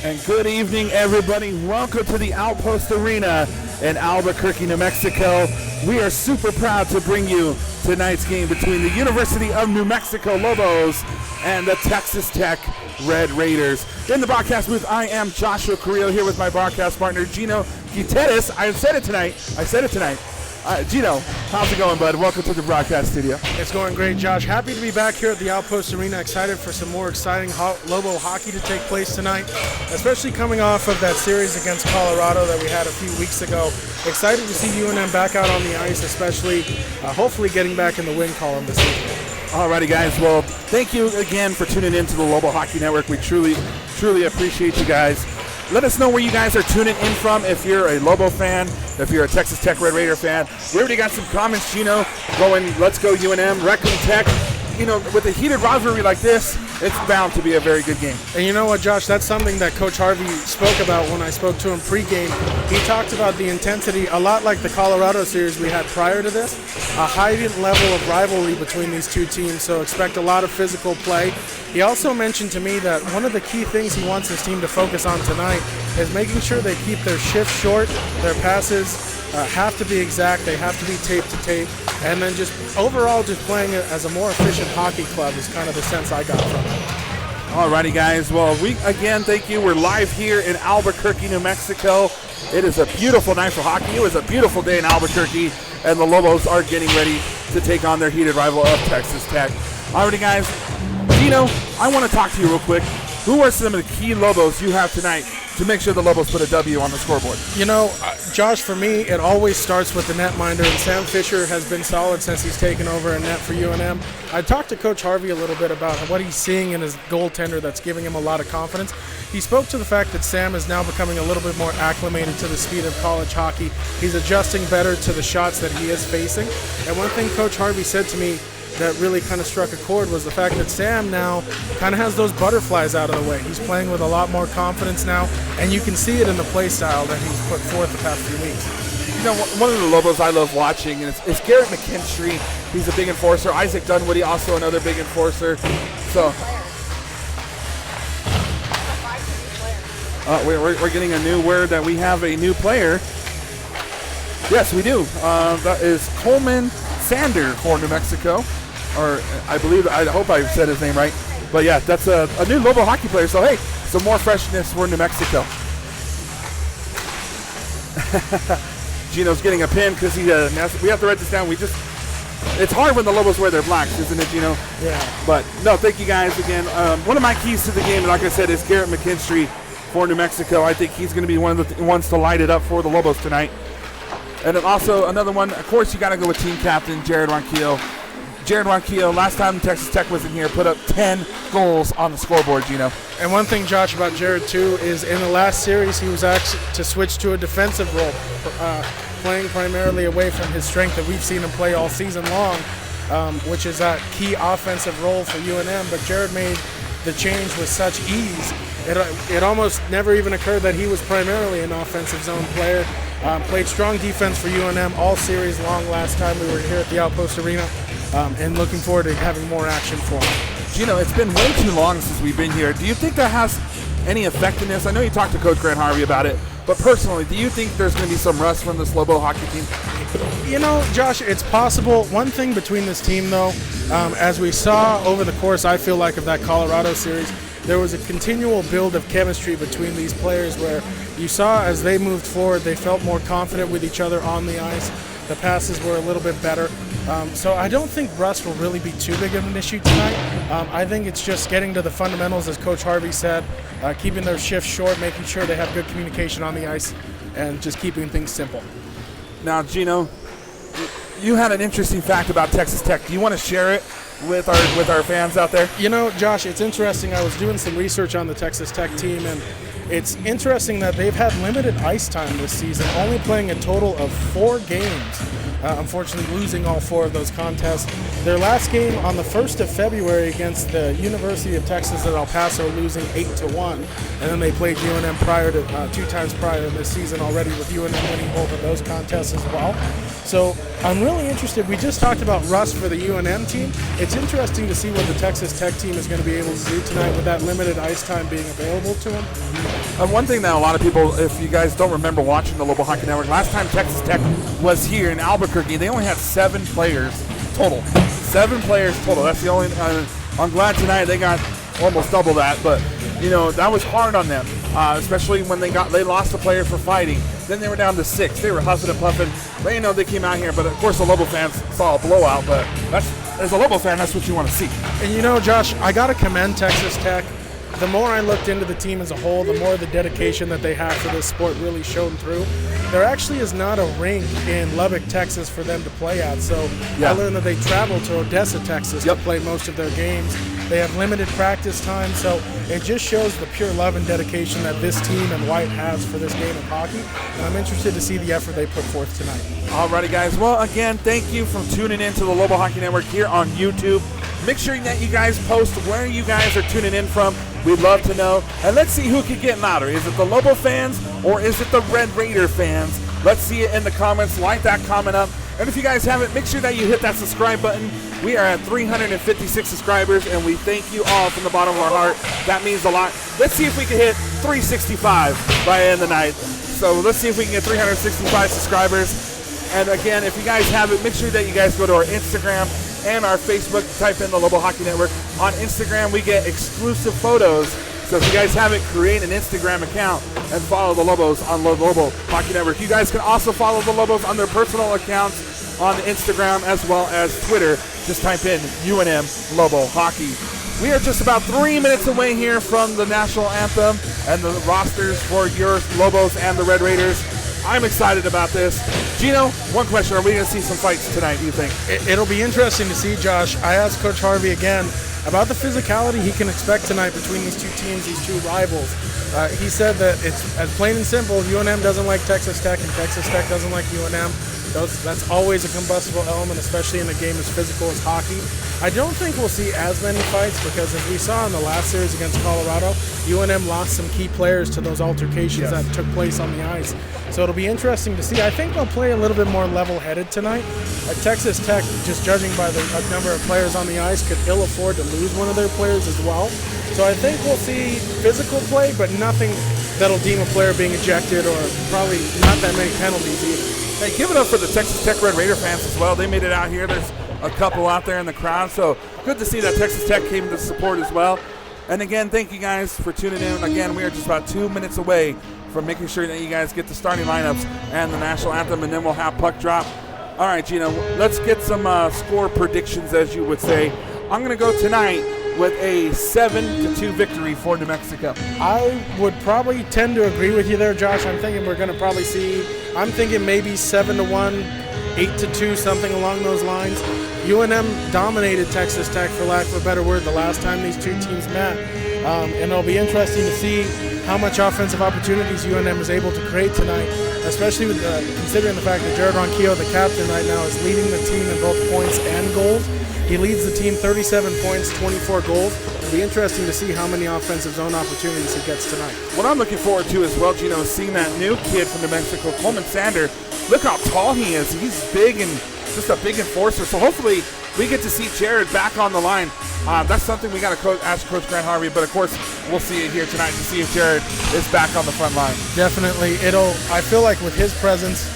And good evening, everybody. Welcome to the Outpost Arena in Albuquerque, New Mexico. We are super proud to bring you tonight's game between the University of New Mexico Lobos and the Texas Tech Red Raiders. In the broadcast booth, I am Joshua Carrillo here with my broadcast partner, Gino Gutierrez. I said it tonight. Gino, how's it going, bud? Welcome to the broadcast studio. It's going great, Josh. Happy to be back here at the Outpost Arena. Excited for some more exciting Lobo hockey to take place tonight, especially coming off of that series against Colorado that we had a few weeks ago. Excited to see UNM back out on the ice, especially hopefully getting back in the win column this evening. Alrighty, guys. Well, thank you again for tuning in to the Lobo Hockey Network. We truly appreciate you guys. Let us know where you guys are tuning in from. If you're a Lobo fan, if you're a Texas Tech Red Raider fan, we already got some comments, Gino, going, let's go UNM, Recklin Tech. You know, with a heated rivalry like this, it's bound to be a very good game. And you know what, Josh, that's something that Coach Harvey spoke about when I spoke to him pregame. He talked about the intensity, a lot like the Colorado series we had prior to this, a heightened level of rivalry between these two teams, so expect a lot of physical play. He also mentioned to me that one of the key things he wants his team to focus on tonight is making sure they keep their shift short, their passes have to be exact, they have to be tape to tape, and then just overall just playing it as a more efficient hockey club is kind of the sense I got from it. Alrighty, guys. Well, thank you. We're live here in Albuquerque, New Mexico. It is a beautiful night for hockey. It was a beautiful day in Albuquerque, and the Lobos are getting ready to take on their heated rival of Texas Tech. Alrighty, guys. Gino, I want to talk to you real quick. Who are some of the key Lobos you have tonight to make sure the Lobos put a W on the scoreboard? You know, Josh, for me, it always starts with the netminder, and Sam Fisher has been solid since he's taken over a net for UNM. I talked to Coach Harvey a little bit about what he's seeing in his goaltender that's giving him a lot of confidence. He spoke to the fact that Sam is now becoming a little bit more acclimated to the speed of college hockey. He's adjusting better to the shots that he is facing. And one thing Coach Harvey said to me that really kind of struck a chord was the fact that Sam now kind of has those butterflies out of the way. He's playing with a lot more confidence now, and you can see it in the play style that he's put forth the past few weeks. You know, one of the Lobos I love watching is Garrett McKinstry. He's a big enforcer. Isaac Dunwoody, also another big enforcer. So we're getting a new word that we have a new player. Yes, we do. That is Coleman Sander for New Mexico. Or I hope I said his name right. But yeah, that's a new Lobo hockey player. So hey, some more freshness for New Mexico. Gino's getting a pin because we have to write this down. It's hard when the Lobos wear their blacks, isn't it, Gino? Yeah. But no, thank you guys again. One of my keys to the game, like I said, is Garrett McKinstry for New Mexico. I think he's going to be one of the ones to light it up for the Lobos tonight. And then also another one, of course, you got to go with team captain Jared Ronquillo. Jared Ronquillo, last time Texas Tech was in here, put up 10 goals on the scoreboard, Gino. And one thing, Josh, about Jared, too, is in the last series, he was asked to switch to a defensive role, playing primarily away from his strength that we've seen him play all season long, which is that key offensive role for UNM. But Jared made the change with such ease. It almost never even occurred that he was primarily an offensive zone player. Played strong defense for UNM all series long last time we were here at the Outpost Arena, and looking forward to having more action for him. Gino, it's been way too long since we've been here. Do you think that has any effectiveness? I know you talked to Coach Grant Harvey about it, but personally, do you think there's going to be some rust from this Lobo hockey team? You know, Josh, it's possible. One thing between this team, though, as we saw over the course, I feel like, of that Colorado series, there was a continual build of chemistry between these players where you saw as they moved forward, they felt more confident with each other on the ice. The passes were a little bit better. So I don't think rust will really be too big of an issue tonight. I think it's just getting to the fundamentals, as Coach Harvey said, keeping their shifts short, making sure they have good communication on the ice, and just keeping things simple. Now, Gino, you had an interesting fact about Texas Tech. Do you want to share it with our fans out there? You know, Josh, it's interesting. I was doing some research on the Texas Tech team, and it's interesting that they've had limited ice time this season, only playing a total of 4 games unfortunately losing all 4 of those contests. Their last game on the 1st of February against the University of Texas at El Paso, losing 8-1, and then they played UNM prior to 2 times prior in this season already, with UNM winning both of those contests as well. So I'm really interested. We just talked about Russ for the UNM team. It's interesting to see what the Texas Tech team is going to be able to do tonight with that limited ice time being available to them. And one thing that a lot of people, if you guys don't remember watching the Lobo Hockey Network, last time Texas Tech was here in Albuquerque, they only had 7 players total. 7 players total. That's the only. I'm glad tonight they got almost double that, but that was hard on them, especially when they lost a player for fighting. Then they were down to 6. They were huffing and puffing. But they came out here. But of course, the Lobo fans saw a blowout. But as a Lobo fan, that's what you want to see. And Josh, I got to commend Texas Tech. The more I looked into the team as a whole, the more the dedication that they have for this sport really shone through. There actually is not a rink in Lubbock, Texas for them to play at. So I learned that they travel to Odessa, Texas to play most of their games. They have limited practice time, so it just shows the pure love and dedication that this team and White has for this game of hockey. And I'm interested to see the effort they put forth tonight. Alrighty, guys. Well, again, thank you for tuning in to the Lobo Hockey Network here on YouTube. Make sure that you guys post where you guys are tuning in from. We'd love to know. And let's see who can get louder. Is it the Lobo fans or is it the Red Raider fans? Let's see it in the comments. Light that comment up. And if you guys haven't, make sure that you hit that subscribe button. We are at 356 subscribers, and we thank you all from the bottom of our heart. That means a lot. Let's see if we can hit 365 by the end of the night. So let's see if we can get 365 subscribers. And again, if you guys haven't, make sure that you guys go to our Instagram and our Facebook. Type in the Lobo Hockey Network. On Instagram, we get exclusive photos. So if you guys haven't, create an Instagram account and follow the Lobos on Lobo Hockey Network. You guys can also follow the Lobos on their personal accounts on Instagram as well as Twitter. Just type in UNM Lobo Hockey. We are just about 3 minutes away here from the national anthem and the rosters for your Lobos and the Red Raiders. I'm excited about this. Gino, one question. Are we going to see some fights tonight, do you think? It'll be interesting to see, Josh. I asked Coach Harvey again about the physicality he can expect tonight between these 2 teams, these 2 rivals. He said that it's as plain and simple. UNM doesn't like Texas Tech, and Texas Tech doesn't like UNM. That's always a combustible element, especially in a game as physical as hockey. I don't think we'll see as many fights because, as we saw in the last series against Colorado, UNM lost some key players to those altercations that took place on the ice. So it'll be interesting to see. I think they'll play a little bit more level-headed tonight. Texas Tech, just judging by the number of players on the ice, could ill afford to lose one of their players as well. So I think we'll see physical play, but nothing that'll deem a player being ejected, or probably not that many penalties either. Hey, give it up for the Texas Tech Red Raider fans as well. They made it out here. There's a couple out there in the crowd, so good to see that Texas Tech came to support as well. And again, thank you guys for tuning in. Again, we are just about 2 minutes away from making sure that you guys get the starting lineups and the national anthem, and then we'll have puck drop. All right, Gino, let's get some score predictions, as you would say. I'm going to go tonight with a 7-2 victory for New Mexico. I would probably tend to agree with you there, Josh. I'm thinking we're going to probably see, I'm thinking maybe 7-1, 8-2, something along those lines. UNM dominated Texas Tech, for lack of a better word, the last time these 2 teams met. And it'll be interesting to see how much offensive opportunities UNM is able to create tonight, especially with considering the fact that Jared Ronquillo, the captain right now, is leading the team in both points and goals. He leads the team 37 points, 24 goals. It'll be interesting to see how many offensive zone opportunities he gets tonight. What I'm looking forward to as well, Gino, is seeing that new kid from New Mexico, Coleman Sander. Look how tall he is. He's big and just a big enforcer. So hopefully we get to see Jared back on the line. That's something we got to ask Coach Grant Harvey, but of course we'll see it here tonight to see if Jared is back on the front line. Definitely. I feel like with his presence,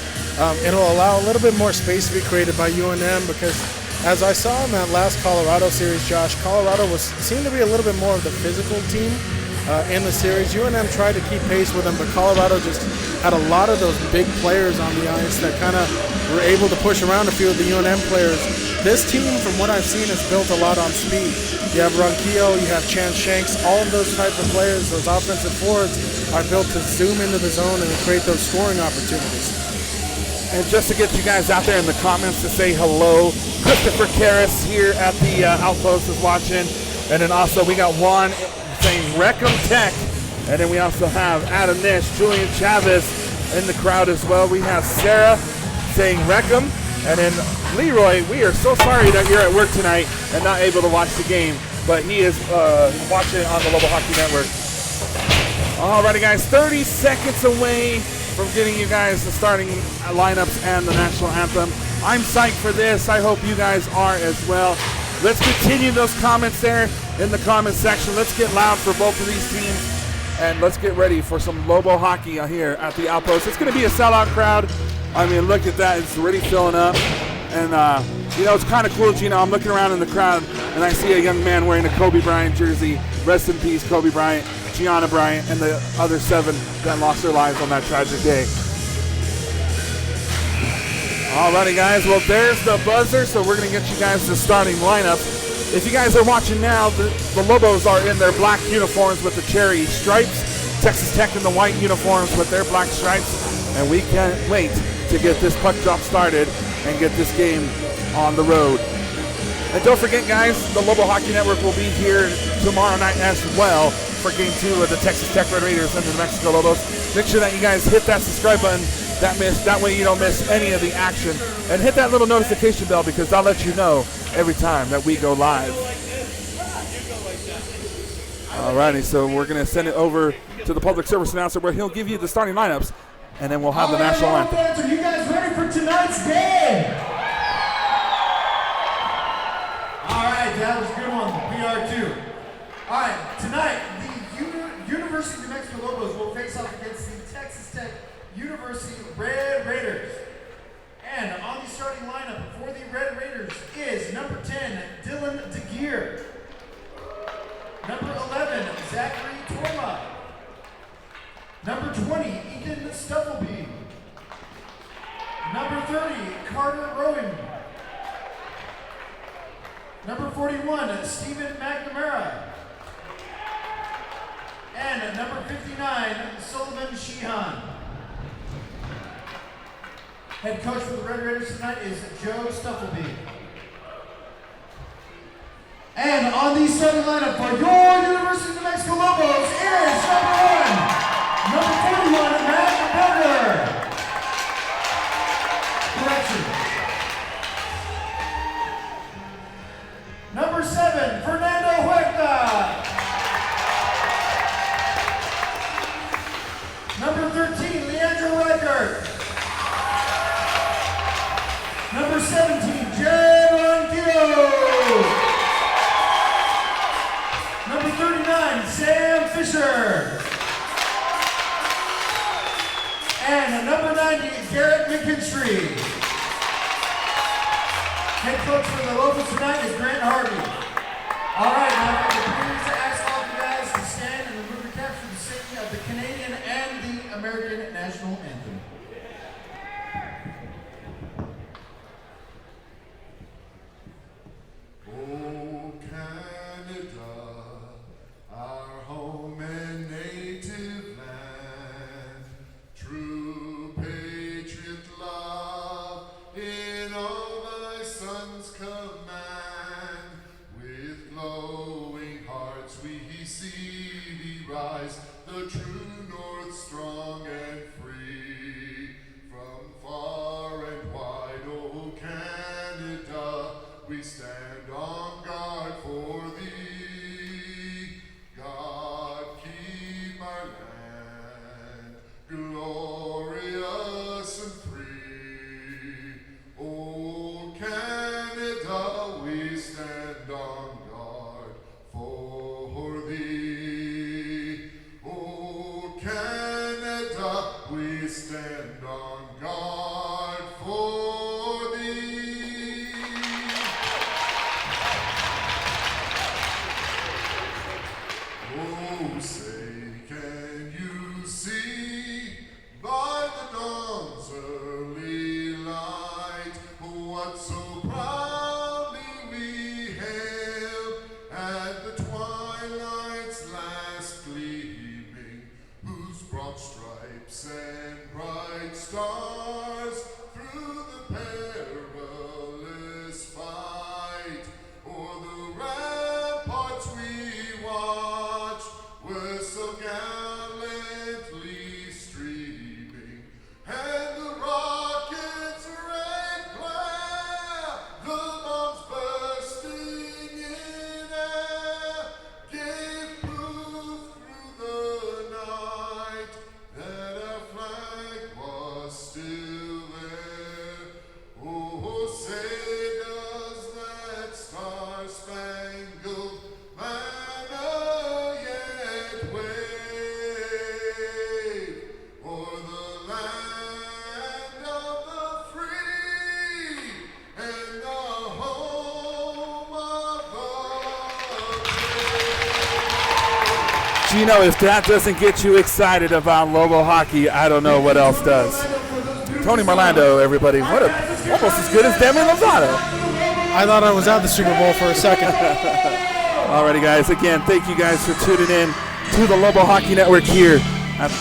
it'll allow a little bit more space to be created by UNM, because as I saw in that last Colorado series, Josh, Colorado seemed to be a little bit more of the physical team in the series. UNM tried to keep pace with them, but Colorado just had a lot of those big players on the ice that kind of were able to push around a few of the UNM players. This team, from what I've seen, is built a lot on speed. You have Ronquillo, you have Chance Shanks, all of those type of players, those offensive forwards, are built to zoom into the zone and create those scoring opportunities. And just to get you guys out there in the comments to say hello, Christopher Karras here at the Outpost is watching. And then also we got Juan saying Wreckham Tech. And then we also have Adam Nish, Julian Chavez in the crowd as well. We have Sarah saying Wreckham. And then Leroy, we are so sorry that you're at work tonight and not able to watch the game, but he is watching on the Lobo Hockey Network. Alrighty, guys, 30 seconds away from getting you guys the starting lineups and the national anthem. I'm psyched for this. I hope you guys are as well. Let's continue those comments there in the comment section. Let's get loud for both of these teams, and let's get ready for some Lobo hockey here at the Outpost. It's going to be a sellout crowd. I mean, look at that. It's already filling up. And, you know, it's kind of cool, Gino. I'm looking around in the crowd, and I see a young man wearing a Kobe Bryant jersey. Rest in peace, Kobe Bryant, Gianna Bryant, and the other 7 that lost their lives on that tragic day. Alrighty, guys. Well, there's the buzzer, so we're going to get you guys the starting lineup. If you guys are watching now, the Lobos are in their black uniforms with the cherry stripes. Texas Tech in the white uniforms with their black stripes. And we can't wait to get this puck drop started and get this game on the road. And don't forget, guys, the Lobo Hockey Network will be here tomorrow night as well for Game 2 of the Texas Tech Red Raiders and the New Mexico Lobos. Make sure that you guys hit that subscribe button. That way you don't miss any of the action. And hit that little notification bell, because I'll let you know every time that we go live. Alrighty, so we're going to send it over to the public service announcer, where he'll give you the starting lineups, and then we'll have the national anthem. Are you guys ready for tonight's game? All right, that was a good one. We are too. All right, tonight the University of New Mexico Lobos will face off against the Texas Tech University Red Raiders. And on the starting lineup for the Red Raiders is number 10, Dylan DeGear. Number 11, Zachary Torma. Number 20, Ethan Stuffelby. Number 30, Carter Rowan. Number 41, Stephen McNamara. And number 59, Sullivan Sheehan. Head coach for the Red Raiders tonight is Joe Stuffelby. And on the starting lineup for your University of New Mexico Lobos is number 41, Matt Berger. Correction. Number 7, Fernando Huerta. Number 13, Leandro Reichert. Number 17, Jay Ronquillo. Number 39, Sam Fisher. And number 90, Garrett McKinstry. Head coach for the Lobos tonight is Grant Harvey. All right, now I'd like to please ask all of you guys to stand and remove your caps for the singing of the Canadian and the American national anthem. Oh, Canada, our home and native land, true patriot love in all thy sons command. With glowing hearts we see thee rise, the true north strong and free. From far and wide, oh Canada, we stand on guard for thee. God keep our land glorious and free. Oh Canada, we stand on guard for thee. Oh Gino, if that doesn't get you excited about Lobo hockey, I don't know what else does. Tony Marlando, everybody. What almost as good as Demi Lovato. I thought I was at the Super Bowl for a second. Alrighty, guys. Again, thank you guys for tuning in to the Lobo Hockey Network here at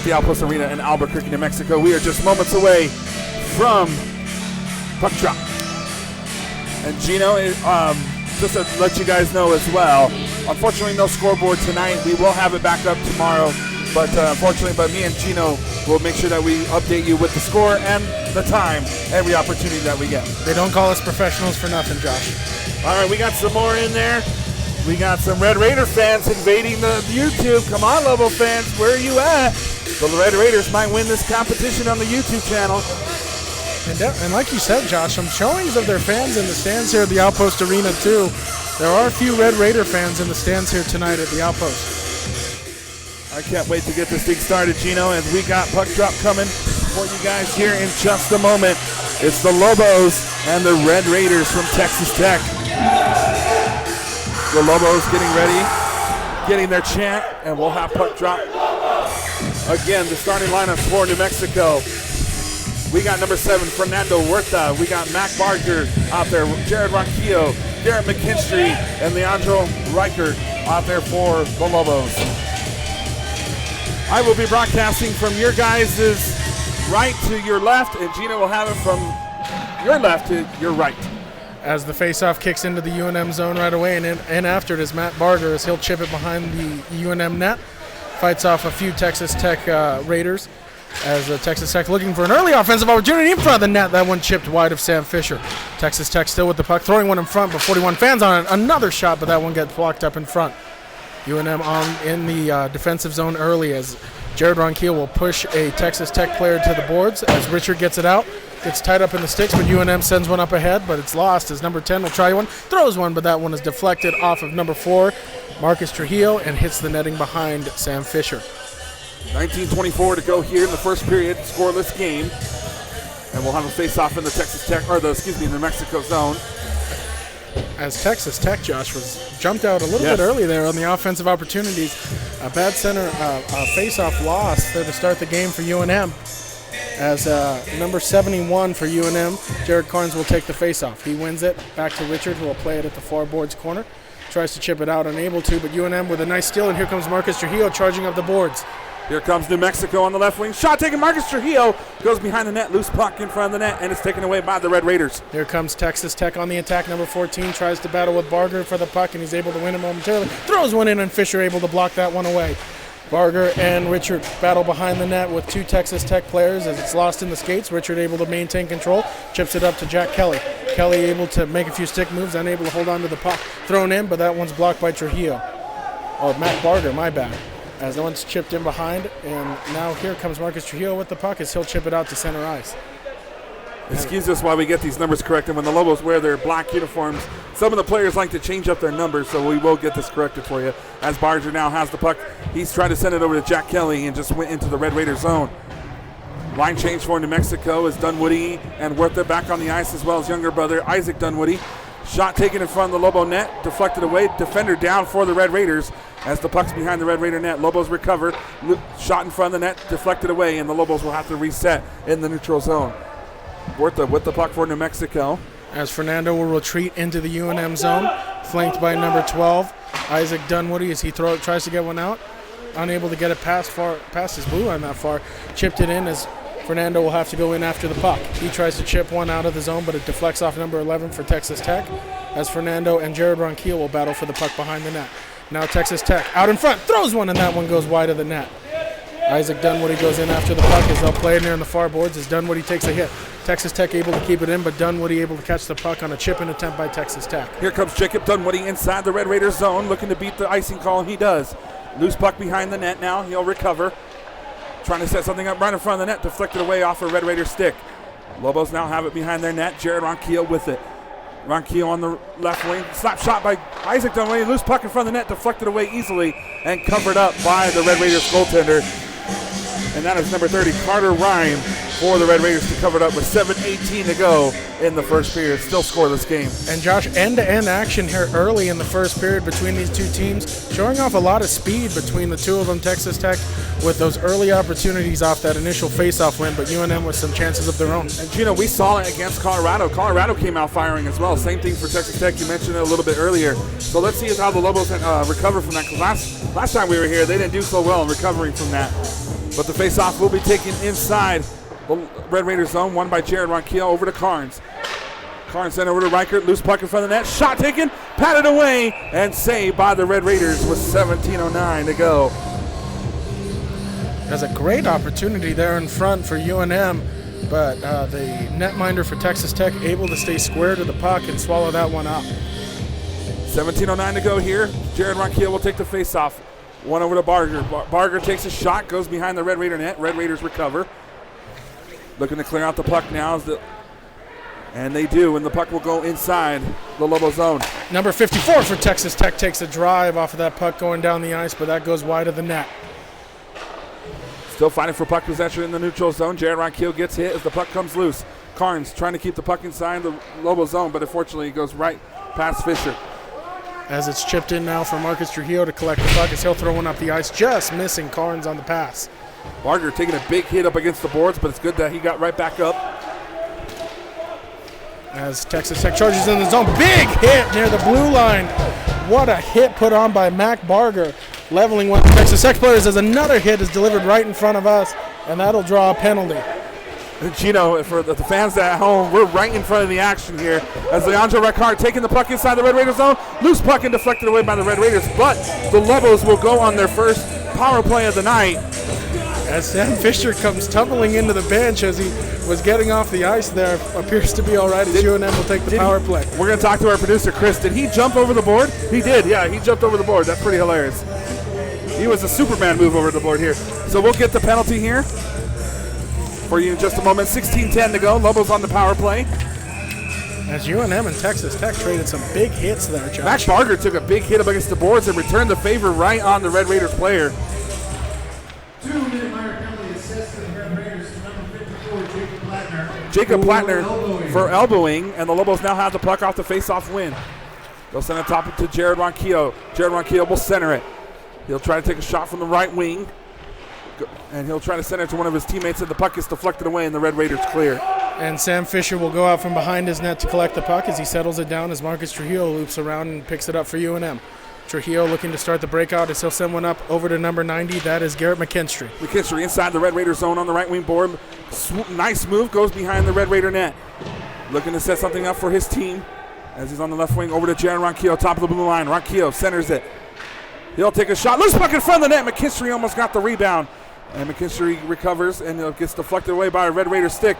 the Outpost Arena in Albuquerque, New Mexico. We are just moments away from puck drop. And Gino, just to let you guys know as well, unfortunately no scoreboard tonight. We will have it back up tomorrow, but unfortunately, me and Gino will make sure that we update you with the score and the time every opportunity that we get. They don't call us professionals for nothing, Josh. All right, we got some more in there. We got some Red Raider fans invading the YouTube. Come on, Lobo fans, where are you at? The Red Raiders might win this competition on the YouTube channel. And like you said, Josh, some showings of their fans in the stands here at the Outpost Arena, too. There are a few Red Raider fans in the stands here tonight at the Outpost. I can't wait to get this thing started, Gino, and we got puck drop coming for you guys here in just a moment. It's the Lobos and the Red Raiders from Texas Tech. The Lobos getting ready, getting their chant, and we'll have puck drop. Again, the starting lineup for New Mexico. We got number 7, Fernando Huerta. We got Mac Barger out there, Jared Ronquillo, Garrett McKinstry, and Leandro Reichert out there for the Lobos. I will be broadcasting from your guys' right to your left, and Gino will have it from your left to your right. As the faceoff kicks into the UNM zone right away, and after it is Matt Barger as he'll chip it behind the UNM net. Fights off a few Texas Tech Raiders. As Texas Tech looking for an early offensive opportunity in front of the net. That one chipped wide of Sam Fisher. Texas Tech still with the puck, throwing one in front, but 41 fans on it. Another shot, but that one gets blocked up in front. UNM on in the defensive zone early as Jared Ronquillo will push a Texas Tech player to the boards as Richard gets it out. Gets tied up in the sticks, but UNM sends one up ahead, but it's lost as number 10 will try one. Throws one, but that one is deflected off of number 4, Marcus Trujillo, and hits the netting behind Sam Fisher. 19:24 to go here in the first period, scoreless game. And we'll have a face-off in the Texas Tech, New Mexico zone. As Texas Tech, Josh, was jumped out a little bit early there on the offensive opportunities. A bad center face-off loss there to start the game for UNM. As number 71 for UNM, Jared Carnes will take the face-off. He wins it, back to Richard, who will play it at the far boards corner. Tries to chip it out, unable to, but UNM with a nice steal, and here comes Marcus Trujillo charging up the boards. Here comes New Mexico on the left wing. Shot taken, Marcus Trujillo goes behind the net, loose puck in front of the net, and it's taken away by the Red Raiders. Here comes Texas Tech on the attack. Number 14 tries to battle with Barger for the puck, and he's able to win it momentarily. Throws one in, and Fisher able to block that one away. Barger and Richard battle behind the net with 2 Texas Tech players as it's lost in the skates. Richard able to maintain control, chips it up to Jack Kelly. Kelly able to make a few stick moves, unable to hold on to the puck. Thrown in, but that one's blocked by Trujillo. Oh, Matt Barger, my bad. As that one's chipped in behind, and now here comes Marcus Trujillo with the puck as he'll chip it out to center ice. Excuse us while we get these numbers corrected. When the Lobos wear their black uniforms, some of the players like to change up their numbers, so we will get this corrected for you. As Barger now has the puck, he's trying to send it over to Jack Kelly and just went into the Red Raider zone. Line change for New Mexico is Dunwoody and Huerta back on the ice, as well as younger brother Isaac Dunwoody. Shot taken in front of the Lobo net, deflected away, defender down for the Red Raiders as the puck's behind the Red Raider net. Lobos recover, shot in front of the net, deflected away, and the Lobos will have to reset in the neutral zone. Huerta with the puck for New Mexico. As Fernando will retreat into the UNM zone, flanked by number 12, Isaac Dunwoody, as he tries to get one out. Unable to get it past his blue line that far. Chipped it in as Fernando will have to go in after the puck. He tries to chip one out of the zone, but it deflects off number 11 for Texas Tech, as Fernando and Jared Ronquillo will battle for the puck behind the net. Now Texas Tech out in front, throws one, and that one goes wide of the net. Isaac Dunwoody goes in after the puck as they'll play in there on the far boards as Dunwoody takes a hit. Texas Tech able to keep it in, but Dunwoody able to catch the puck on a chip-in attempt by Texas Tech. Here comes Jacob Dunwoody inside the Red Raiders zone, looking to beat the icing call, and he does. Loose puck behind the net now, he'll recover. Trying to set something up right in front of the net, deflected away off a Red Raider stick. Lobos now have it behind their net, Jared Ronquillo with it. Ronquillo on the left wing, slap shot by Isaac Dunwoody, loose puck in front of the net, deflected away easily, and covered up by the Red Raiders goaltender. And that is number 30, Carter Rhyme, for the Red Raiders to cover it up with 7:18 to go in the first period. Still scoreless game. And Josh, end-to-end action here early in the first period between these two teams, showing off a lot of speed between the two of them. Texas Tech with those early opportunities off that initial face-off win, but UNM with some chances of their own. And Gino, we saw it against Colorado. Colorado came out firing as well. Same thing for Texas Tech. You mentioned it a little bit earlier. So let's see how the Lobos recover from that. Because last time we were here, they didn't do so well in recovering from that. But the face-off will be taken inside the Red Raiders zone, won by Jared Ronquillo over to Carnes. Carnes sent over to Reichert, loose puck in front of the net, shot taken, patted away, and saved by the Red Raiders with 17:09 to go. There's a great opportunity there in front for UNM, but the netminder for Texas Tech able to stay square to the puck and swallow that one up. 17:09 to go here. Jared Ronquillo will take the face-off. One over to Barger. Barger takes a shot, goes behind the Red Raider net. Red Raiders recover. Looking to clear out the puck now. And they do, and the puck will go inside the Lobo zone. Number 54 for Texas Tech takes a drive off of that puck going down the ice, but that goes wide of the net. Still fighting for puck possession in the neutral zone. Jared Ronquillo gets hit as the puck comes loose. Carnes trying to keep the puck inside the Lobo zone, but unfortunately it goes right past Fisher. As it's chipped in now for Marcus Trujillo to collect the puck as he'll throw one up the ice, just missing Carnes on the pass. Barger taking a big hit up against the boards, but it's good that he got right back up. As Texas Tech charges in the zone, big hit near the blue line. What a hit put on by Mac Barger, leveling one of the Texas Tech players as another hit is delivered right in front of us, and that'll draw a penalty. Gino, for the fans at home, we're right in front of the action here as Leandro Ricard taking the puck inside the Red Raiders zone. Loose puck and deflected away by the Red Raiders, but the Lobos will go on their first power play of the night. As Sam Fisher comes tumbling into the bench as he was getting off the ice there, appears to be all right as UNM will take the power play. We're going to talk to our producer, Chris. Did he jump over the board? He did, yeah, he jumped over the board. That's pretty hilarious. He was a Superman move over the board here. So we'll get the penalty here for you in just a moment. 16:10 to go. Lobos on the power play. As UNM and Texas Tech traded some big hits there, Josh. Max Barger took a big hit up against the boards and returned the favor right on the Red Raiders player. 2-minute minor penalty assessed to the Red Raiders to number 54, Jacob Plattner. Jacob Plattner for elbowing, and the Lobos now have the puck off the face-off win. They'll send it top to Jared Ronquillo. Jared Ronquillo will center it. He'll try to take a shot from the right wing, and he'll try to send it to one of his teammates, and the puck is deflected away, and the Red Raiders clear. And Sam Fisher will go out from behind his net to collect the puck as he settles it down as Marcus Trujillo loops around and picks it up for UNM. Trujillo looking to start the breakout as he'll send one up over to number 90. That is Garrett McKinstry. McKinstry inside the Red Raider zone on the right wing board. Nice move, goes behind the Red Raider net. Looking to set something up for his team as he's on the left wing over to Jared Ronquillo, top of the blue line. Ronquillo centers it. He'll take a shot. Loose puck in front of the net. McKinstry almost got the rebound. And McKinstry recovers and gets deflected away by a Red Raider stick.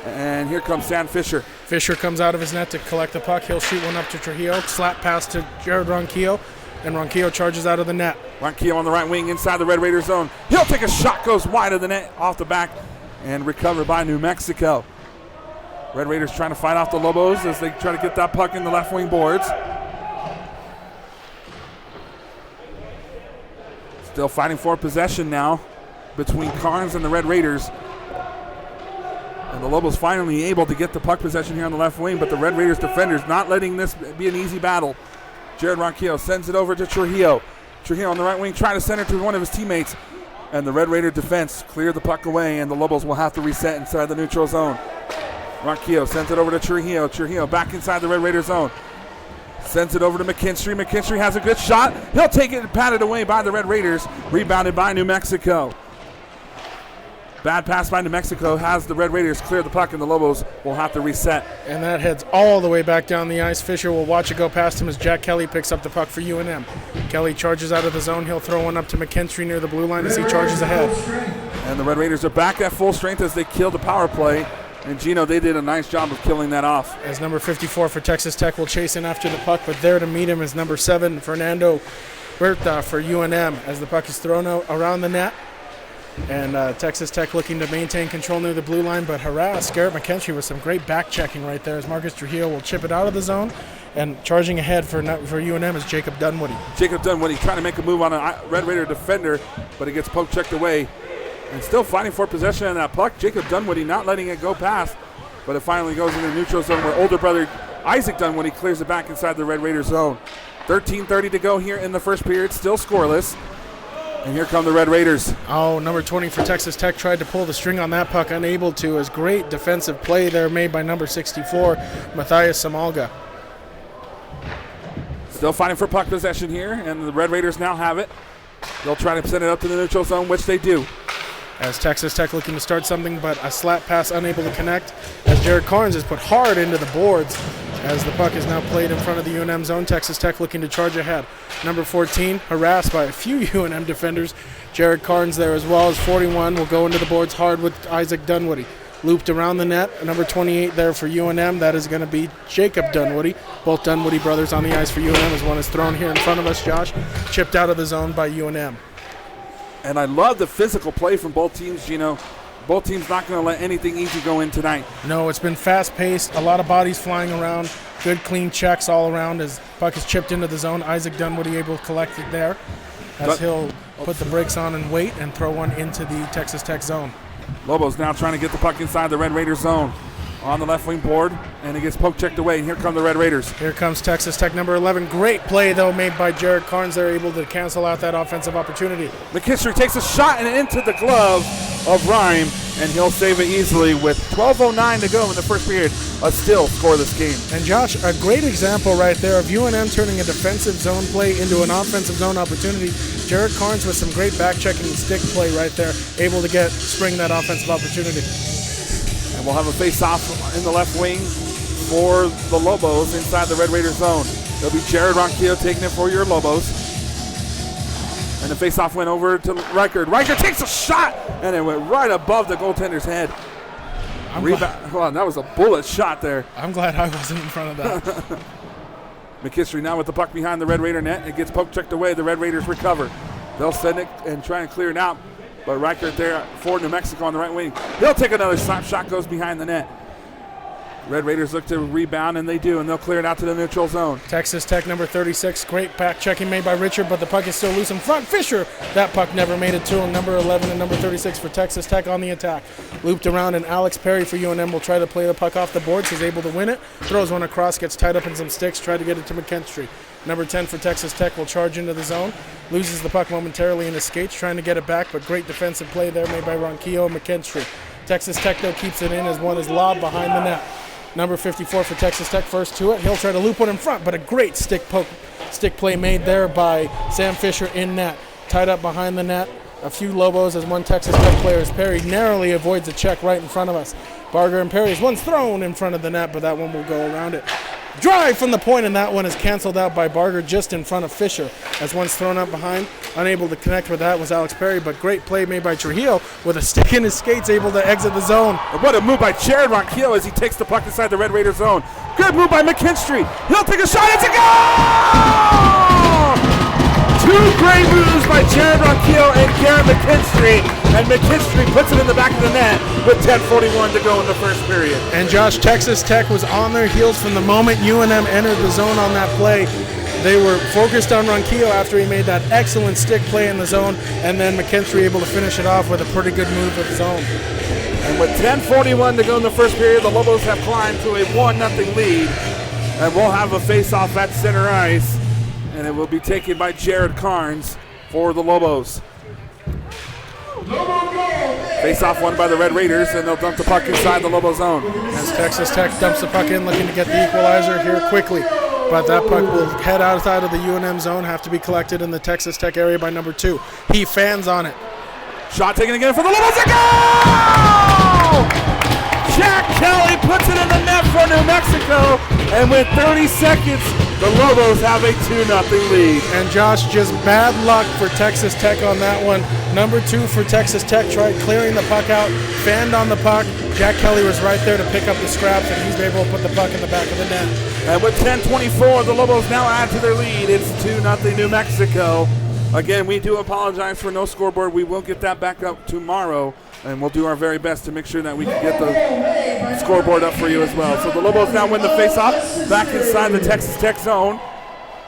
And here comes Sam Fisher. Fisher comes out of his net to collect the puck. He'll shoot one up to Trujillo. Slap pass to Jared Ronquillo. And Ronquillo charges out of the net. Ronquillo on the right wing inside the Red Raider zone. He'll take a shot, goes wide of the net, off the back, and recovered by New Mexico. Red Raiders trying to fight off the Lobos as they try to get that puck in the left wing boards. Still fighting for possession now between Carnes and the Red Raiders. And the Lobos finally able to get the puck possession here on the left wing, but the Red Raiders defenders not letting this be an easy battle. Jared Ronquillo sends it over to Trujillo. Trujillo on the right wing trying to send it to one of his teammates. And the Red Raider defense cleared the puck away, and the Lobos will have to reset inside the neutral zone. Ronquillo sends it over to Trujillo. Trujillo back inside the Red Raider zone. Sends it over to McKinstry. McKinstry has a good shot. He'll take it and pat it away by the Red Raiders. Rebounded by New Mexico. Bad pass by New Mexico has the Red Raiders clear the puck, and the Lobos will have to reset. And that heads all the way back down the ice. Fisher will watch it go past him as Jack Kelly picks up the puck for UNM. Kelly charges out of the zone. He'll throw one up to McKinstry near the blue line as he charges ahead. And the Red Raiders are back at full strength as they kill the power play. And Gino, they did a nice job of killing that off. As number 54 for Texas Tech will chase in after the puck, but there to meet him is number 7, Fernando Berta for UNM as the puck is thrown out around the net. And Texas Tech looking to maintain control near the blue line, but harass Garrett McKinstry with some great back checking right there as Marcus Trujillo will chip it out of the zone. And charging ahead for UNM is Jacob Dunwoody. Jacob Dunwoody trying to make a move on a Red Raider defender, but it gets poke checked away. And still fighting for possession of that puck. Jacob Dunwoody not letting it go past, but it finally goes into the neutral zone where older brother Isaac Dunwoody clears it back inside the Red Raiders zone. 13:30 to go here in the first period, still scoreless. And here come the Red Raiders. Oh, number 20 for Texas Tech tried to pull the string on that puck, unable to. As great defensive play there made by number 64, Matthias Samalga. Still fighting for puck possession here, and the Red Raiders now have it. They'll try to send it up to the neutral zone, which they do. As Texas Tech looking to start something, but a slap pass unable to connect. As Jared Carnes is put hard into the boards. As the puck is now played in front of the UNM zone, Texas Tech looking to charge ahead. Number 14 harassed by a few UNM defenders. Jared Carnes there as well as 41 will go into the boards hard with Isaac Dunwoody. Looped around the net, number 28 there for UNM. That is going to be Jacob Dunwoody. Both Dunwoody brothers on the ice for UNM as one is thrown here in front of us, Josh. Chipped out of the zone by UNM. And I love the physical play from both teams, Gino. Both teams not going to let anything easy go in tonight. No, it's been fast-paced, a lot of bodies flying around, good clean checks all around as puck is chipped into the zone. Isaac Dunwoody able to collect it there as he'll put the brakes on and wait and throw one into the Texas Tech zone. Lobos now trying to get the puck inside the Red Raiders zone. On the left wing board, and it gets poke checked away. And here come the Red Raiders. Here comes Texas Tech, number 11. Great play, though, made by Jared Carnes. They're able to cancel out that offensive opportunity. McKinstry takes a shot and into the glove of Rhyme, and he'll save it easily with 12:09 to go in the first period. A still scoreless game. And Josh, a great example right there of UNM turning a defensive zone play into an offensive zone opportunity. Jared Carnes with some great back checking and stick play right there, able to spring that offensive opportunity. And we'll have a face-off in the left wing for the Lobos inside the Red Raiders zone. It'll be Jared Ronquillo taking it for your Lobos. And the face-off went over to Reichert. Reichert takes a shot, and it went right above the goaltender's head. That was a bullet shot there. I'm glad I wasn't in front of that. McKinstry now with the puck behind the Red Raider net. It gets poke checked away. The Red Raiders recover. They'll send it and try and clear it out. But Reichert there for New Mexico on the right wing. He'll take another slap shot, goes behind the net. Red Raiders look to rebound, and they do, and they'll clear it out to the neutral zone. Texas Tech, number 36. Great back checking made by Richard, but the puck is still loose in front. Fisher, that puck never made it to him. Number 11 and number 36 for Texas Tech on the attack. Looped around, and Alex Perry for UNM will try to play the puck off the boards. He's able to win it. Throws one across, gets tied up in some sticks, try to get it to McKinstry. Number 10 for Texas Tech will charge into the zone. Loses the puck momentarily in his skates, trying to get it back, but great defensive play there made by Ronquillo and McKinstry. Texas Tech, though, keeps it in as one is lobbed behind the net. Number 54 for Texas Tech, first to it. He'll try to loop one in front, but a great stick play made there by Sam Fisher in net. Tied up behind the net. A few Lobos as one Texas Tech player as Perry narrowly avoids a check right in front of us. Barger and Perry's one's thrown in front of the net, but that one will go around it. Drive from the point, and that one is canceled out by Barger just in front of Fisher as one's thrown up behind. Unable to connect with that was Alex Perry, but great play made by Trujillo with a stick in his skates, able to exit the zone. And what a move by Jared Ronquillo as he takes the puck inside the Red Raider zone. Good move by McKinstry. He'll take a shot. It's a goal! Two great moves by Jared Ronquillo and Garrett McKinstry. And McKinstry puts it in the back of the net with 10:41 to go in the first period. And Josh, Texas Tech was on their heels from the moment UNM entered the zone on that play. They were focused on Ronquillo after he made that excellent stick play in the zone, and then McKinstry able to finish it off with a pretty good move of his own. And with 10:41 to go in the first period, the Lobos have climbed to a 1-0 lead. And we'll have a face-off at center ice, and it will be taken by Jared Carnes for the Lobos. Face-off won by the Red Raiders, and they'll dump the puck inside the Lobo zone. As Texas Tech dumps the puck in, looking to get the equalizer here quickly. But that puck will head outside of the UNM zone, have to be collected in the Texas Tech area by number 2. He fans on it. Shot taken again for the Lobos. A goal! Jack Kelly puts it in the net for New Mexico, and with 30 seconds, the Lobos have a 2-0 lead. And Josh, just bad luck for Texas Tech on that one. Number 2 for Texas Tech tried clearing the puck out, fanned on the puck. Jack Kelly was right there to pick up the scraps, and he's able to put the puck in the back of the net. And with 10:24, the Lobos now add to their lead. It's 2-0 New Mexico. Again, we do apologize for no scoreboard. We will get that back up tomorrow, and we'll do our very best to make sure that we can get the scoreboard up for you as well. So the Lobos now win the faceoff back inside the Texas Tech zone,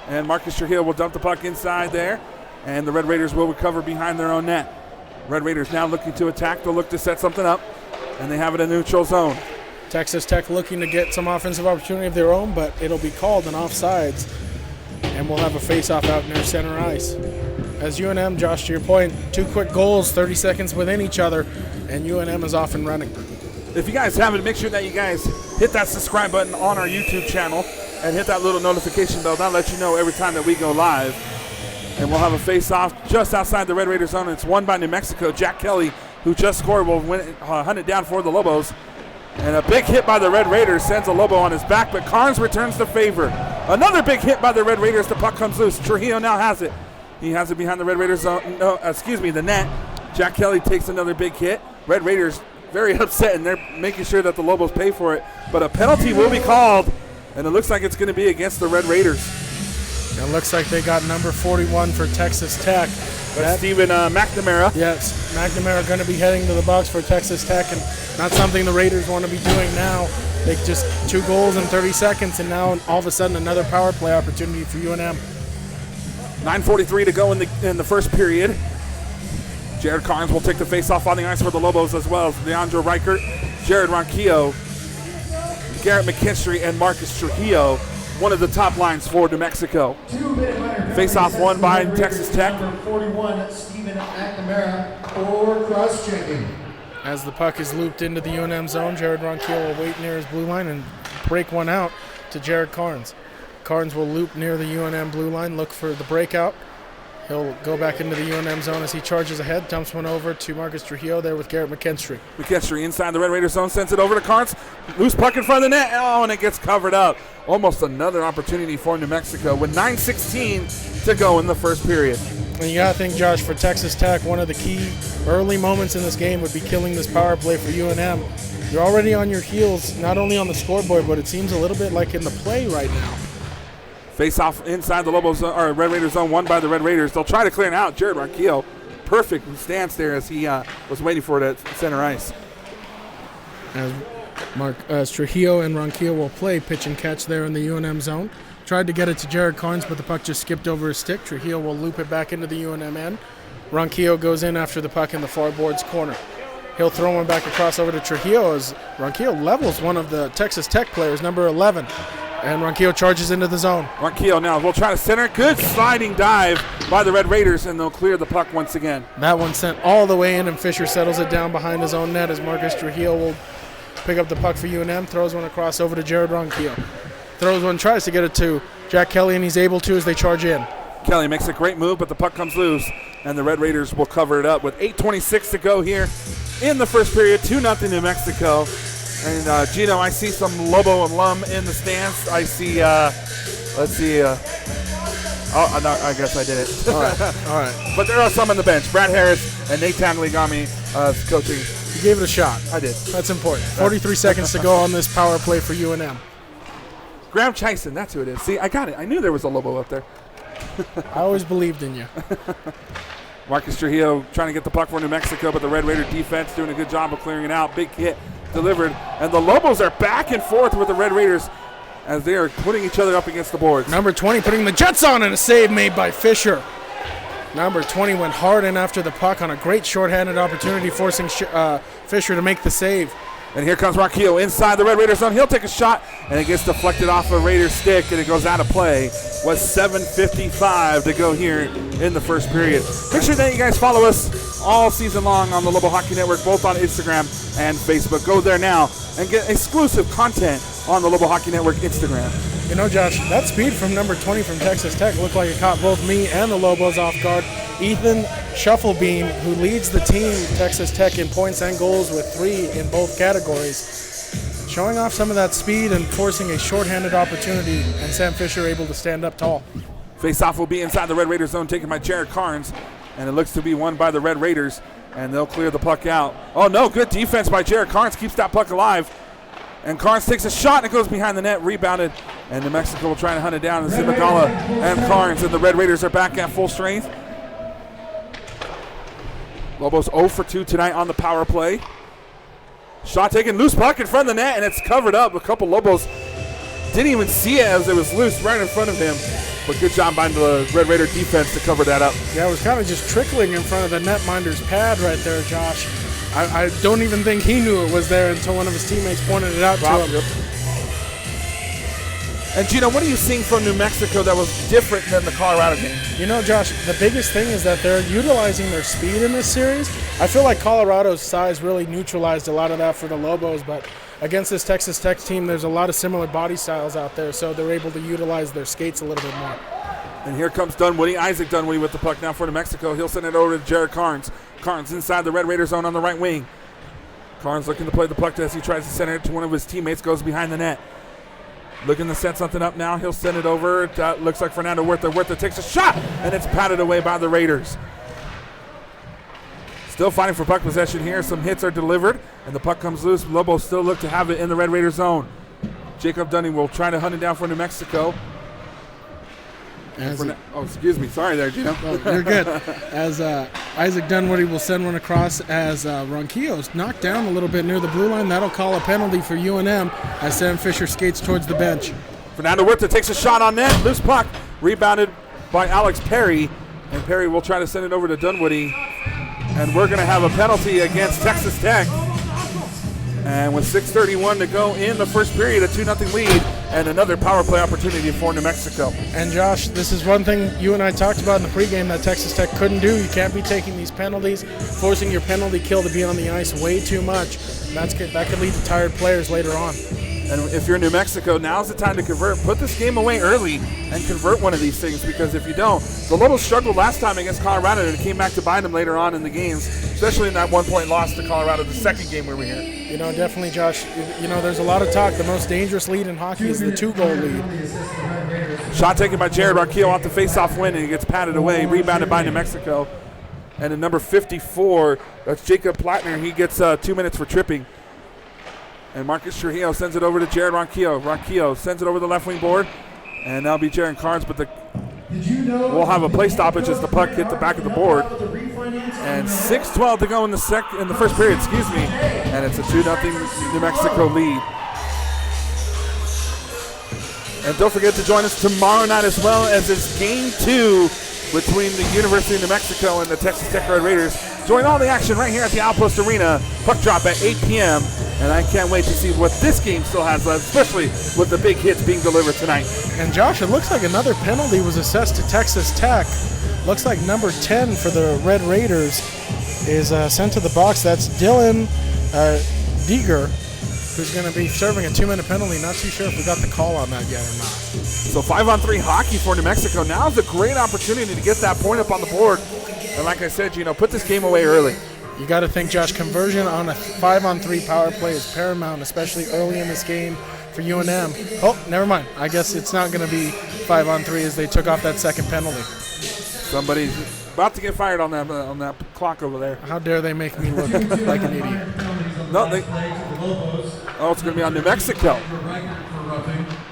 and Marcus Trujillo will dump the puck inside there, and the Red Raiders will recover behind their own net. Red Raiders now looking to attack. They'll look to set something up, and they have it in neutral zone. Texas Tech looking to get some offensive opportunity of their own, but it'll be called an offsides, and we'll have a face-off out near center ice. As UNM, Josh, to your point, 2 quick goals, 30 seconds within each other, and UNM is off and running. If you guys haven't, make sure that you guys hit that subscribe button on our YouTube channel and hit that little notification bell. That'll let you know every time that we go live. And we'll have a face-off just outside the Red Raider zone. It's won by New Mexico. Jack Kelly, who just scored, will hunt it down for the Lobos. And a big hit by the Red Raiders sends a Lobo on his back, but Carnes returns the favor. Another big hit by the Red Raiders. The puck comes loose. Trujillo now has it. He has it behind the Red Raiders zone. The net. Jack Kelly takes another big hit. Red Raiders very upset, and they're making sure that the Lobos pay for it. But a penalty will be called, and it looks like it's going to be against the Red Raiders. It looks like they got number 41 for Texas Tech. That's Stephen McNamara. Yes, McNamara going to be heading to the box for Texas Tech, and not something the Raiders want to be doing now. They just 2 goals in 30 seconds, and now all of a sudden another power play opportunity for UNM. 9:43 to go in the first period. Jared Carnes will take the face-off on the ice for the Lobos, as well as Leandro Reichert, Jared Ronquillo, Garrett McKinstry, and Marcus Trujillo, one of the top lines for New Mexico. Face-off won by Texas Tech. Number 41, Stephen McNamara, for cross-checking. As the puck is looped into the UNM zone, Jared Ronquillo will wait near his blue line and break one out to Jared Carnes. Carnes will loop near the UNM blue line, look for the breakout. He'll go back into the UNM zone as he charges ahead, dumps one over to Marcus Trujillo there with Garrett McKinstry. McKinstry inside the Red Raider zone, sends it over to Carnes. Loose puck in front of the net. Oh, and it gets covered up. Almost another opportunity for New Mexico with 9:16 to go in the first period. And you got to think, Josh, for Texas Tech, one of the key early moments in this game would be killing this power play for UNM. You're already on your heels, not only on the scoreboard, but it seems a little bit like in the play right now. Face-off inside the Lobos or Red Raider zone, won by the Red Raiders. They'll try to clear it out. Jared Ronquillo, perfect stance there as he was waiting for it at center ice. As Trujillo and Ronquillo will play pitch and catch there in the UNM zone. Tried to get it to Jared Carnes, but the puck just skipped over his stick. Trujillo will loop it back into the UNM end. Ronquillo goes in after the puck in the far boards corner. He'll throw one back across over to Trujillo as Ronquillo levels one of the Texas Tech players, number 11. And Ronquillo charges into the zone. Ronquillo now will try to center. Good sliding dive by the Red Raiders, and they'll clear the puck once again. That one sent all the way in, and Fisher settles it down behind his own net as Marcus Trujillo will pick up the puck for UNM, throws one across over to Jared Ronquillo. Throws one, tries to get it to Jack Kelly, and he's able to as they charge in. Kelly makes a great move, but the puck comes loose, and the Red Raiders will cover it up with 8:26 to go here in the first period. 2-0 New Mexico. And Gino, I see some Lobo alum in the stands. I see, let's see. No, I guess I did it. All right. But there are some on the bench. Brad Harris and Nate Tangligami coaching. You gave it a shot. I did. That's important. 43 seconds to go on this power play for UNM. Graham Chison, that's who it is. See, I got it. I knew there was a Lobo up there. I always believed in you. Marcus Trujillo trying to get the puck for New Mexico, but the Red Raider defense doing a good job of clearing it out. Big hit delivered, and the Lobos are back and forth with the Red Raiders as they are putting each other up against the boards. Number 20 putting the Jets on, and a save made by Fisher. Number 20 went hard in after the puck on a great shorthanded opportunity, forcing Fisher to make the save. And here comes Ronquillo inside the Red Raider zone. He'll take a shot, and it gets deflected off a Raider stick, and it goes out of play. Was 7:55 to go here in the first period. Make sure that you guys follow us all season long on the Lobo Hockey Network, both on Instagram and Facebook. Go there now and get exclusive content on the Lobo Hockey Network Instagram. You know, Josh, that speed from number 20 from Texas Tech looked like it caught both me and the Lobos off guard. Ethan Shufflebeam, who leads the team, Texas Tech, in points and goals with 3 in both categories, showing off some of that speed and forcing a shorthanded opportunity, and Sam Fisher able to stand up tall. Face-off will be inside the Red Raider zone, taken by Jared Carnes, and it looks to be won by the Red Raiders, and they'll clear the puck out. Oh, no, good defense by Jared Carnes, keeps that puck alive. And Carnes takes a shot, and it goes behind the net, rebounded, and New Mexico will try to hunt it down. And Zimagala and Carnes, and the Red Raiders are back at full strength. Lobos 0 for 2 tonight on the power play. Shot taken, loose puck in front of the net, and it's covered up. A couple Lobos didn't even see it as it was loose right in front of him. But good job by the Red Raider defense to cover that up. Yeah, it was kind of just trickling in front of the netminder's pad right there, Josh. I don't even think he knew it was there until one of his teammates pointed it out to him. And Gino, what are you seeing from New Mexico that was different than the Colorado game? You know, Josh, the biggest thing is that they're utilizing their speed in this series. I feel like Colorado's size really neutralized a lot of that for the Lobos, but against this Texas Tech team, there's a lot of similar body styles out there, so they're able to utilize their skates a little bit more. And here comes Dunwoody, Isaac Dunwoody with the puck now for New Mexico. He'll send it over to Jared Carnes. Carnes inside the Red Raider zone on the right wing. Carnes looking to play the puck as he tries to send it to one of his teammates, goes behind the net. Looking to set something up now. He'll send it over. Looks like Fernando Huerta. Huerta takes a shot, and it's patted away by the Raiders. Still fighting for puck possession here. Some hits are delivered, and the puck comes loose. Lobos still look to have it in the Red Raider zone. Jacob Dunning will try to hunt it down for New Mexico. Excuse me. Sorry there, Gino. Oh, you're good. As Isaac Dunwoody will send one across as Ronquillo's knocked down a little bit near the blue line. That'll call a penalty for UNM as Sam Fisher skates towards the bench. Fernando Huerta takes a shot on net. Loose puck. Rebounded by Alex Perry. And Perry will try to send it over to Dunwoody. And we're going to have a penalty against Texas Tech. And with 6:31 to go in the first period, a 2-0 lead, and another power play opportunity for New Mexico. And Josh, this is one thing you and I talked about in the pregame that Texas Tech couldn't do. You can't be taking these penalties, forcing your penalty kill to be on the ice way too much. That could lead to tired players later on. And if you're New Mexico, now's the time to convert. Put this game away early and convert one of these things, because if you don't, the Lobos struggled last time against Colorado and it came back to bite them later on in the games, especially in that 1-point loss to Colorado the second game we were here. You know, definitely, Josh. You know, there's a lot of talk. The most dangerous lead in hockey is the 2-goal lead. Shot taken by Jared Ronquillo off the face-off win, and he gets patted away, rebounded by New Mexico. And at number 54, that's Jacob Plattner. He gets 2 minutes for tripping. And Marcus Trujillo sends it over to Jared Ronquillo. Ronquillo sends it over the left wing board. And that'll be Jared Carnes, but we'll have a play stoppage as the puck hit the back of the board. And 6:12 to go in the first period, and it's a 2-0 New Mexico lead. And don't forget to join us tomorrow night as well, as it's game 2 between the University of New Mexico and the Texas Tech Red Raiders. Join all the action right here at the Outpost Arena. Puck drop at 8 p.m. And I can't wait to see what this game still has left, especially with the big hits being delivered tonight. And Josh, it looks like another penalty was assessed to Texas Tech. Looks like number 10 for the Red Raiders is sent to the box. That's Dylan Deeger, who's going to be serving a 2-minute penalty. Not too sure if we got the call on that yet or not. So 5-on-3 hockey for New Mexico. Now's a great opportunity to get that point up on the board. And like I said, put this game away early. You got to think, Josh, conversion on a 5-on-3 power play is paramount, especially early in this game for UNM. Oh, never mind. I guess it's not going to be 5-on-3 as they took off that second penalty. Somebody's about to get fired on that clock over there. How dare they make me look like an idiot? No, it's going to be on New Mexico.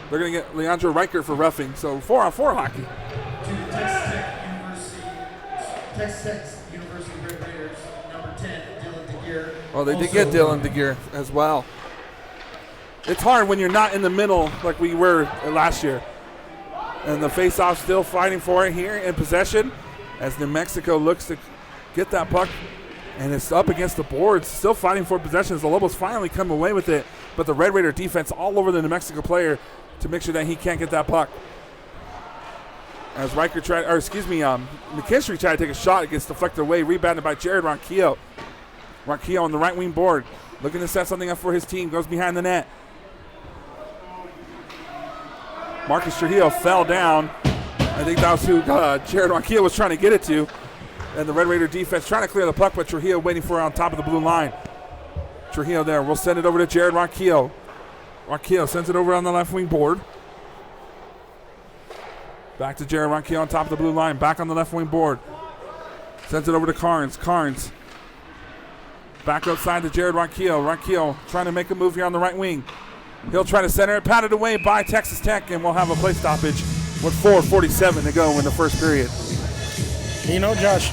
They're going to get Leandro Riker for roughing. So 4-on-4 hockey. Texas Tech University Red Raiders, number 10, Dylan DeGear. Well, they did get Dylan DeGear as well. It's hard when you're not in the middle like we were last year. And the face-off still fighting for it here in possession as New Mexico looks to get that puck. And it's up against the boards, still fighting for possession as the Lobos finally come away with it. But the Red Raider defense all over the New Mexico player to make sure that he can't get that puck. As McKinstry tried to take a shot, it gets deflected away, rebounded by Jared Ronquillo. Ronquillo on the right wing board, looking to set something up for his team, goes behind the net. Marcus Trujillo fell down. I think that was who Jared Ronquillo was trying to get it to. And the Red Raider defense trying to clear the puck, but Trujillo waiting for it on top of the blue line. Trujillo there, we'll send it over to Jared Ronquillo. Ronquillo sends it over on the left wing board. Back to Jared Ronquillo on top of the blue line. Back on the left wing board. Sends it over to Carnes. Carnes. Back outside to Jared Ronquillo. Ronquillo trying to make a move here on the right wing. He'll try to center it. Patted away by Texas Tech, and we'll have a play stoppage with 4:47 to go in the first period. You know, Josh,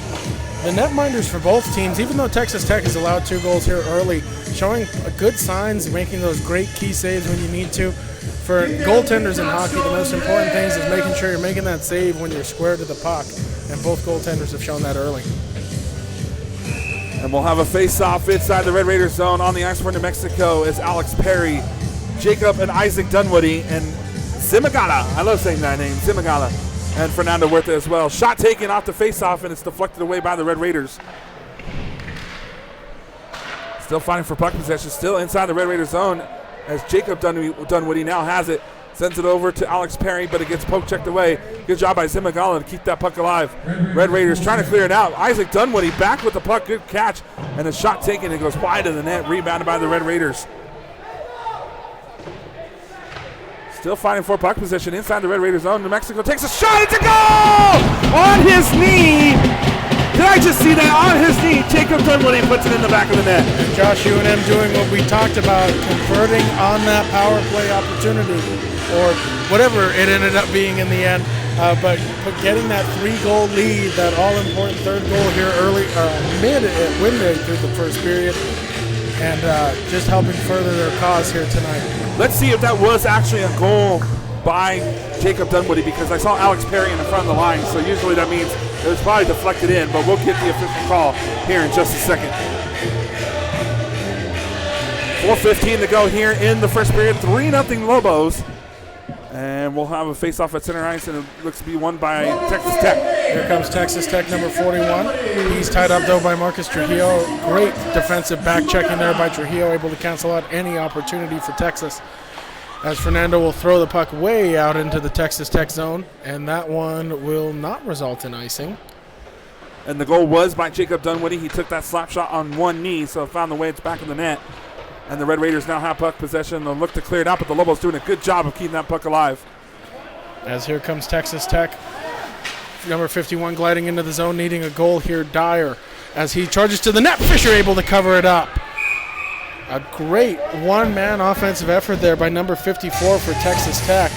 the netminders for both teams, even though Texas Tech has allowed 2 goals here early, showing good signs, making those great key saves when you need to. For goaltenders in hockey, the most important thing is making sure you're making that save when you're square to the puck, and both goaltenders have shown that early. And we'll have a face-off inside the Red Raiders zone on the ice for New Mexico is Alex Perry, Jacob and Isaac Dunwoody, and Simagala. I love saying that name, Simagala, and Fernando Huerta as well. Shot taken off the face-off, and it's deflected away by the Red Raiders. Still fighting for puck possession, still inside the Red Raiders zone as Jacob Dunwoody now has it. Sends it over to Alex Perry, but it gets poke-checked away. Good job by Simagala to keep that puck alive. Red Raiders trying to clear it out. Isaac Dunwoody back with the puck. Good catch. And a shot taken. It goes wide of the net. Rebounded by the Red Raiders. Still fighting for puck position inside the Red Raiders zone. New Mexico takes a shot. It's a goal! On his knee. Did I just see that? On his knee. Jacob Dunwoody puts it in the back of the net. And Josh, UNM doing what we talked about, converting on that power play opportunity, or whatever it ended up being in the end. But getting that 3-goal lead, that all-important 3rd goal here early, midway through the first period, and just helping further their cause here tonight. Let's see if that was actually a goal by Jacob Dunwoody, because I saw Alex Perry in the front of the line, so usually that means it was probably deflected in, but we'll get the official call here in just a second. 4:15 to go here in the first period. 3-0 Lobos. And we'll have a face-off at center ice, and it looks to be won by Texas Tech. Here comes Texas Tech, number 41. He's tied up, though, by Marcus Trujillo. Great defensive back-checking there by Trujillo, able to cancel out any opportunity for Texas, as Fernando will throw the puck way out into the Texas Tech zone, and that one will not result in icing. And the goal was by Jacob Dunwoody. He took that slap shot on one knee, so it found the way it's back in the net. And the Red Raiders now have puck possession. They'll look to clear it out, but the Lobos doing a good job of keeping that puck alive. As here comes Texas Tech. Number 51 gliding into the zone, needing a goal here, Dyer. As he charges to the net, Fisher able to cover it up. A great one-man offensive effort there by number 54 for Texas Tech.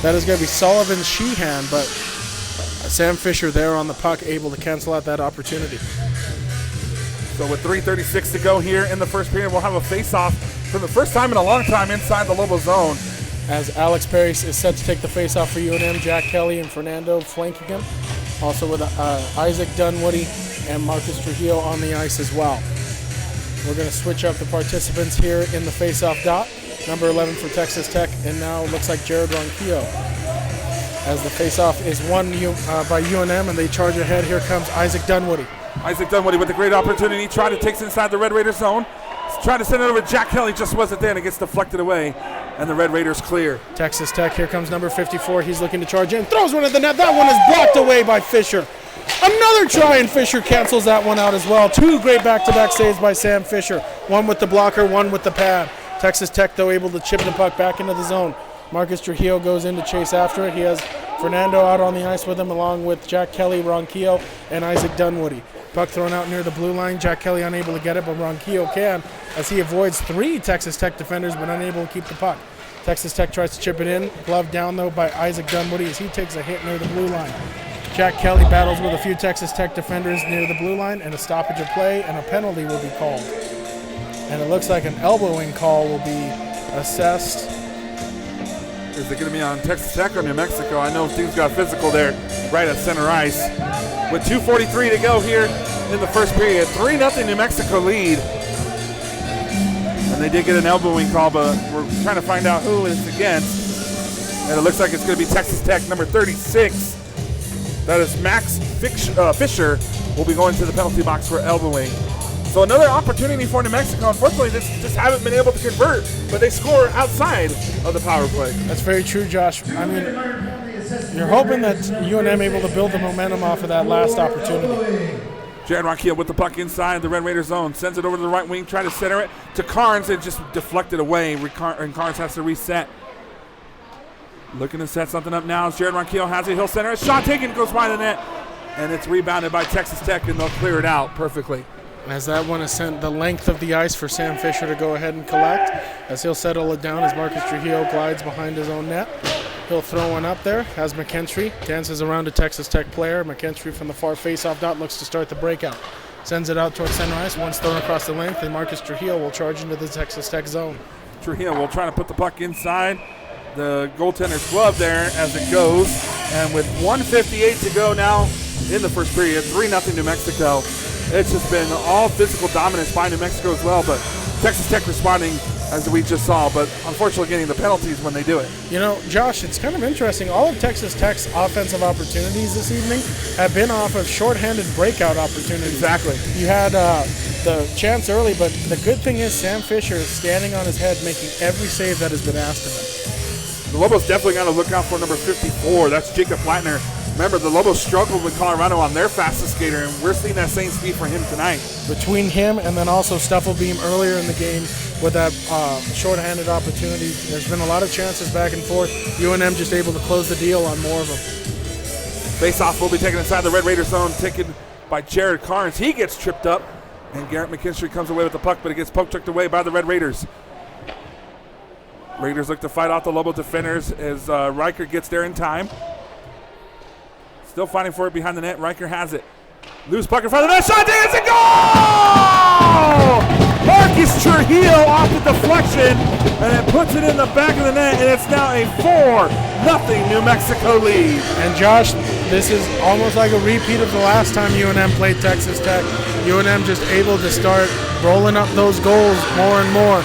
That is going to be Sullivan Sheehan, but Sam Fisher there on the puck, able to cancel out that opportunity. So with 3:36 to go here in the first period, we'll have a face-off for the first time in a long time inside the Lobos zone. As Alex Perry is set to take the face-off for UNM, Jack Kelly and Fernando flanking him. Also with Isaac Dunwoody and Marcus Trujillo on the ice as well. We're going to switch up the participants here in the face-off dot. Number 11 for Texas Tech, and now it looks like Jared Ronquillo. As the face-off is won by UNM, and they charge ahead. Here comes Isaac Dunwoody. Isaac Dunwoody with a great opportunity. Tried to take it inside the Red Raiders zone. Tried to send it over to Jack Kelly, just wasn't there, and it gets deflected away, and the Red Raiders clear. Texas Tech, here comes number 54. He's looking to charge in. Throws one at the net. That one is blocked away by Fisher. Another try, and Fisher cancels that one out as well. 2 great back-to-back saves by Sam Fisher. One with the blocker, one with the pad. Texas Tech, though, able to chip the puck back into the zone. Marcus Trujillo goes in to chase after it. He has Fernando out on the ice with him, along with Jack Kelly, Ronquillo, and Isaac Dunwoody. Puck thrown out near the blue line. Jack Kelly unable to get it, but Ronquillo can, as he avoids 3 Texas Tech defenders, but unable to keep the puck. Texas Tech tries to chip it in. Glove down, though, by Isaac Dunwoody as he takes a hit near the blue line. Jack Kelly battles with a few Texas Tech defenders near the blue line, and a stoppage of play and a penalty will be called. And it looks like an elbowing call will be assessed. Is it going to be on Texas Tech or New Mexico? I know things got physical there right at center ice. With 2:43 to go here in the first period, 3-0 New Mexico lead. And they did get an elbowing call, but we're trying to find out who it's against. And it looks like it's going to be Texas Tech, number 36. That is Max Fisher will be going to the penalty box for elbowing. So another opportunity for New Mexico. Unfortunately, they just haven't been able to convert, but they score outside of the power play. That's very true, Josh. I mean, you're hoping that UNM able to build the momentum off of that last opportunity. Jared Ronquillo with the puck inside the Red Raider zone. Sends it over to the right wing, trying to center it to Carnes, and just deflected away, and Carnes has to reset. Looking to set something up now as Jared Ronquillo has it. He'll center it. Shot taken, goes by the net, and it's rebounded by Texas Tech, and they'll clear it out perfectly. As that one is sent the length of the ice for Sam Fisher to go ahead and collect, as he'll settle it down as Marcus Trujillo glides behind his own net. He'll throw one up there as McKinstry dances around a Texas Tech player. McKinstry from the far face-off dot looks to start the breakout. Sends it out towards center ice. Once thrown across the length, and Marcus Trujillo will charge into the Texas Tech zone. Trujillo will try to put the puck inside the goaltender's glove there as it goes. And with 1:58 to go now in the first period, 3-0 New Mexico. It's just been all physical dominance by New Mexico as well, but Texas Tech responding as we just saw, but unfortunately getting the penalties when they do it. You know, Josh, it's kind of interesting. All of Texas Tech's offensive opportunities this evening have been off of shorthanded breakout opportunities. Exactly. You had the chance early, but the good thing is Sam Fisher is standing on his head making every save that has been asked of him. The Lobos definitely got to look out for number 54. That's Jacob Plattner. Remember, the Lobos struggled with Colorado on their fastest skater, and we're seeing that same speed for him tonight. Between him and then also Stufflebeam earlier in the game with that shorthanded opportunity, there's been a lot of chances back and forth. UNM just able to close the deal on more of them. Face-off will be taken inside the Red Raider zone, taken by Jared Carnes. He gets tripped up, and Garrett McKinstry comes away with the puck, but it gets poke-checked away by the Red Raiders. Raiders look to fight off the Lobo defenders as Riker gets there in time. Still fighting for it behind the net. Riker has it. Loose puck in front of the net. Shot, it's a goal! Marcus Trujillo off the deflection, and it puts it in the back of the net, and it's now a 4-0 New Mexico lead. And Josh, this is almost like a repeat of the last time UNM played Texas Tech. UNM just able to start rolling up those goals more and more.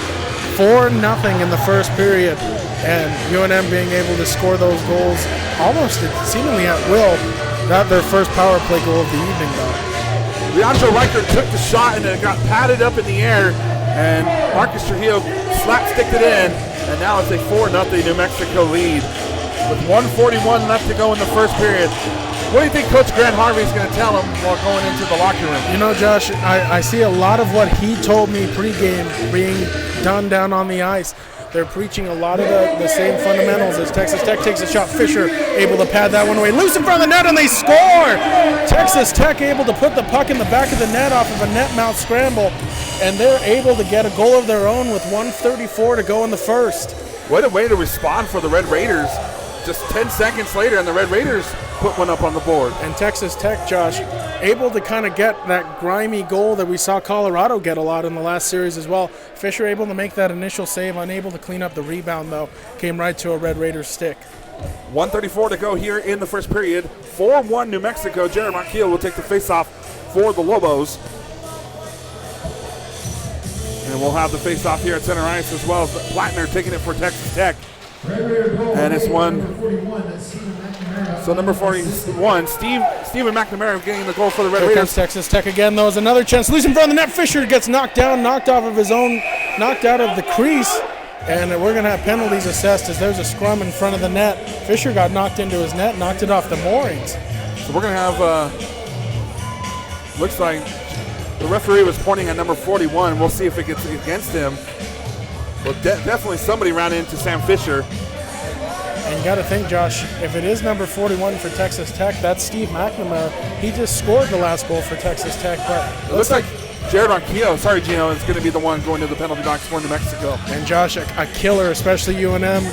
4-0 in the first period, and UNM being able to score those goals almost seemingly at will. Got their first power play goal of the evening, though. Leandro Riker took the shot, and it got patted up in the air, and Marcus Trujillo slap-sticked it in, and now it's a 4-0 New Mexico lead with 1:41 left to go in the first period. What do you think Coach Grant Harvey's going to tell him while going into the locker room? You know, Josh, I see a lot of what he told me pregame being done down on the ice. They're preaching a lot of the same fundamentals as Texas Tech takes a shot. Fisher able to pad that one away. Loose in front of the net, and they score! Texas Tech able to put the puck in the back of the net off of a net mouth scramble, and they're able to get a goal of their own with 1:34 to go in the first. What a way to respond for the Red Raiders. Just 10 seconds later, and the Red Raiders put one up on the board. And Texas Tech, Josh, able to kind of get that grimy goal that we saw Colorado get a lot in the last series as well. Fisher able to make that initial save, unable to clean up the rebound, though. Came right to a Red Raiders stick. 1:34 to go here in the first period. 4-1 New Mexico. Jared Marquille will take the faceoff for the Lobos. And we'll have the faceoff here at center ice as well as Plattner taking it for Texas Tech. And it's one. So number 41, Stephen McNamara getting the goal for the Red Here Raiders. comes Texas Tech again, though. Is another chance. Loose in front of the net. Fisher gets knocked down, knocked off of his own, knocked out of the crease. And we're going to have penalties assessed as there's a scrum in front of the net. Fisher got knocked into his net, knocked it off the moorings. So we're going to have, looks like the referee was pointing at number 41. We'll see if it gets against him. Well, definitely somebody ran into Sam Fisher. And you got to think, Josh, if it is number 41 for Texas Tech, that's Steve McNamara. He just scored the last goal for Texas Tech. But it looks like Jared Arquillo, sorry Gino, is going to be the one going to the penalty box for New Mexico. And Josh, a killer, especially UNM,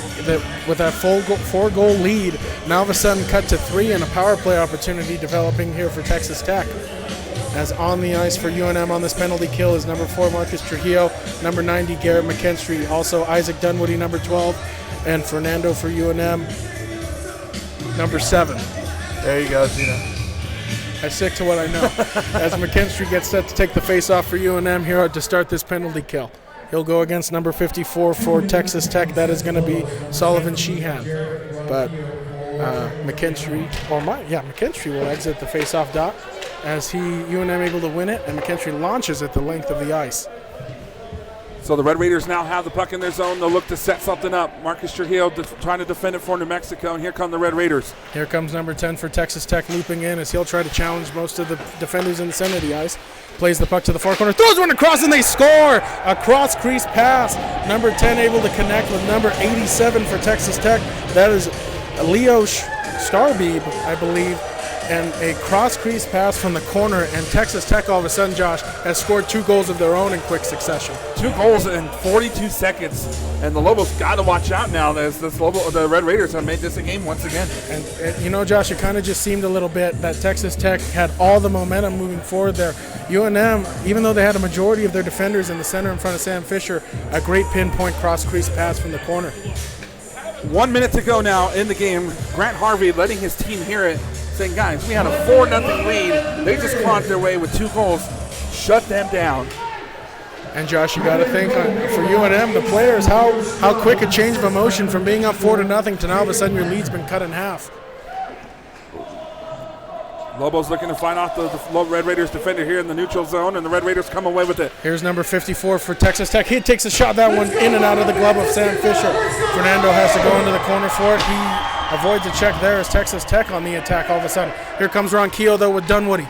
with that full 4-goal lead. Now all of a sudden cut to 3 and a power play opportunity developing here for Texas Tech. As on the ice for UNM on this penalty kill is number 4, Marcus Trujillo, number 90, Garrett McKinstry, also Isaac Dunwoody, number 12, and Fernando for UNM, number 7. There you go, Gino. I stick to what I know. As McKinstry gets set to take the face-off for UNM here to start this penalty kill. He'll go against number 54 for Texas Tech. That is going to be Sullivan Sheehan. But McKinstry will exit the face-off dot as UNM able to win it, and McKinstry launches at the length of the ice. So the Red Raiders now have the puck in their zone. They'll look to set something up. Marcus Trujillo trying to defend it for New Mexico, and here come the Red Raiders. Here comes number 10 for Texas Tech looping in as he'll try to challenge most of the defenders in the center of the ice. Plays the puck to the far corner, throws one across, and they score! A cross-crease pass. Number 10 able to connect with number 87 for Texas Tech. That is Leo Starbeeb, I believe. and a cross crease pass from the corner, and Texas Tech all of a sudden, Josh, has scored 2 goals of their own in quick succession. 2 goals in 42 seconds, and the Lobos got to watch out now as the Red Raiders have made this a game once again. And you know, Josh, it kind of just seemed a little bit that Texas Tech had all the momentum moving forward there. UNM, even though they had a majority of their defenders in the center in front of Sam Fisher, a great pinpoint cross crease pass from the corner. 1 minute to go now in the game. Grant Harvey letting his team hear it, saying, guys, we had a 4-0 lead. They just clawed their way with 2 goals. Shut them down. And Josh, you got to think for UNM, the players, how quick a change of emotion from being up 4-0 to now all of a sudden your lead's been cut in half. Lobos looking to find off the Red Raiders defender here in the neutral zone, and the Red Raiders come away with it. Here's number 54 for Texas Tech. He takes a shot, that one in and out of the glove of Sam Fisher. Fernando has to go into the corner for it. He avoids a check there as Texas Tech on the attack all of a sudden. Here comes Ron Keogh, though, with Dunwoody.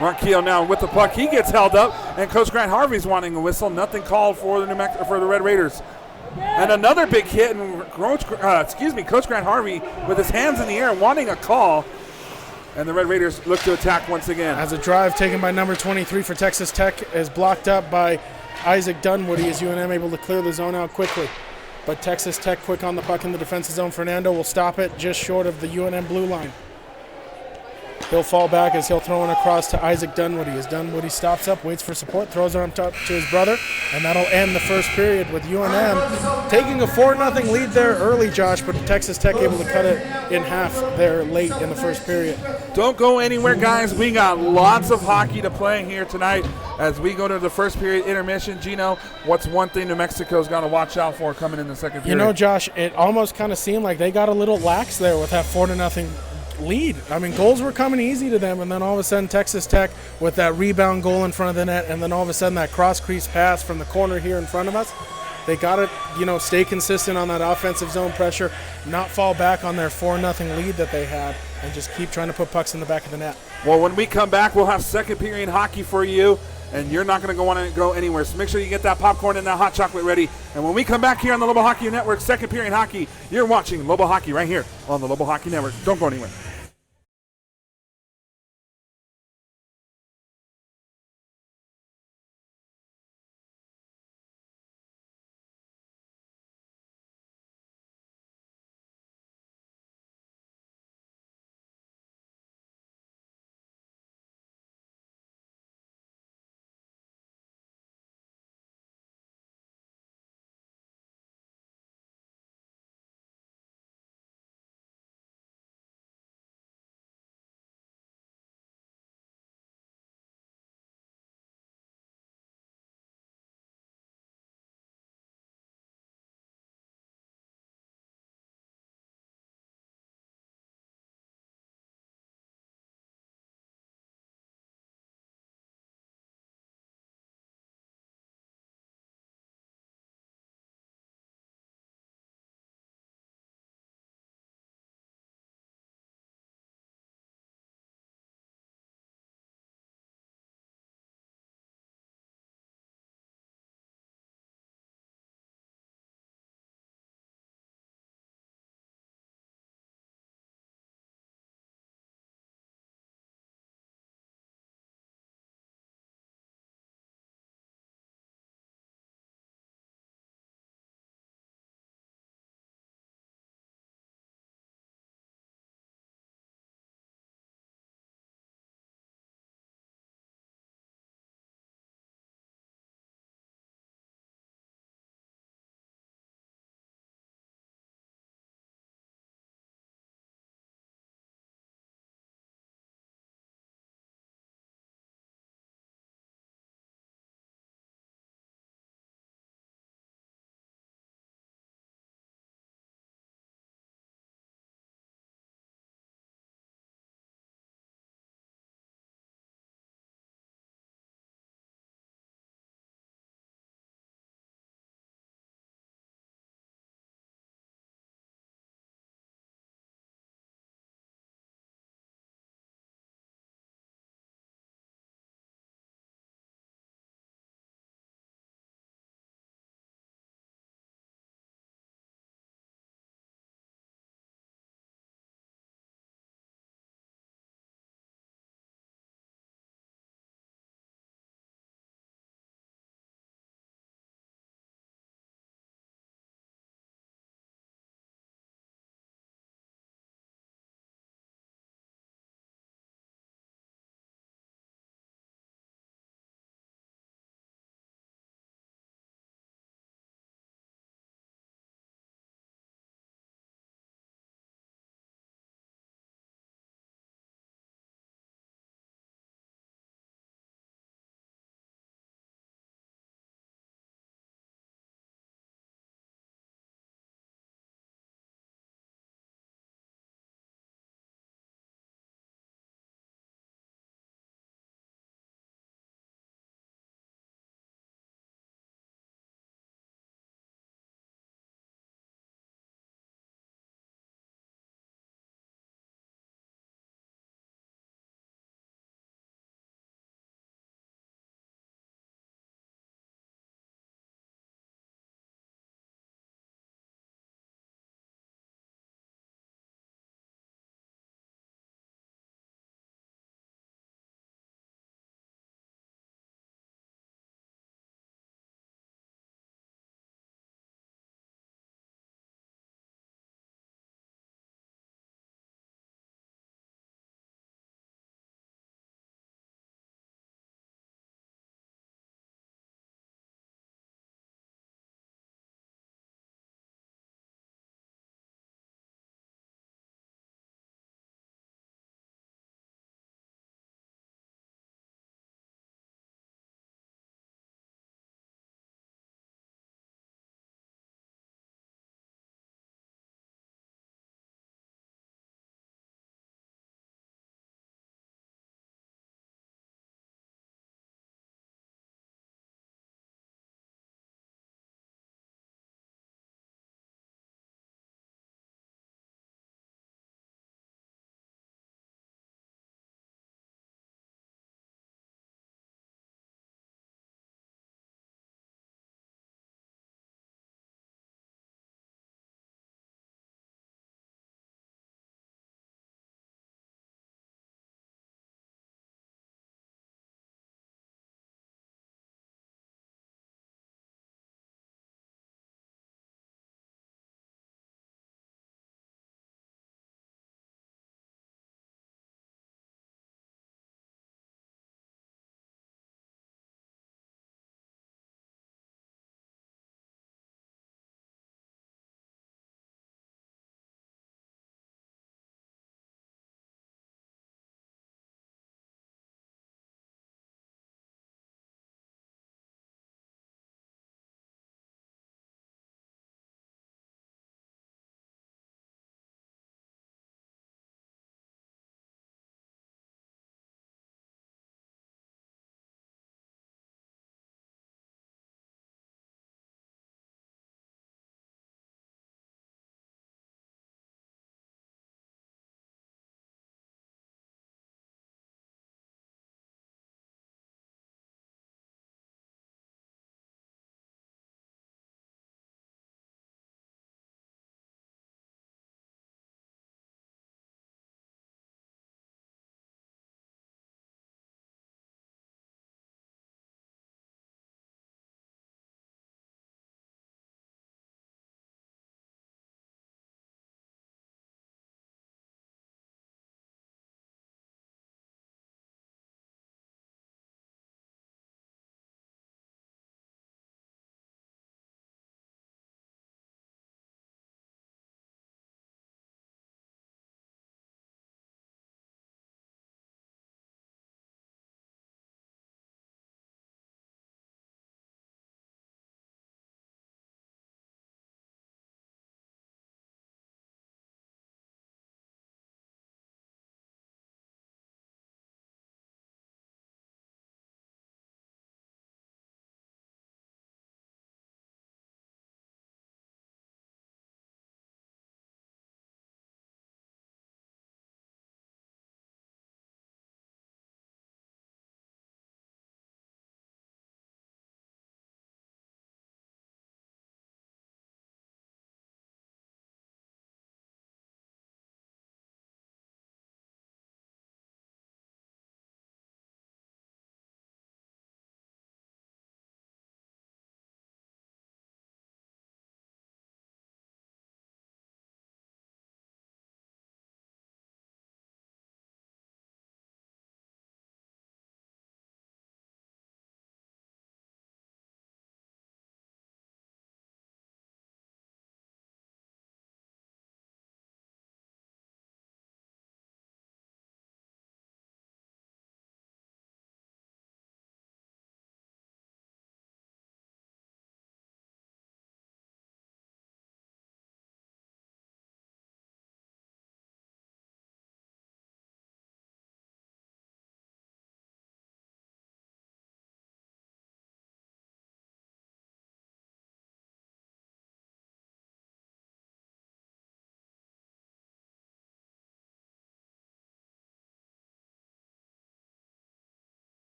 Ron Keogh now with the puck. He gets held up, and Coach Grant Harvey's wanting a whistle. Nothing called for the Red Raiders. And another big hit, and Coach Grant Harvey with his hands in the air wanting a call. And the Red Raiders look to attack once again. As a drive taken by number 23 for Texas Tech is blocked up by Isaac Dunwoody as UNM able to clear the zone out quickly. But Texas Tech quick on the puck in the defensive zone. Fernando will stop it just short of the UNM blue line. He'll fall back as he'll throw it across to Isaac Dunwoody. As Dunwoody stops up, waits for support, throws it on top to his brother, and that'll end the first period with UNM taking a 4-0 lead there early, Josh, but Texas Tech able to cut it in half there late in the first period. Don't go anywhere, guys. We got lots of hockey to play here tonight as we go to the first period intermission. Gino, what's one thing New Mexico's got to watch out for coming in the second period? You know, Josh, it almost kind of seemed like they got a little lax there with that 4-0 lead. I mean, goals were coming easy to them, and then all of a sudden Texas Tech with that rebound goal in front of the net, and then all of a sudden that cross crease pass from the corner here in front of us. They got to, stay consistent on that offensive zone pressure, not fall back on their 4-0 lead that they had, and just keep trying to put pucks in the back of the net. Well, when we come back, we'll have second period hockey for you, and you're not going to want to go anywhere. So make sure you get that popcorn and that hot chocolate ready. And when we come back here on the Lobo Hockey Network, second period hockey, you're watching Lobo Hockey right here on the Lobo Hockey Network. Don't go anywhere.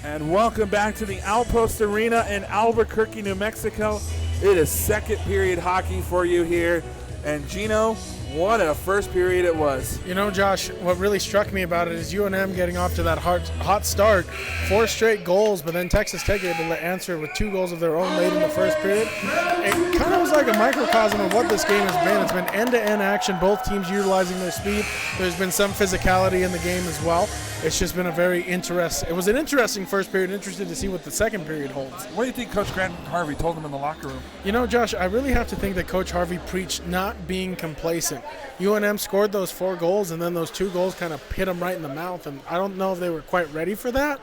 And welcome back to the Outpost Arena in Albuquerque, New Mexico. It is second period hockey for you here. And Gino, what a first period it was. You know, Josh, what really struck me about it is UNM getting off to that hot start, 4 straight goals, but then Texas Tech able to answer with 2 goals of their own late in the first period. It kind of was like a microcosm of what this game has been. It's been end-to-end action, both teams utilizing their speed. There's been some physicality in the game as well. It's just been it was an interesting first period. Interested to see what the second period holds. What do you think Coach Grant Harvey told them in the locker room? You know, Josh, I really have to think that Coach Harvey preached not being complacent. UNM scored those 4 goals, and then those 2 goals kind of hit them right in the mouth. And I don't know if they were quite ready for that,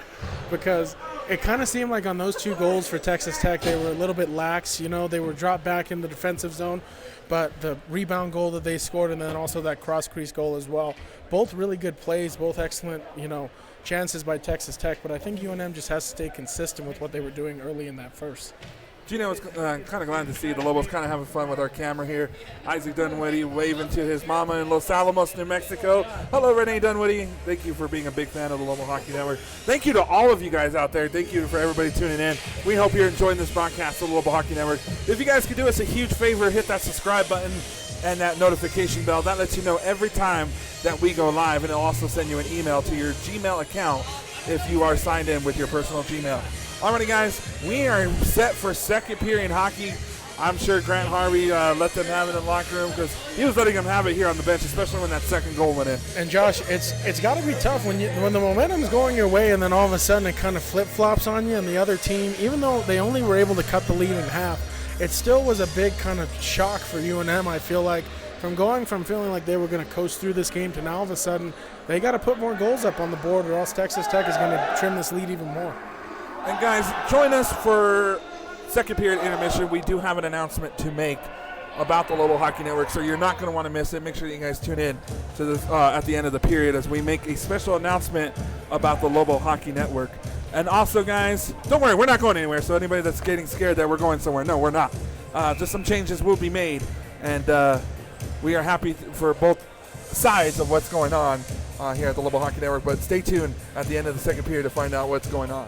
because it kind of seemed like on those 2 goals for Texas Tech, they were a little bit lax. You know, they were dropped back in the defensive zone. But the rebound goal that they scored, and then also that cross-crease goal as well, both really good plays, both excellent, chances by Texas Tech. But I think UNM just has to stay consistent with what they were doing early in that first. Gino was kind of glad to see the Lobos kind of having fun with our camera here. Isaac Dunwoody waving to his mama in Los Alamos, New Mexico. Hello, Renee Dunwoody. Thank you for being a big fan of the Lobo Hockey Network. Thank you to all of you guys out there. Thank you for everybody tuning in. We hope you're enjoying this broadcast of the Lobo Hockey Network. If you guys could do us a huge favor, hit that subscribe button and that notification bell. That lets you know every time that we go live, and it'll also send you an email to your Gmail account if you are signed in with your personal Gmail. Alrighty, guys, we are set for second period hockey. I'm sure Grant Harvey let them have it in the locker room, because he was letting them have it here on the bench, especially when that second goal went in. And Josh, it's got to be tough when the momentum's going your way, and then all of a sudden it kind of flip-flops on you, and the other team, even though they only were able to cut the lead in half, it still was a big kind of shock for UNM. I feel like from feeling like they were going to coast through this game to now all of a sudden they got to put more goals up on the board, or else Texas Tech is going to trim this lead even more. And guys, join us for second period intermission. We do have an announcement to make about the Lobo Hockey Network, so you're not going to want to miss it. Make sure you guys tune in to this at the end of the period as we make a special announcement about the Lobo Hockey Network. And also, guys, don't worry, we're not going anywhere. So anybody that's getting scared that we're going somewhere, no, we're not. Just some changes will be made, and we are happy for both sides of what's going on here at the Lobo Hockey Network. But stay tuned at the end of the second period to find out what's going on.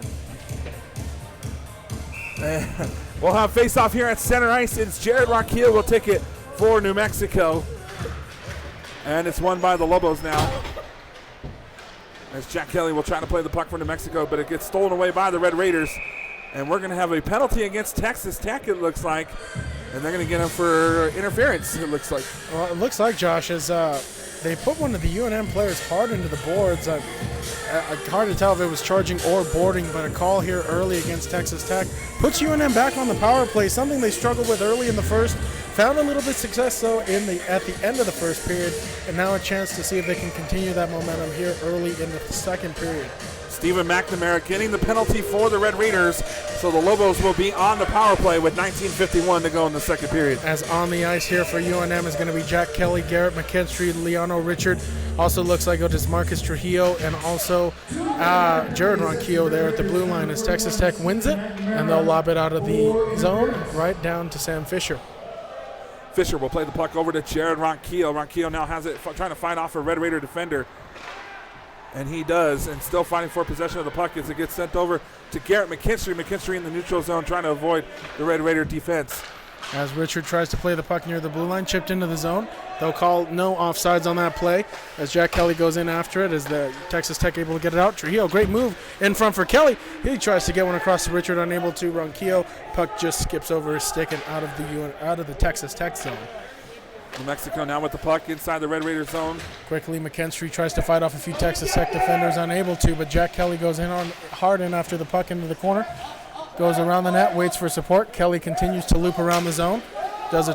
We'll have face-off here at center ice. It's Jared Rockhill will take it for New Mexico. And it's won by the Lobos now. As Jack Kelly will try to play the puck for New Mexico, but it gets stolen away by the Red Raiders. And we're going to have a penalty against Texas Tech, it looks like. And they're going to get him for interference, it looks like. Well, it looks like, Josh, is they put one of the UNM players hard into the boards. Hard to tell if it was charging or boarding, but a call here early against Texas Tech puts UNM back on the power play, something they struggled with early in the first. Found a little bit of success, though, at the end of the first period, and now a chance to see if they can continue that momentum here early in the second period. Stephen McNamara getting the penalty for the Red Raiders, so the Lobos will be on the power play with 19:51 to go in the second period. As on the ice here for UNM is going to be Jack Kelly, Garrett McKinstry, Leano Richard. Also looks like it is Marcus Trujillo, and also Jared Ronquillo there at the blue line as Texas Tech wins it, and they'll lob it out of the zone right down to Sam Fisher. Fisher will play the puck over to Jared Ronquillo. Ronquillo now has it trying to fight off a Red Raider defender. And he does, and still fighting for possession of the puck as it gets sent over to Garrett McKinstry. McKinstry in the neutral zone trying to avoid the Red Raider defense. As Richard tries to play the puck near the blue line, chipped into the zone. They'll call no offsides on that play as Jack Kelly goes in after it. As the Texas Tech able to get it out. Trujillo, great move in front for Kelly. He tries to get one across to Richard, unable to. Ronquillo, puck just skips over his stick and out of the Texas Tech zone. New Mexico now with the puck inside the Red Raider zone. Quickly, McKinstry tries to fight off a few Texas Tech defenders, unable to, but Jack Kelly goes in hard in after the puck into the corner. Goes around the net, waits for support. Kelly continues to loop around the zone. Does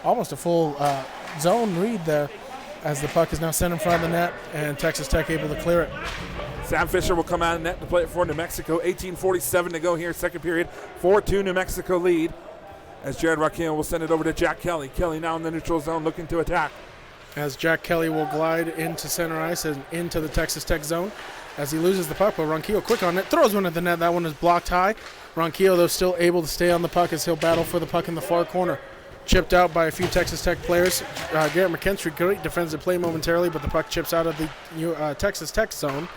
almost a full zone read there as the puck is now sent in front of the net, and Texas Tech able to clear it. Sam Fisher will come out of net to play it for New Mexico. 18:47 to go here, second period. 4-2 New Mexico lead. As Jared Rockhill will send it over to Jack Kelly. Kelly now in the neutral zone looking to attack. As Jack Kelly will glide into center ice and into the Texas Tech zone as he loses the puck, but Ronquillo quick on it, throws one at the net. That one is blocked high. Ronquillo, though, still able to stay on the puck as he'll battle for the puck in the far corner. Chipped out by a few Texas Tech players. Garrett McKinstry, great defensive play momentarily, but the puck chips out of the Texas Tech zone.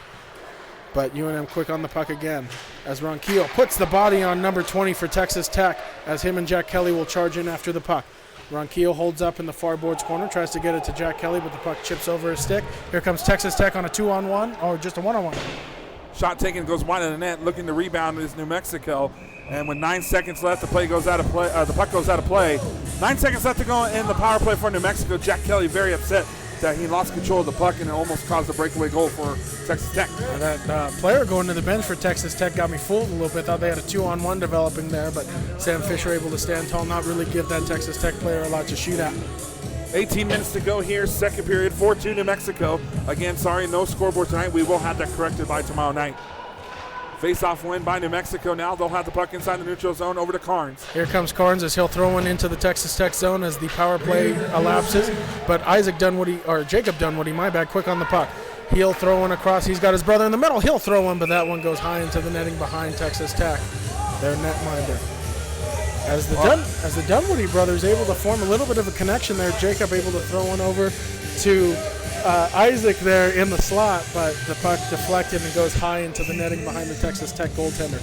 but UNM quick on the puck again as Ronquillo puts the body on number 20 for Texas Tech as him and Jack Kelly will charge in after the puck. Ronquillo holds up in the far boards corner, tries to get it to Jack Kelly, but the puck chips over his stick. Here comes Texas Tech on a 2-on-1, or just a 1-on-1. Shot taken, goes wide of the net. Looking to rebound is New Mexico. And with 9 seconds left, the puck goes out of play. 9 seconds left to go in the power play for New Mexico. Jack Kelly very upset that he lost control of the puck and it almost caused a breakaway goal for Texas Tech. That player going to the bench for Texas Tech got me fooled a little bit. Thought they had a 2-on-1 developing there, but Sam Fisher able to stand tall, not really give that Texas Tech player a lot to shoot at. 18 minutes to go here, second period, 4-2 New Mexico. Again, sorry, no scoreboard tonight. We will have that corrected by tomorrow night. Face-off win by New Mexico. Now they'll have the puck inside the neutral zone over to Carnes. Here comes Carnes as he'll throw one into the Texas Tech zone as the power play elapses. But Jacob Dunwoody, my bad, quick on the puck. He'll throw one across. He's got his brother in the middle. He'll throw one, but that one goes high into the netting behind Texas Tech. Their netminder. As the Dunwoody brothers able to form a little bit of a connection there, Jacob able to throw one over to Isaac there in the slot, but the puck deflected and goes high into the netting behind the Texas Tech goaltender.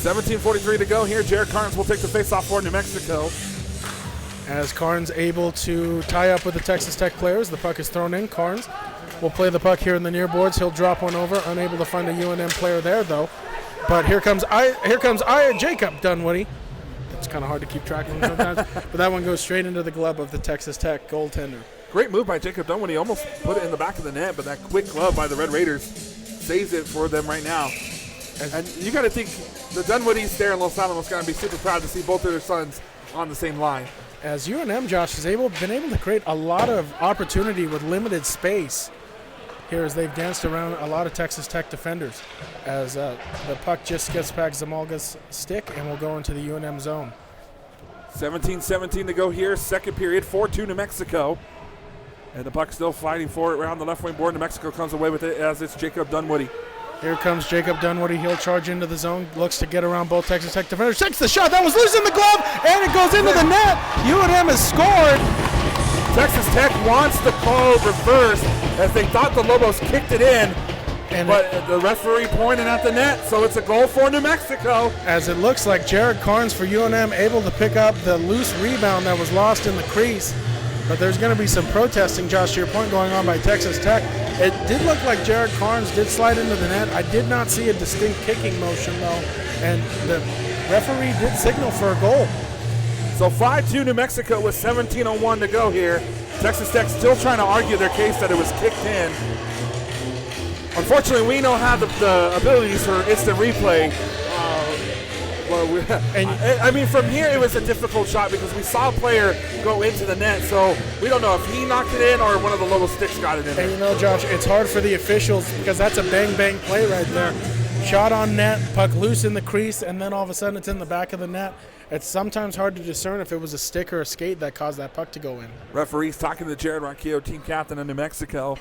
17:43 to go here. Jared Carnes will take the face-off for New Mexico. As Carnes able to tie up with the Texas Tech players, the puck is thrown in. Carnes will play the puck here in the near boards. He'll drop one over, unable to find a UNM player there though. But here comes Jacob Dunwoody. It's kind of hard to keep track of him sometimes, but that one goes straight into the glove of the Texas Tech goaltender. Great move by Jacob Dunwoody. Almost put it in the back of the net, but that quick glove by the Red Raiders saves it for them right now. And you got to think the Dunwoodies there in Los Alamos got to be super proud to see both of their sons on the same line. As UNM, Josh, has been able to create a lot of opportunity with limited space here as they've danced around a lot of Texas Tech defenders. As the puck just gets past Zamolga's stick and will go into the UNM zone. 17-17 to go here, second period, 4-2 New Mexico. And the puck still fighting for it around the left wing board. New Mexico comes away with it as it's Jacob Dunwoody. Here comes Jacob Dunwoody. He'll charge into the zone, looks to get around both Texas Tech defenders. Takes the shot. That was loose in the glove, and it goes into the net. UNM has scored. Texas Tech wants the call reversed as they thought the Lobos kicked it in. But the referee pointed at the net, so it's a goal for New Mexico. As it looks like Jared Carnes for UNM able to pick up the loose rebound that was lost in the crease. But there's going to be some protesting, Josh, to your point, going on by Texas Tech. It did look like Jared Carnes did slide into the net. I did not see a distinct kicking motion, though, and the referee did signal for a goal. So 5-2 New Mexico with 17:01 to go here. Texas Tech still trying to argue their case that it was kicked in. Unfortunately, we don't have the abilities for instant replay. I mean, from here it was a difficult shot because we saw a player go into the net, so we don't know if he knocked it in or one of the Lobos sticks got it in. And you know, Josh, it's hard for the officials because that's a bang-bang play right there. Shot on net, puck loose in the crease, and then all of a sudden it's in the back of the net. It's sometimes hard to discern if it was a stick or a skate that caused that puck to go in. Referees talking to Jared Ronquillo, team captain of New Mexico.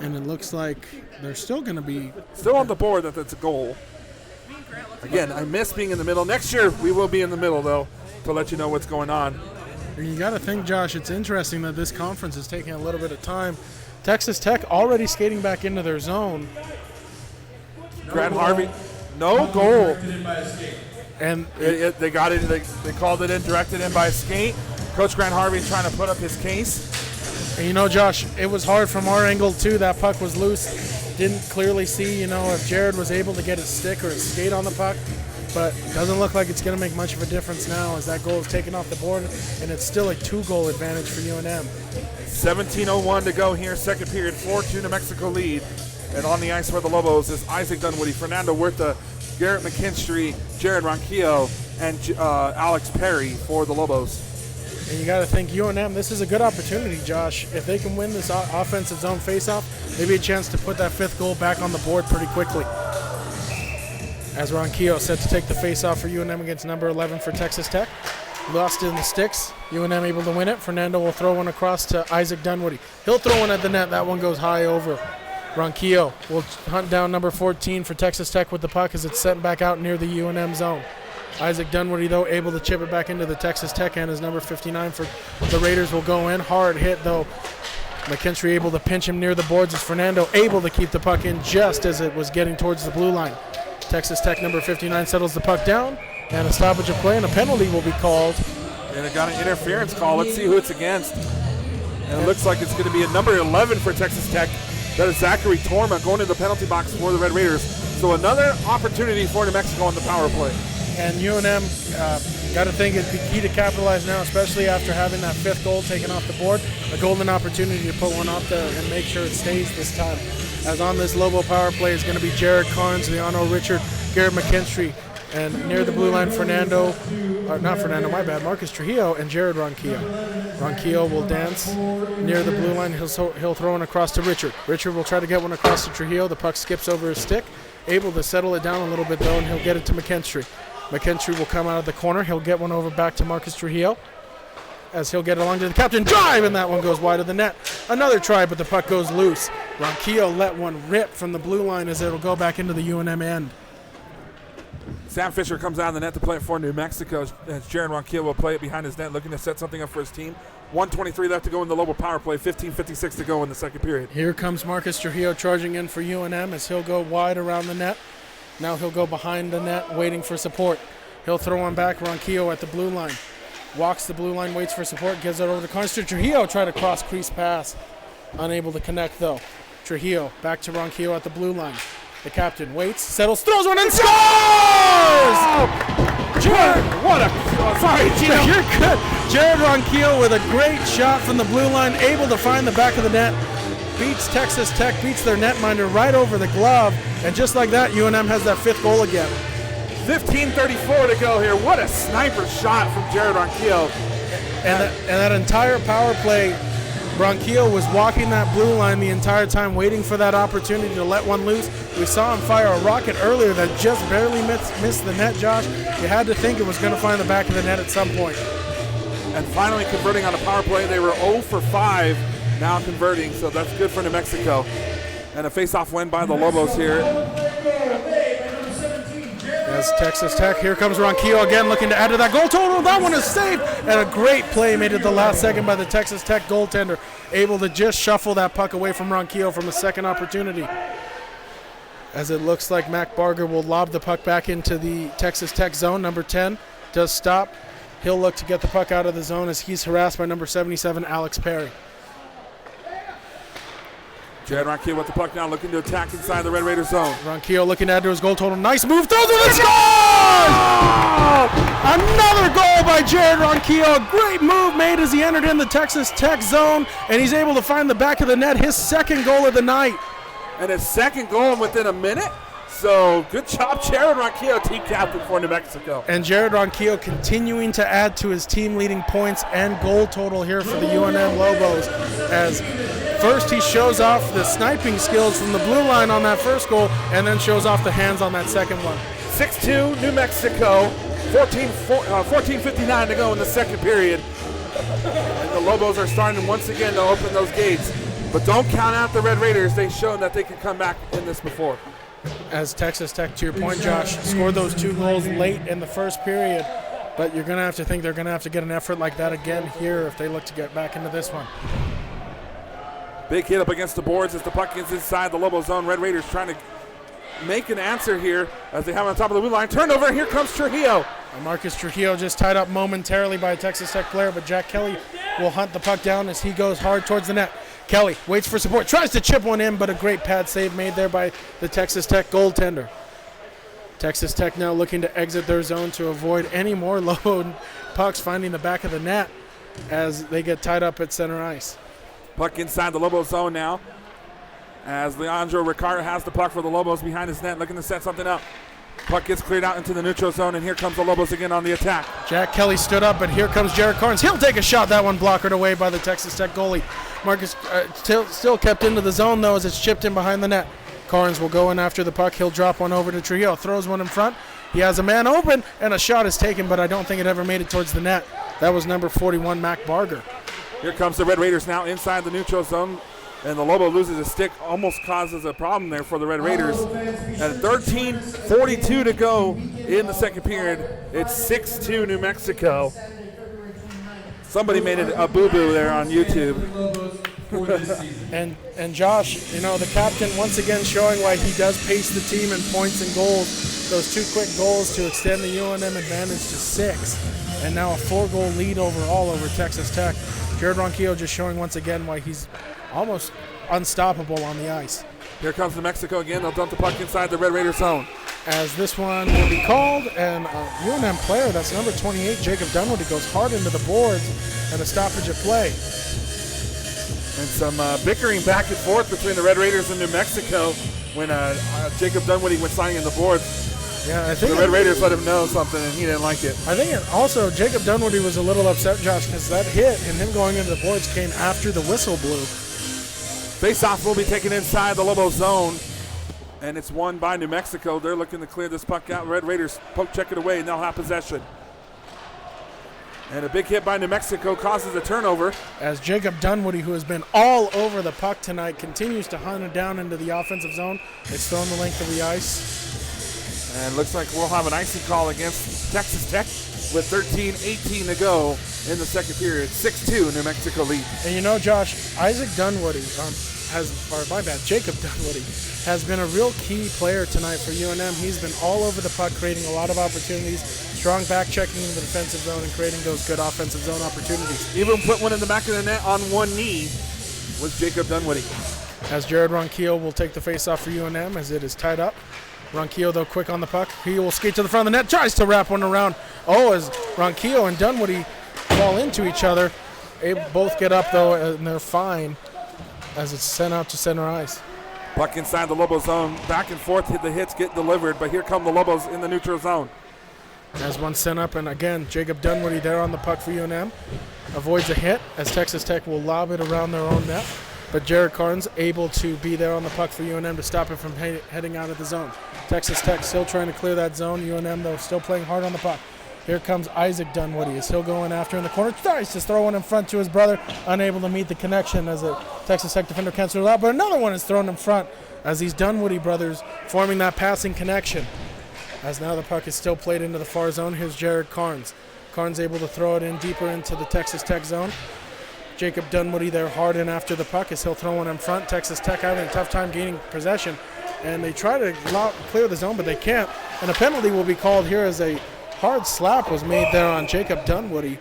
And it looks like they're still going to be... Still on the board that it's a goal. Again, I miss being in the middle. Next year, we will be in the middle, though, to let you know what's going on. You got to think, Josh, it's interesting that this conference is taking a little bit of time. Texas Tech already skating back into their zone. Grant Harvey, no goal. And they got it. They called it in, directed in by a skate. Coach Grant Harvey trying to put up his case. And you know, Josh, it was hard from our angle, too. That puck was loose. Didn't clearly see, if Jared was able to get his stick or his skate on the puck. But it doesn't look like it's going to make much of a difference now as that goal is taken off the board, and it's still a 2-goal advantage for UNM. 17:01 to go here, second period, 4-2 New Mexico lead. And on the ice for the Lobos is Isaac Dunwoody, Fernando Huerta, Garrett McKinstry, Jared Ronquillo, and Alex Perry for the Lobos. And you got to think UNM, this is a good opportunity, Josh. If they can win this offensive zone faceoff, maybe a chance to put that 5th goal back on the board pretty quickly. As Ronquillo set to take the faceoff for UNM against number 11 for Texas Tech. Lost in the sticks. UNM able to win it. Fernando will throw one across to Isaac Dunwoody. He'll throw one at the net. That one goes high over. Ronquillo will hunt down number 14 for Texas Tech with the puck as it's sent back out near the UNM zone. Isaac Dunwoody, though, able to chip it back into the Texas Tech end as number 59 for the Raiders will go in. Hard hit, though, McKinstry able to pinch him near the boards as Fernando able to keep the puck in just as it was getting towards the blue line. Texas Tech number 59 settles the puck down, and a stoppage of play and a penalty will be called. And it got an interference call. Let's see who it's against. And it looks like it's going to be a number 11 for Texas Tech. That is Zachary Torma going to the penalty box for the Red Raiders. So another opportunity for New Mexico on the power play. And UNM got to think it'd be key to capitalize now, especially after having that 5th goal taken off the board. A golden opportunity to put one up there and make sure it stays this time. As on this Lobo power play is going to be Jared Carnes, Leano Richard, Garrett McKinstry, and near the blue line, Marcus Trujillo and Jared Ronquillo. Ronquillo will dance near the blue line. He'll throw one across to Richard. Richard will try to get one across to Trujillo. The puck skips over his stick. Able to settle it down a little bit, though, and he'll get it to McKinstry. McKinstry will come out of the corner. He'll get one over back to Marcus Trujillo as he'll get along to the captain. Drive, and that one goes wide of the net. Another try, but the puck goes loose. Ronquillo let one rip from the blue line as it'll go back into the UNM end. Sam Fisher comes out of the net to play it for New Mexico as Jared Ronquillo will play it behind his net, looking to set something up for his team. 1:23 left to go in the Lobo power play, 15:56 to go in the second period. Here comes Marcus Trujillo charging in for UNM as he'll go wide around the net. Now he'll go behind the net waiting for support. He'll throw one back, Ronquillo at the blue line. Walks the blue line, waits for support, gives it over to Carnes. Trujillo try to cross crease pass. Unable to connect though. Trujillo back to Ronquillo at the blue line. The captain waits, settles, throws one and scores! Jared, you're good. Jared Ronquillo with a great shot from the blue line, able to find the back of the net. Beats Texas Tech, beats their netminder right over the glove, and just like that, UNM has that 5th goal again. 15:34 to go here. What a sniper shot from Jared Ronquillo. And that entire power play, Ronquillo was walking that blue line the entire time, waiting for that opportunity to let one loose. We saw him fire a rocket earlier that just barely missed the net, Josh. You had to think it was going to find the back of the net at some point. And finally converting on a power play. They were 0 for 5, now converting, so that's good for New Mexico. And a face-off win by the Lobos here. As Texas Tech, here comes Ronquillo again looking to add to that goal total. That one is saved, and a great play made at the last second by the Texas Tech goaltender, able to just shuffle that puck away from Ronquillo from a second opportunity. As it looks like Mac Barger will lob the puck back into the Texas Tech zone. Number 10 does stop. He'll look to get the puck out of the zone as he's harassed by number 77, Alex Perry. Jared Ronquillo with the puck now, looking to attack inside the Red Raiders zone. Ronquillo looking to add to his goal total. Nice move, throws it and scores! Another goal by Jared Ronquillo. A great move made as he entered in the Texas Tech zone, and he's able to find the back of the net, his 2nd goal of the night. And his 2nd goal within a minute. So good job, Jared Ronquillo, team captain for New Mexico. And Jared Ronquillo continuing to add to his team leading points and goal total here for the UNM Lobos, as first he shows off the sniping skills from the blue line on that 1st goal, and then shows off the hands on that 2nd one. 6-2 New Mexico, 14:59 to go in the second period. And the Lobos are starting once again to open those gates. But don't count out the Red Raiders. They've shown that they can come back in this before. As Texas Tech, to your point, Josh, scored those 2 goals late in the 1st period, but you're going to have to think they're going to have to get an effort like that again here if they look to get back into this one. Big hit up against the boards as the puck is inside the Lobo zone. Red Raiders trying to make an answer here as they have on top of the blue line. Turnover, here comes Trujillo. And Marcus Trujillo just tied up momentarily by a Texas Tech player, but Jack Kelly will hunt the puck down as he goes hard towards the net. Kelly waits for support, tries to chip one in, but a great pad save made there by the Texas Tech goaltender. Texas Tech now looking to exit their zone to avoid any more low pucks finding the back of the net as they get tied up at center ice. Puck inside the Lobo zone now as Leandro Ricard has the puck for the Lobos behind his net, looking to set something up. Puck gets cleared out into the neutral zone, and here comes the Lobos again on the attack. Jack Kelly stood up, but here comes Jared Carnes. He'll take a shot. That one blockered away by the Texas Tech goalie. Marcus still kept into the zone, though, as it's chipped in behind the net. Carnes will go in after the puck. He'll drop one over to Trujillo. Throws one in front. He has a man open, and a shot is taken, but I don't think it ever made it towards the net. That was number 41, Mac Barger. Here comes the Red Raiders now inside the neutral zone. And the Lobo loses a stick, almost causes a problem there for the Red Raiders. At 13:42 to go in the second period, it's 6-2 New Mexico. Somebody made a boo-boo there on YouTube. for this season. And Josh, you know, the captain once again showing why he does pace the team in points and goals. Those 2 quick goals to extend the UNM advantage to 6. And now a 4-goal lead overall over Texas Tech. Jared Ronquillo just showing once again why he's almost unstoppable on the ice. Here comes New Mexico again. They'll dump the puck inside the Red Raider zone. As this one will be called, and a UNM player, that's number 28, Jacob Dunwoody, goes hard into the boards and a stoppage of play. And some bickering back and forth between the Red Raiders and New Mexico when Jacob Dunwoody went signing in the boards. Yeah, I think the Red Raiders let him know something, and he didn't like it. I think also Jacob Dunwoody was a little upset, Josh, because that hit and him going into the boards came after the whistle blew. Face-off will be taken inside the Lobos zone, and it's won by New Mexico. They're looking to clear this puck out. Red Raiders poke check it away, and they'll have possession. And a big hit by New Mexico causes a turnover. As Jacob Dunwoody, who has been all over the puck tonight, continues to hunt it down into the offensive zone. It's thrown the length of the ice. And looks like we'll have an icing call against Texas Tech with 13:18 to go in the second period. 6-2 New Mexico lead. And you know, Josh, Jacob Dunwoody has been a real key player tonight for UNM. He's been all over the puck, creating a lot of opportunities, strong back checking in the defensive zone and creating those good offensive zone opportunities. Even put one in the back of the net on one knee was Jacob Dunwoody. As Jared Ronquillo will take the face-off for UNM as it is tied up. Ronquillo, though, quick on the puck. He will skate to the front of the net, tries to wrap one around. As Ronquillo and Dunwoody fall into each other. They both get up, though, and they're fine as it's sent out to center ice. Puck inside the Lobos zone. Back and forth, the hits get delivered, but here come the Lobos in the neutral zone. As one sent up, and again, Jacob Dunwoody there on the puck for UNM. Avoids a hit as Texas Tech will lob it around their own net. But Jared Carnes able to be there on the puck for UNM to stop it from heading out of the zone. Texas Tech still trying to clear that zone. UNM, though, still playing hard on the puck. Here comes Isaac Dunwoody as he'll go in after in the corner. Tries to throw one in front to his brother. Unable to meet the connection as a Texas Tech defender cancels it out. But another one is thrown in front as these Dunwoody brothers forming that passing connection. As now the puck is still played into the far zone. Here's Jared Carnes. Carnes able to throw it in deeper into the Texas Tech zone. Jacob Dunwoody there hard in after the puck as he'll throw one in front. Texas Tech having a tough time gaining possession. And they try to clear the zone, but they can't. And a penalty will be called here as a hard slap was made there on Jacob Dunwoody.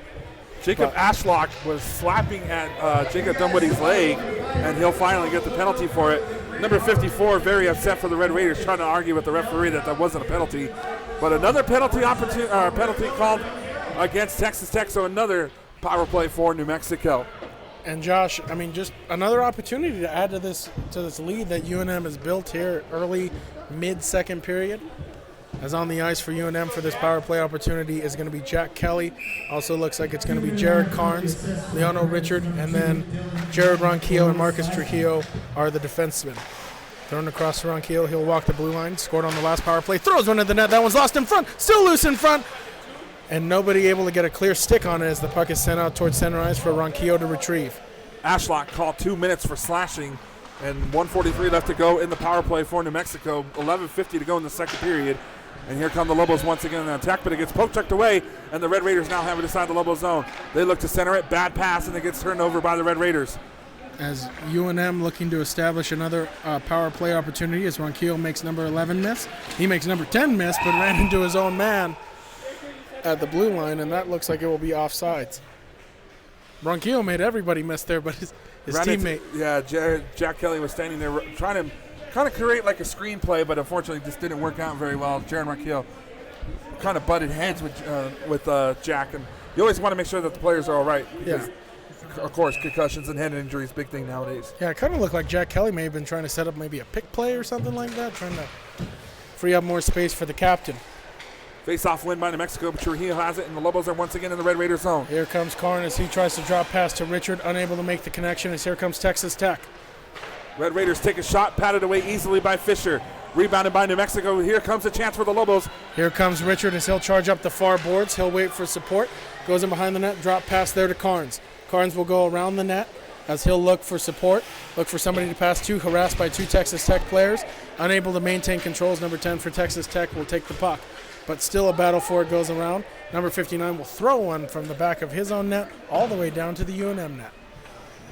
Jacob Ashlock was slapping at Jacob Dunwoody's leg, and he'll finally get the penalty for it. Number 54, very upset for the Red Raiders, trying to argue with the referee that wasn't a penalty. But another penalty called against Texas Tech, so another power play for New Mexico. And Josh, I mean, just another opportunity to add to this lead that UNM has built here early, mid-second period. As on the ice for UNM for this power play opportunity is going to be Jack Kelly. Also looks like it's going to be Jared Carnes, Leono Richard, and then Jared Ronquillo and Marcus Trujillo are the defensemen. Thrown across to Ronquillo, he'll walk the blue line, scored on the last power play, throws one at the net, that one's lost in front, still loose in front, and nobody able to get a clear stick on it as the puck is sent out towards center ice for Ronquillo to retrieve. Ashlock called 2 minutes for slashing, and 1:43 left to go in the power play for New Mexico, 11:50 to go in the second period. And here come the Lobos once again in the attack, but it gets poke checked away, and the Red Raiders now have it inside the Lobos zone. They look to center it, bad pass, and it gets turned over by the Red Raiders. As UNM looking to establish another power play opportunity as Ronquillo makes number 11 miss. He makes number 10 miss, but ran into his own man at the blue line, and that looks like it will be offsides. Ronquillo made everybody miss there, but his teammate. Jack Kelly was standing there trying to kind of create like a screenplay, but unfortunately just didn't work out very well. Jared Ronquillo kind of butted heads with Jack, and you always want to make sure that the players are all right. Because, of course, concussions and head injuries, big thing nowadays. Yeah, it kind of looked like Jack Kelly may have been trying to set up maybe a pick play or something like that, trying to free up more space for the captain. Face-off win by New Mexico, but Trujillo has it, and the Lobos are once again in the Red Raider zone. Here comes Karn as he tries to drop pass to Richard, unable to make the connection as here comes Texas Tech. Red Raiders take a shot, patted away easily by Fisher. Rebounded by New Mexico. Here comes a chance for the Lobos. Here comes Richard as he'll charge up the far boards. He'll wait for support. Goes in behind the net, drop pass there to Carnes. Carnes will go around the net as he'll look for support. Look for somebody to pass to, harassed by two Texas Tech players. Unable to maintain controls, number 10 for Texas Tech will take the puck. But still a battle for it goes around. Number 59 will throw one from the back of his own net all the way down to the UNM net.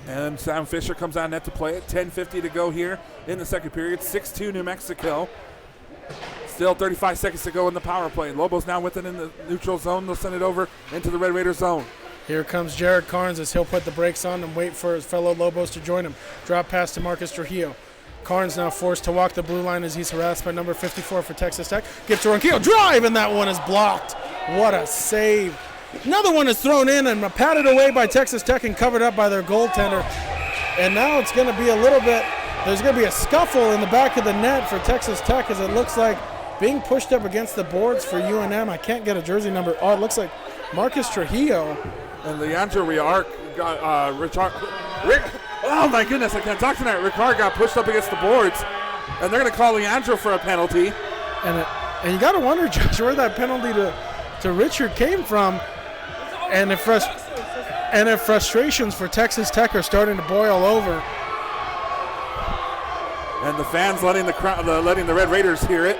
And Sam Fisher comes on net to play it. 10:50 to go here in the second period. 6-2 New Mexico. Still 35 seconds to go in the power play. Lobos now with it in the neutral zone. They'll send it over into the Red Raiders zone. Here comes Jared Carnes as he'll put the brakes on and wait for his fellow Lobos to join him. Drop pass to Marcus Trujillo. Carnes now forced to walk the blue line as he's harassed by number 54 for Texas Tech. Gets to Ronquillo. Drive, and that one is blocked. What a save. Another one is thrown in and patted away by Texas Tech and covered up by their goaltender. And now it's going to be a little bit, there's going to be a scuffle in the back of the net for Texas Tech as it looks like being pushed up against the boards for UNM. I can't get a jersey number. Oh, it looks like Marcus Trujillo. And Leandro Riark got Rick. Oh my goodness, I can't talk tonight. Ricard got pushed up against the boards, and they're going to call Leandro for a penalty. And you got to wonder, Josh, where that penalty to Richard came from. And if frustrations for Texas Tech are starting to boil over. And the fans letting the Red Raiders hear it.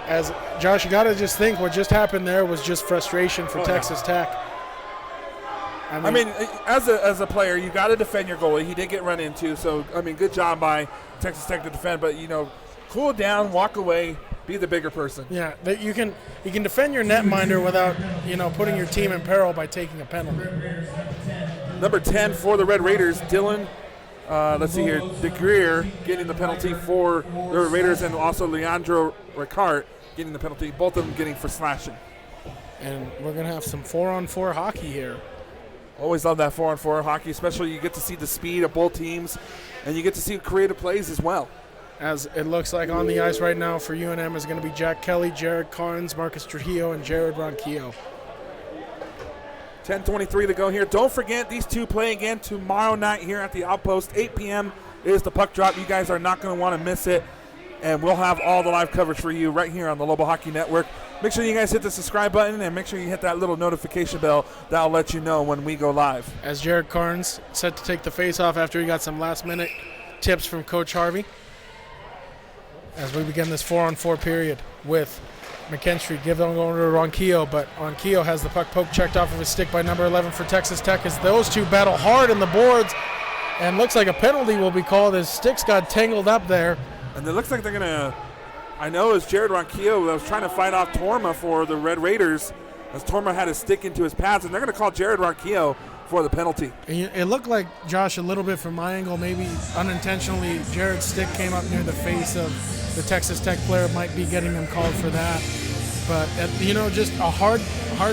As Josh, you got to just think what just happened there was just frustration for Texas Tech. I mean, as a player, you got to defend your goalie. He did get run into, so I mean, good job by Texas Tech to defend. But cool down, walk away, be the bigger person. Yeah, that you can defend your netminder without putting your team in peril by taking a penalty. Number 10 for the Red Raiders, Dylan. Let's see here, DeGreer getting the penalty for the Raiders, and also Leandro Ricard getting the penalty. Both of them getting for slashing. And we're gonna have some 4-on-4 hockey here. Always love that 4-on-4 hockey, especially you get to see the speed of both teams, and you get to see creative plays as well. As it looks like on the ice right now for UNM is going to be Jack Kelly, Jared Carnes, Marcus Trujillo, and Jared Ronquillo. 10:23 to go here. Don't forget, these two play again tomorrow night here at the Outpost. 8 p.m. is the puck drop. You guys are not going to want to miss it, and we'll have all the live coverage for you right here on the Lobo Hockey Network. Make sure you guys hit the subscribe button, and make sure you hit that little notification bell. That'll let you know when we go live. As Jared Carnes set to take the face-off after he got some last-minute tips from Coach Harvey. As we begin this 4-on-4 period with McKinstry giving over to Ronquillo, but Ronquillo has the puck poke checked off of his stick by number 11 for Texas Tech as those two battle hard in the boards, and looks like a penalty will be called as sticks got tangled up there. And it looks like they're going to, I know it's Jared Ronquillo that was trying to fight off Torma for the Red Raiders as Torma had his stick into his pads, and they're going to call Jared Ronquillo for the penalty. It looked like, Josh, a little bit from my angle, maybe unintentionally, Jared's stick came up near the face of the Texas Tech player, might be getting them called for that. But, just a hard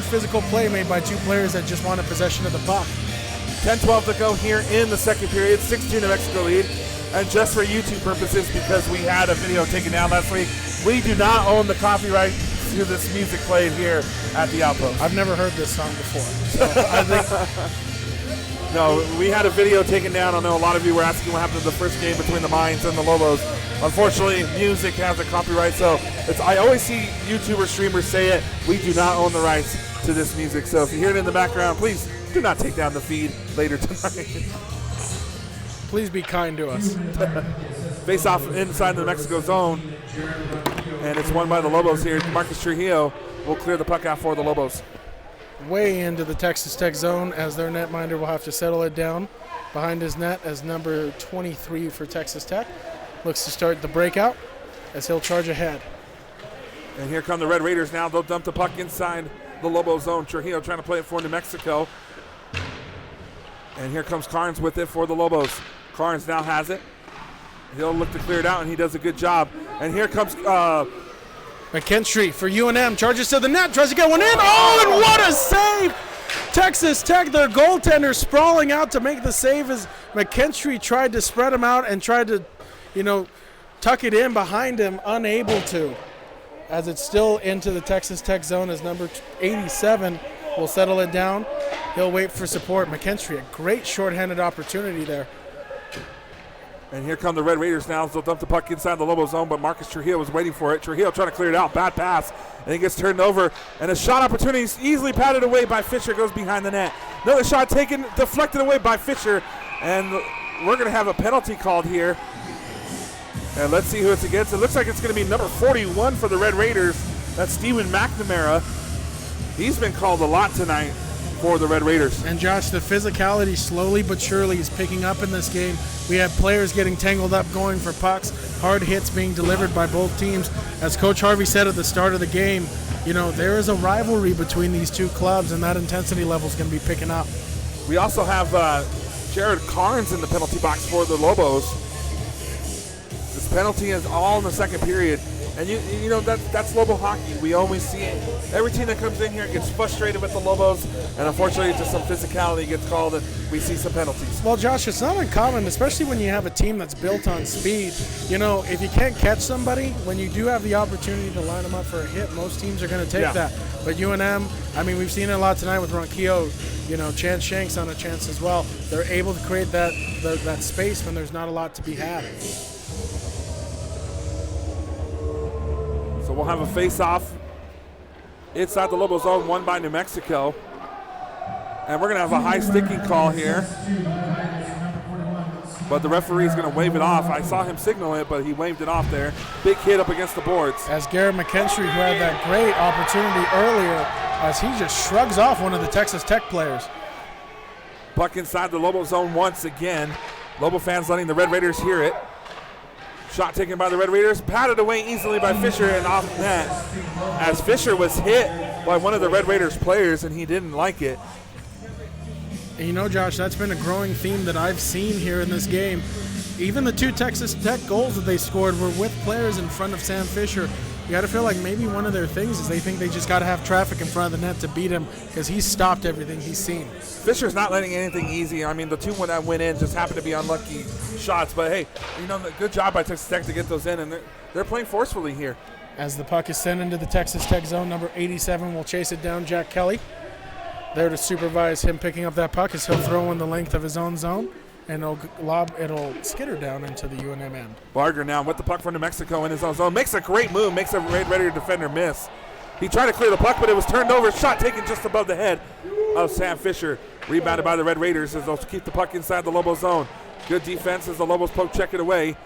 physical play made by two players that just wanted possession of the puck. 10-12 to go here in the second period. 6-2 New Mexico lead. And just for YouTube purposes, because we had a video taken down last week, we do not own the copyright to this music played here at the Outpost. I've never heard this song before. So I think no, we had a video taken down. I know a lot of you were asking what happened to the first game between the Mines and the Lobos. Unfortunately, music has a copyright, so I always see YouTubers, streamers say it. We do not own the rights to this music. So if you hear it in the background, please do not take down the feed later tonight. Please be kind to us. Face off inside the Mexico zone, and it's won by the Lobos here. Marcus Trujillo will clear the puck out for the Lobos. Way into the Texas Tech zone as their netminder will have to settle it down behind his net as number 23 for Texas Tech looks to start the breakout as he'll charge ahead. And here come the Red Raiders now. They'll dump the puck inside the Lobo zone. Trujillo trying to play it for New Mexico. And here comes Carnes with it for the Lobos. Carnes now has it. He'll look to clear it out, and he does a good job. And here comes McKinstry for UNM. Charges to the net. Tries to get one in. Oh, and what a save! Texas Tech, their goaltender, sprawling out to make the save as McKinstry tried to spread him out and tried to, tuck it in behind him, unable to. As it's still into the Texas Tech zone as number 87 will settle it down. He'll wait for support. McKinstry, a great shorthanded opportunity there. And here come the Red Raiders now. They'll dump the puck inside the Lobo zone, but Marcus Trujillo was waiting for it. Trujillo trying to clear it out. Bad pass. And he gets turned over. And a shot opportunity is easily patted away by Fisher. Goes behind the net. Another shot taken, deflected away by Fisher. And we're going to have a penalty called here. And let's see who it's against. It looks like it's going to be number 41 for the Red Raiders. That's Steven McNamara. He's been called a lot tonight. for the Red Raiders. And Josh, the physicality slowly but surely is picking up in this game. We have players getting tangled up going for pucks, hard hits being delivered by both teams. As Coach Harvey said at the start of the game, you know, there is a rivalry between these two clubs, and that intensity level is going to be picking up. We also have Jared Carnes in the penalty box for the Lobos. This penalty is all in the second period. And you know that's Lobo hockey. We always see it. Every team that comes in here gets frustrated with the Lobos, and unfortunately just some physicality gets called and we see some penalties. Well, Josh, it's not uncommon, especially when you have a team that's built on speed. You know, if you can't catch somebody, when you do have the opportunity to line them up for a hit, most teams are going to take that. But UNM, I mean, we've seen it a lot tonight with Ronquillo. You know, Chance Shanks on a chance as well. They're able to create that space when there's not a lot to be had. So we'll have a face-off inside the Lobo zone, won by New Mexico. And we're going to have a high sticking call here. But the referee's going to wave it off. I saw him signal it, but he waved it off there. Big hit up against the boards. As Garrett McKinstry, who had that great opportunity earlier, as he just shrugs off one of the Texas Tech players. Puck inside the Lobo zone once again. Lobo fans letting the Red Raiders hear it. Shot taken by the Red Raiders, patted away easily by Fisher and off net. As Fisher was hit by one of the Red Raiders players and he didn't like it. And you know, Josh, that's been a growing theme that I've seen here in this game. Even the two Texas Tech goals that they scored were with players in front of Sam Fisher. You got to feel like maybe one of their things is they think they just got to have traffic in front of the net to beat him because he's stopped everything he's seen. Fisher's not letting anything easy. I mean, the two that went in just happened to be unlucky shots. But, hey, you know, good job by Texas Tech to get those in, and they're playing forcefully here. As the puck is sent into the Texas Tech zone, number 87 will chase it down, Jack Kelly. There to supervise him picking up that puck as he'll throw in the length of his own zone. And it'll skitter down into the UNM end. Barger now with the puck from New Mexico in his own zone. Makes a great move, makes a Red Raider defender miss. He tried to clear the puck, but it was turned over. Shot taken just above the head of Sam Fisher. Rebounded by the Red Raiders as they'll keep the puck inside the Lobo zone. Good defense as the Lobos poke check it away.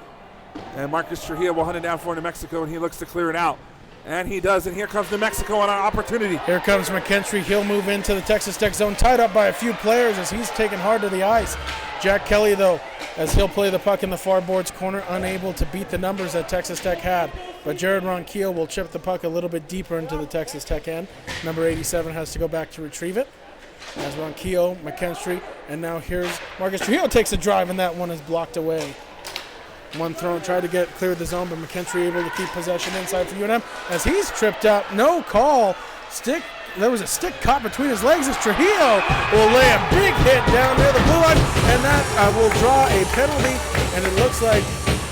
And Marcus Trujillo will hunt it down for New Mexico, and he looks to clear it out. And he does, and here comes New Mexico on an opportunity. Here comes McKinstry. He'll move into the Texas Tech zone, tied up by a few players as he's taken hard to the ice. Jack Kelly, though, as he'll play the puck in the far boards corner, unable to beat the numbers that Texas Tech had. But Jared Ronquillo will chip the puck a little bit deeper into the Texas Tech end. Number 87 has to go back to retrieve it. As Ronquillo, McKinstry, and now here's Marcus Trujillo takes a drive, and that one is blocked away. One throw, tried to clear the zone, but McKinstry able to keep possession inside for UNM. As he's tripped up, no call. There was a stick caught between his legs as Trujillo will lay a big hit down near the blue line, and that will draw a penalty, and it looks like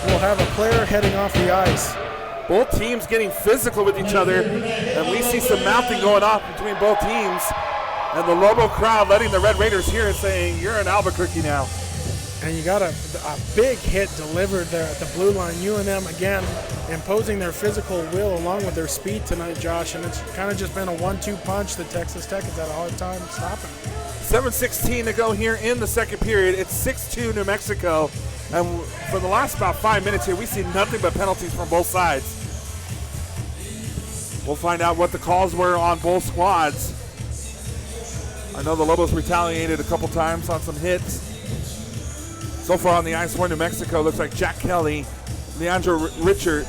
we'll have a player heading off the ice. Both teams getting physical with each other, and we see some mouthing going off between both teams. And the Lobo crowd letting the Red Raiders hear it, saying, "You're in Albuquerque now." And you got a big hit delivered there at the blue line. UNM, again, imposing their physical will along with their speed tonight, Josh. And it's kind of just been a 1-2 punch that Texas Tech has had a hard time stopping. 7:16 to go here in the second period. It's 6-2 New Mexico. And for the last about 5 minutes here, we see nothing but penalties from both sides. We'll find out what the calls were on both squads. I know the Lobos retaliated a couple times on some hits. So far on the ice for New Mexico, looks like Jack Kelly, Leandro Richard,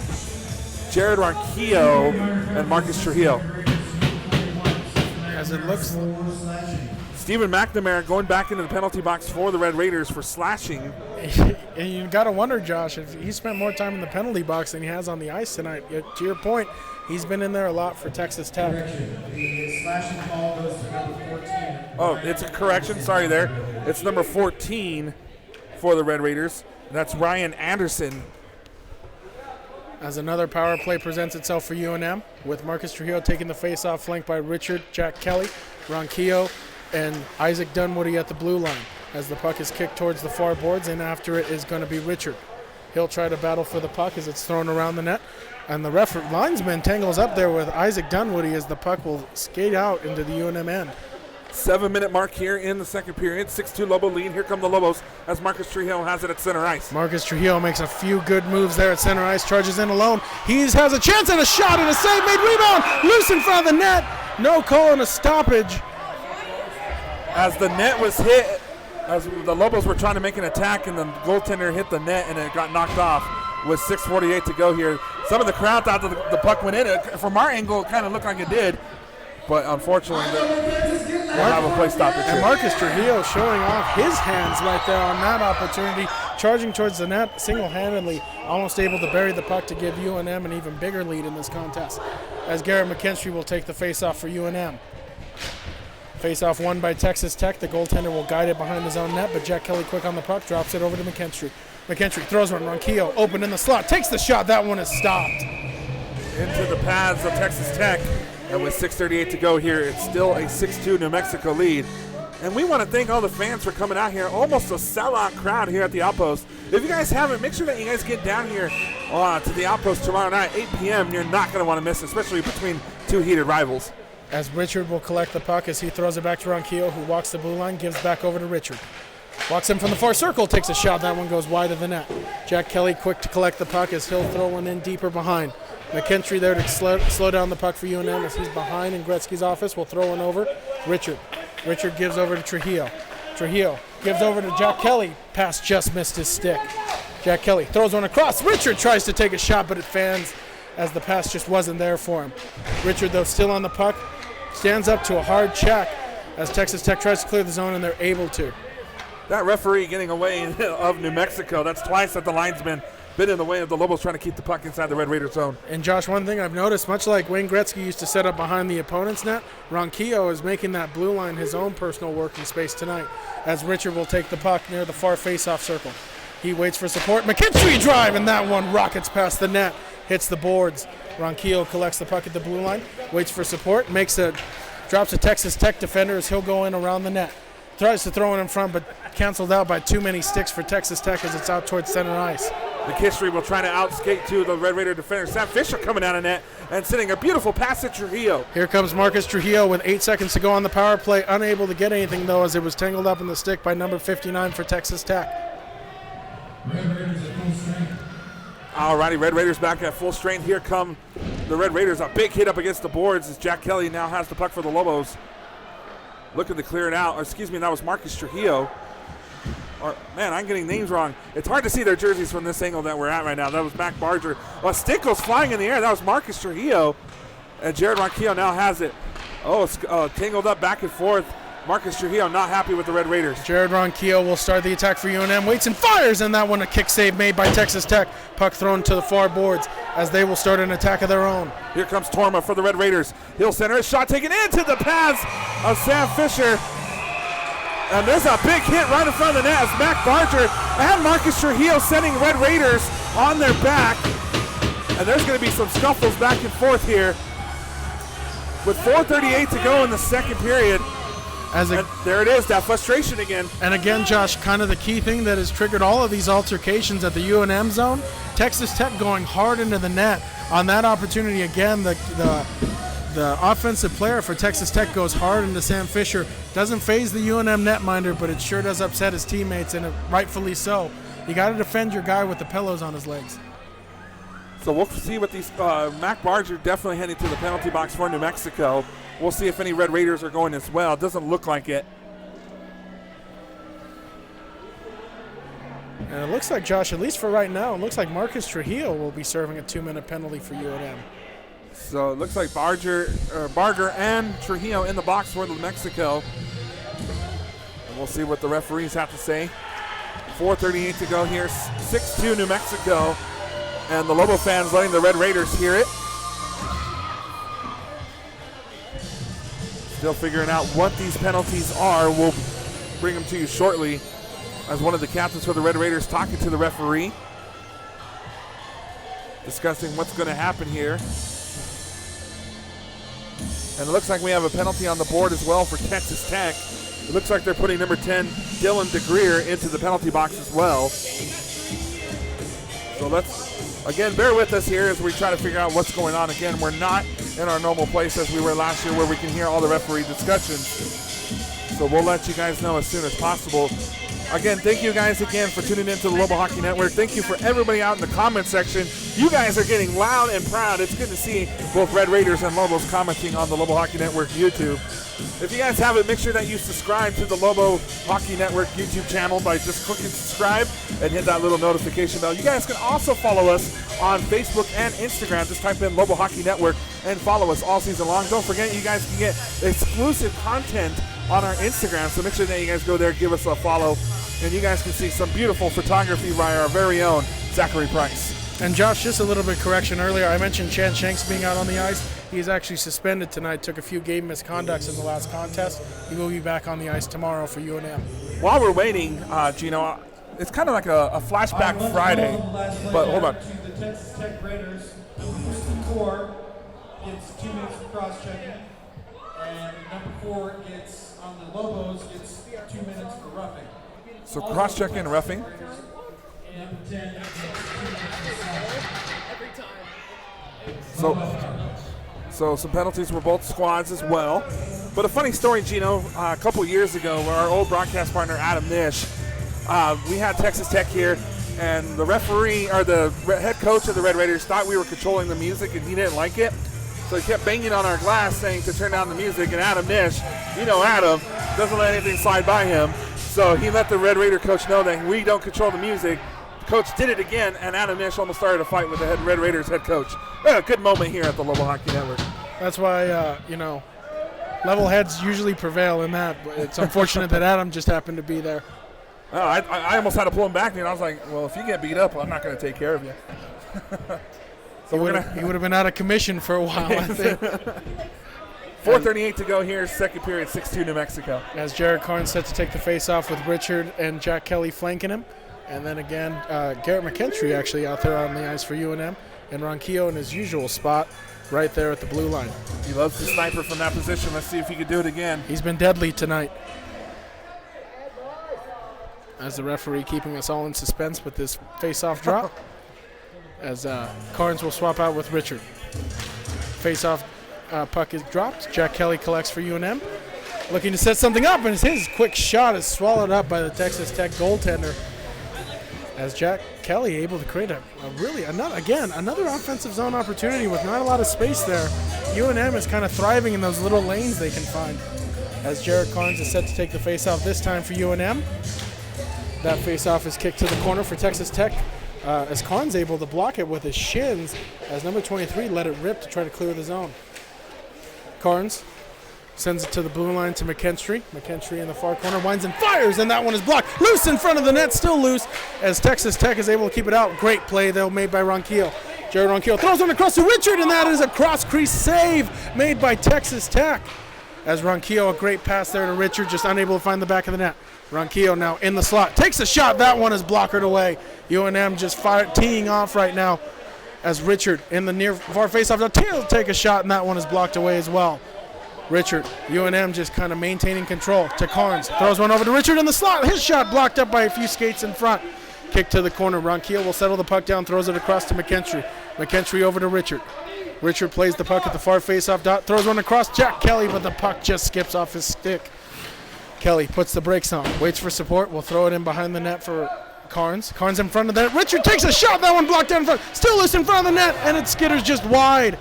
Jared Ronquillo, and Marcus Trujillo. As it looks, Stephen McNamara going back into the penalty box for the Red Raiders for slashing. and you got to wonder, Josh, if he spent more time in the penalty box than he has on the ice tonight. To your point, he's been in there a lot for Texas Tech. The slashing call goes to number 14. Oh, it's a correction. Sorry there. It's number 14 for the Red Raiders. That's Ryan Anderson. As another power play presents itself for UNM, with Marcus Trujillo taking the face-off, flanked by Richard, Jack Kelly, Ronquillo, and Isaac Dunwoody at the blue line. As the puck is kicked towards the far boards, and after it is going to be Richard. He'll try to battle for the puck as it's thrown around the net. And the linesman tangles up there with Isaac Dunwoody as the puck will skate out into the UNM end. 7-minute mark here in the second period. 6-2 Lobo lead. Here come the Lobos as Marcus Trujillo has it at center ice. Marcus Trujillo makes a few good moves there at center ice. Charges in alone. He has a chance and a shot and a save made. Rebound. Loose in front of the net. No call and a stoppage. as the net was hit, as the Lobos were trying to make an attack, and the goaltender hit the net and it got knocked off with 6:48 to go here. Some of the crowd thought that the puck went in. From our angle, it kind of looked like it did, but unfortunately, we'll have a play stoppage And here. Marcus Trujillo showing off his hands right there on that opportunity, charging towards the net single-handedly, almost able to bury the puck to give UNM an even bigger lead in this contest, as Garrett McKinstry will take the face-off for UNM. Face-off won by Texas Tech. The goaltender will guide it behind his own net, but Jack Kelly quick on the puck, drops it over to McKinstry. McKinstry throws one, Ronquillo open in the slot, takes the shot, that one is stopped. Into the pads of Texas Tech, and with 6:38 to go here, it's still a 6-2 New Mexico lead. And we want to thank all the fans for coming out here. Almost a sellout crowd here at the Outpost. If you guys haven't, make sure that you guys get down here to the Outpost tomorrow night, 8 p.m. You're not going to want to miss it, especially between two heated rivals. As Richard will collect the puck as he throws it back to Ronquillo, who walks the blue line, gives back over to Richard. Walks in from the far circle, takes a shot. That one goes wide of the net. Jack Kelly quick to collect the puck as he'll throw one in deeper behind. McKinstry there to slow down the puck for UNM as he's behind in Gretzky's office. Will throw one over. Richard gives over to Trujillo. Trujillo gives over to Jack Kelly. Pass just missed his stick. Jack Kelly throws one across. Richard tries to take a shot, but it fans as the pass just wasn't there for him. Richard, though, still on the puck, stands up to a hard check as Texas Tech tries to clear the zone, and they're able to. That referee getting away of New Mexico. That's twice that the linesman been in the way of the Lobos trying to keep the puck inside the Red Raider zone. And Josh, one thing I've noticed, much like Wayne Gretzky used to set up behind the opponent's net, Ronquillo is making that blue line his own personal working space tonight, as Richard will take the puck near the far face-off circle. He waits for support. McKinstry drive, and that one rockets past the net, hits the boards. Ronquillo collects the puck at the blue line, waits for support, drops a Texas Tech defender as he'll go in around the net. Tries to throw it in front, but canceled out by too many sticks for Texas Tech as it's out towards center ice. McKinstry will try to outskate to the Red Raider defender. Sam Fisher coming out of net and sending a beautiful pass to Trujillo. Here comes Marcus Trujillo with 8 seconds to go on the power play. Unable to get anything, though, as it was tangled up in the stick by number 59 for Texas Tech. Red Raiders at full strength. Alrighty, Red Raiders back at full strength. Here come the Red Raiders. A big hit up against the boards as Jack Kelly now has the puck for the Lobos. Looking to clear it out. Or, excuse me, that was Marcus Trujillo. Man, I'm getting names wrong. It's hard to see their jerseys from this angle that we're at right now. That was Mac Barger. A stick goes flying in the air. That was Marcus Trujillo. And Jared Ronquillo now has it. Oh, it's tangled up back and forth. Marcus Trujillo not happy with the Red Raiders. Jared Ronquillo will start the attack for UNM. Waits and fires, and that one a kick save made by Texas Tech. Puck thrown to the far boards as they will start an attack of their own. Here comes Torma for the Red Raiders. He'll center his shot taken into the pads of Sam Fisher. And there's a big hit right in front of the net as Mac Barger and Marcus Trujillo sending Red Raiders on their back. And there's going to be some scuffles back and forth here with 4:38 to go in the second period. And there it is, that frustration again. And again, Josh, kind of the key thing that has triggered all of these altercations at the UNM zone, Texas Tech going hard into the net. On that opportunity again, the offensive player for Texas Tech goes hard into Sam Fisher. Doesn't phase the UNM netminder, but it sure does upset his teammates, and rightfully so. You got to defend your guy with the pillows on his legs. So we'll see what these, Mac Barger definitely heading to the penalty box for New Mexico. We'll see if any Red Raiders are going as well. It doesn't look like it. And it looks like, Josh, at least for right now, it looks like Marcus Trujillo will be serving a 2-minute penalty for UNM. So it looks like Barger and Trujillo in the box for New Mexico. And we'll see what the referees have to say. 4:38 to go here, 6-2 New Mexico. And the Lobo fans letting the Red Raiders hear it. Still figuring out what these penalties are. We'll bring them to you shortly as one of the captains for the Red Raiders talking to the referee, discussing what's going to happen here. And it looks like we have a penalty on the board as well for Texas Tech. It looks like they're putting number 10, Dylan DeGreer, into the penalty box as well. So let's, again, bear with us here as we try to figure out what's going on. Again, we're not in our normal place as we were last year where we can hear all the referee discussions. So we'll let you guys know as soon as possible. Again, thank you guys again for tuning in to the Lobo Hockey Network. Thank you for everybody out in the comment section. You guys are getting loud and proud. It's good to see both Red Raiders and Lobos commenting on the Lobo Hockey Network YouTube. If you guys haven't, make sure that you subscribe to the Lobo Hockey Network YouTube channel by just clicking subscribe and hit that little notification bell. You guys can also follow us on Facebook and Instagram. Just type in Lobo Hockey Network and follow us all season long. Don't forget, you guys can get exclusive content on our Instagram, so make sure that you guys go there, give us a follow, and you guys can see some beautiful photography by our very own Zachary Price. And Josh, just a little bit of correction earlier. I mentioned Chan Shanks being out on the ice. He's actually suspended tonight, took a few game misconducts in the last contest. He will be back on the ice tomorrow for UNM. While we're waiting, Gino, it's kind of like a flashback Friday, but hold on. To the Texas Tech Raiders, the core gets 2 minutes for cross-checking, and number 4 gets, on the Lobos, gets 2 minutes for roughing. So cross-checking and roughing. And number 10 gets 2 minutes for So some penalties for both squads as well. But a funny story, Gino, a couple years ago, our old broadcast partner, Adam Nish, we had Texas Tech here, and the referee, or the head coach of the Red Raiders, thought we were controlling the music, and he didn't like it. So he kept banging on our glass saying to turn down the music, and Adam Nish, you know Adam, doesn't let anything slide by him. So he let the Red Raider coach know that we don't control the music. The coach did it again, and Adam Nish almost started a fight with the Red Raiders head coach. A good moment here at the Lobo Hockey Network. That's why, level heads usually prevail in that. But it's unfortunate that Adam just happened to be there. Oh, I almost had to pull him back, and I was like, well, if you get beat up, I'm not going to take care of you. So he would have been out of commission for a while, I think. 4:38 to go here, second period, 6-2 New Mexico. As Jared Carnes set to take the face-off with Richard and Jack Kelly flanking him. And then again, Garrett McKentry actually out there on the ice for UNM. And Ronquillo in his usual spot right there at the blue line. He loves the sniper from that position. Let's see if he can do it again. He's been deadly tonight. As the referee keeping us all in suspense with this face-off drop. As Carnes will swap out with Richard. Face-off puck is dropped. Jack Kelly collects for UNM. Looking to set something up, and his quick shot is swallowed up by the Texas Tech goaltender. As Jack Kelly able to create another offensive zone opportunity with not a lot of space there. UNM is kind of thriving in those little lanes they can find. As Jared Carnes is set to take the face-off this time for UNM. That face-off is kicked to the corner for Texas Tech. As Carnes able to block it with his shins, as number 23 let it rip to try to clear the zone. Carnes sends it to the blue line to McKentry. McKentry in the far corner winds and fires, and that one is blocked. Loose in front of the net, still loose, as Texas Tech is able to keep it out. Great play, though, made by Ronquillo. Jared Ronquillo throws one across to Richard, and that is a cross-crease save made by Texas Tech. As Ronquillo, a great pass there to Richard, just unable to find the back of the net. Ronquillo now in the slot, takes a shot. That one is blockered away. UNM just teeing off right now as Richard in the near far face-off. Now he'll take a shot, and that one is blocked away as well. Richard, UNM just kind of maintaining control to Carnes. Throws one over to Richard in the slot. His shot blocked up by a few skates in front. Kick to the corner. Ronquillo will settle the puck down, throws it across to McKentry. McKentry over to Richard. Richard plays the puck at the far face-off dot, throws one across Jack Kelly, but the puck just skips off his stick. Kelly puts the brakes on, waits for support, will throw it in behind the net for Carnes. Carnes in front of that. Richard takes a shot. That one blocked down in front. Still loose in front of the net, and it skitters just wide.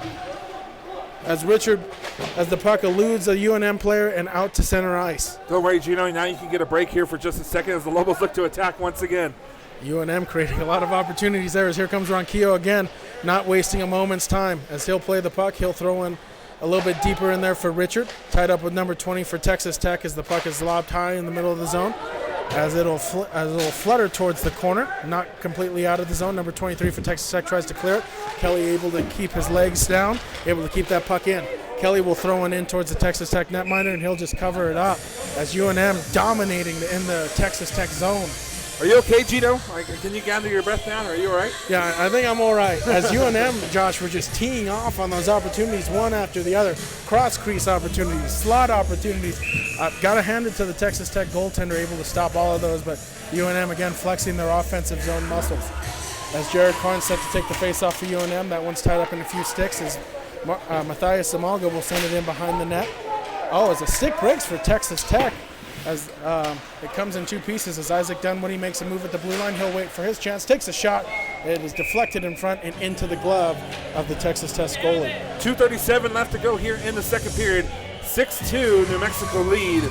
As the puck eludes a UNM player and out to center ice. Don't worry, Gino. Now you can get a break here for just a second as the Lobos look to attack once again. UNM creating a lot of opportunities there as here comes Ronquillo again, not wasting a moment's time. As he'll play the puck, he'll throw in a little bit deeper in there for Richard. Tied up with number 20 for Texas Tech as the puck is lobbed high in the middle of the zone. As it'll flutter towards the corner, not completely out of the zone. Number 23 for Texas Tech tries to clear it. Kelly able to keep his legs down, able to keep that puck in. Kelly will throw one in towards the Texas Tech netminder, and he'll just cover it up as UNM dominating in the Texas Tech zone. Are you okay, Gino? Can you gather your breath down? Are you all right? Yeah, I think I'm all right. As UNM, Josh, we're just teeing off on those opportunities one after the other. Cross-crease opportunities, slot opportunities. Got to hand it to the Texas Tech goaltender, able to stop all of those, but UNM, again, flexing their offensive zone muscles. As Jared Carnes set to take the face-off for UNM, that one's tied up in a few sticks as Matthias Zamalga will send it in behind the net. Oh, as a stick breaks for Texas Tech. as it comes in two pieces. As Isaac Dunwoody makes a move at the blue line, he'll wait for his chance, takes a shot. It is deflected in front and into the glove of the Texas Tech goalie. 2:37 left to go here in the second period. 6-2 New Mexico lead.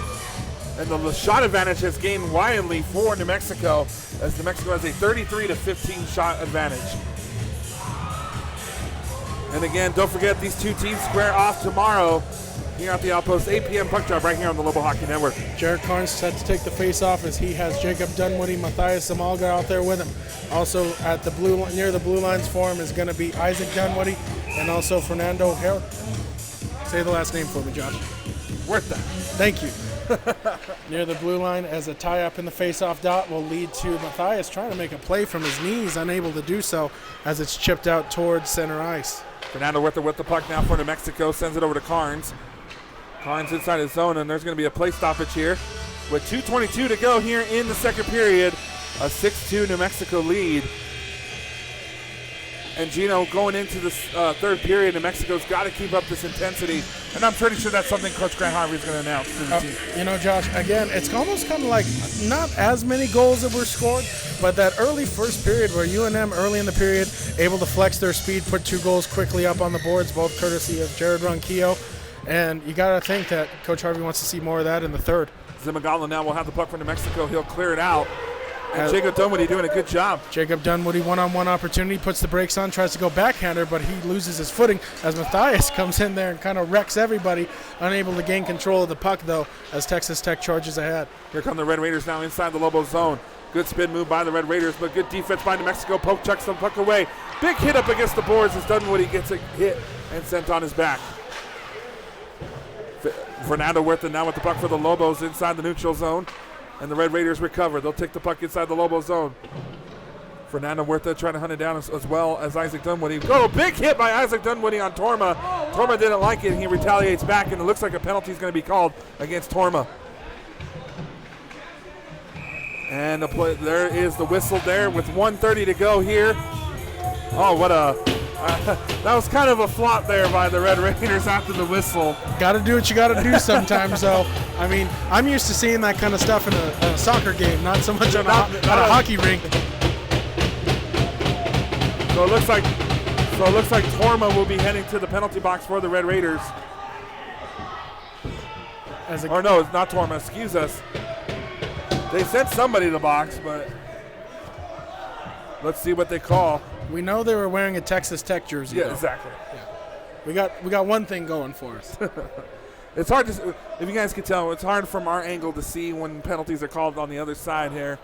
And the shot advantage has gained wildly for New Mexico, as New Mexico has a 33-15 shot advantage. And again, don't forget, these two teams square off tomorrow here at the Outpost, 8 p.m. puck drop right here on the Lobo Hockey Network. Jared Carnes set to take the face-off as he has Jacob Dunwoody, Matthias Zamalga out there with him. Also at the near the blue lines for him is going to be Isaac Dunwoody and also Fernando Hare. Say the last name for me, Josh. Worth that. Thank you. Near the blue line as a tie-up in the face-off dot will lead to Matthias trying to make a play from his knees, unable to do so as it's chipped out towards center ice. Fernando with the puck now for New Mexico, sends it over to Carnes. Carnes inside his zone, and there's going to be a play stoppage here. With 2:22 to go here in the second period, a 6-2 New Mexico lead. And Gino, going into this third period, New Mexico's got to keep up this intensity, and I'm pretty sure that's something Coach Grant Harvey is going to announce to the team. You know, Josh, again, it's almost kind of like not as many goals that were scored, but that early first period where UNM early in the period able to flex their speed, put 2 goals quickly up on the boards, both courtesy of Jared Ronquillo. And you got to think that Coach Harvey wants to see more of that in the third. Zimagala now will have the puck for New Mexico. He'll clear it out. And Jacob Dunwoody doing a good job. Jacob Dunwoody one-on-one opportunity, puts the brakes on, tries to go backhander, but he loses his footing as Matthias comes in there and kind of wrecks everybody, unable to gain control of the puck, though, as Texas Tech charges ahead. Here come the Red Raiders now inside the Lobos zone. Good spin move by the Red Raiders, but good defense by New Mexico. Poke chucks the puck away. Big hit up against the boards as Dunwoody gets a hit and sent on his back. Fernando Huerta now with the puck for the Lobos inside the neutral zone. And the Red Raiders recover. They'll take the puck inside the Lobo zone. Fernando Huerta trying to hunt it down as well as Isaac Dunwoody. Oh, big hit by Isaac Dunwoody on Torma. Torma didn't like it, and he retaliates back, and it looks like a penalty is going to be called against Torma. And the play, there is the whistle there with 1:30 to go here. Oh, what a... that was kind of a flop there by the Red Raiders after the whistle. Got to do what you got to do sometimes, though. I mean, I'm used to seeing that kind of stuff in a soccer game, not so much on a hockey rink. So it looks like Torma will be heading to the penalty box for the Red Raiders. Or no, it's not Torma. Excuse us. They sent somebody to the box, but let's see what they call. We know they were wearing a Texas Tech jersey. Yeah, though. exactly. Yeah. We got one thing going for us. It's hard to, if you guys can tell, it's hard from our angle to see when penalties are called on the other side here.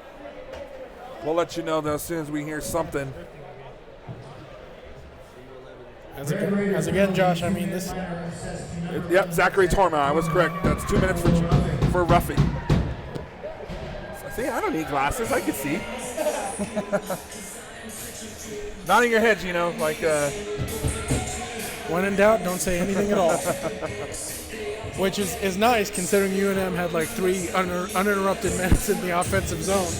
We'll let you know though as soon as we hear something. As again, Josh, I mean this. Yep, Zachary Torma. I was correct. That's 2 minutes for roughing. See, I don't need glasses. I can see. Nodding your head, Gino, like. When in doubt, don't say anything at all. Which is nice considering UNM had like 3 uninterrupted minutes in the offensive zone.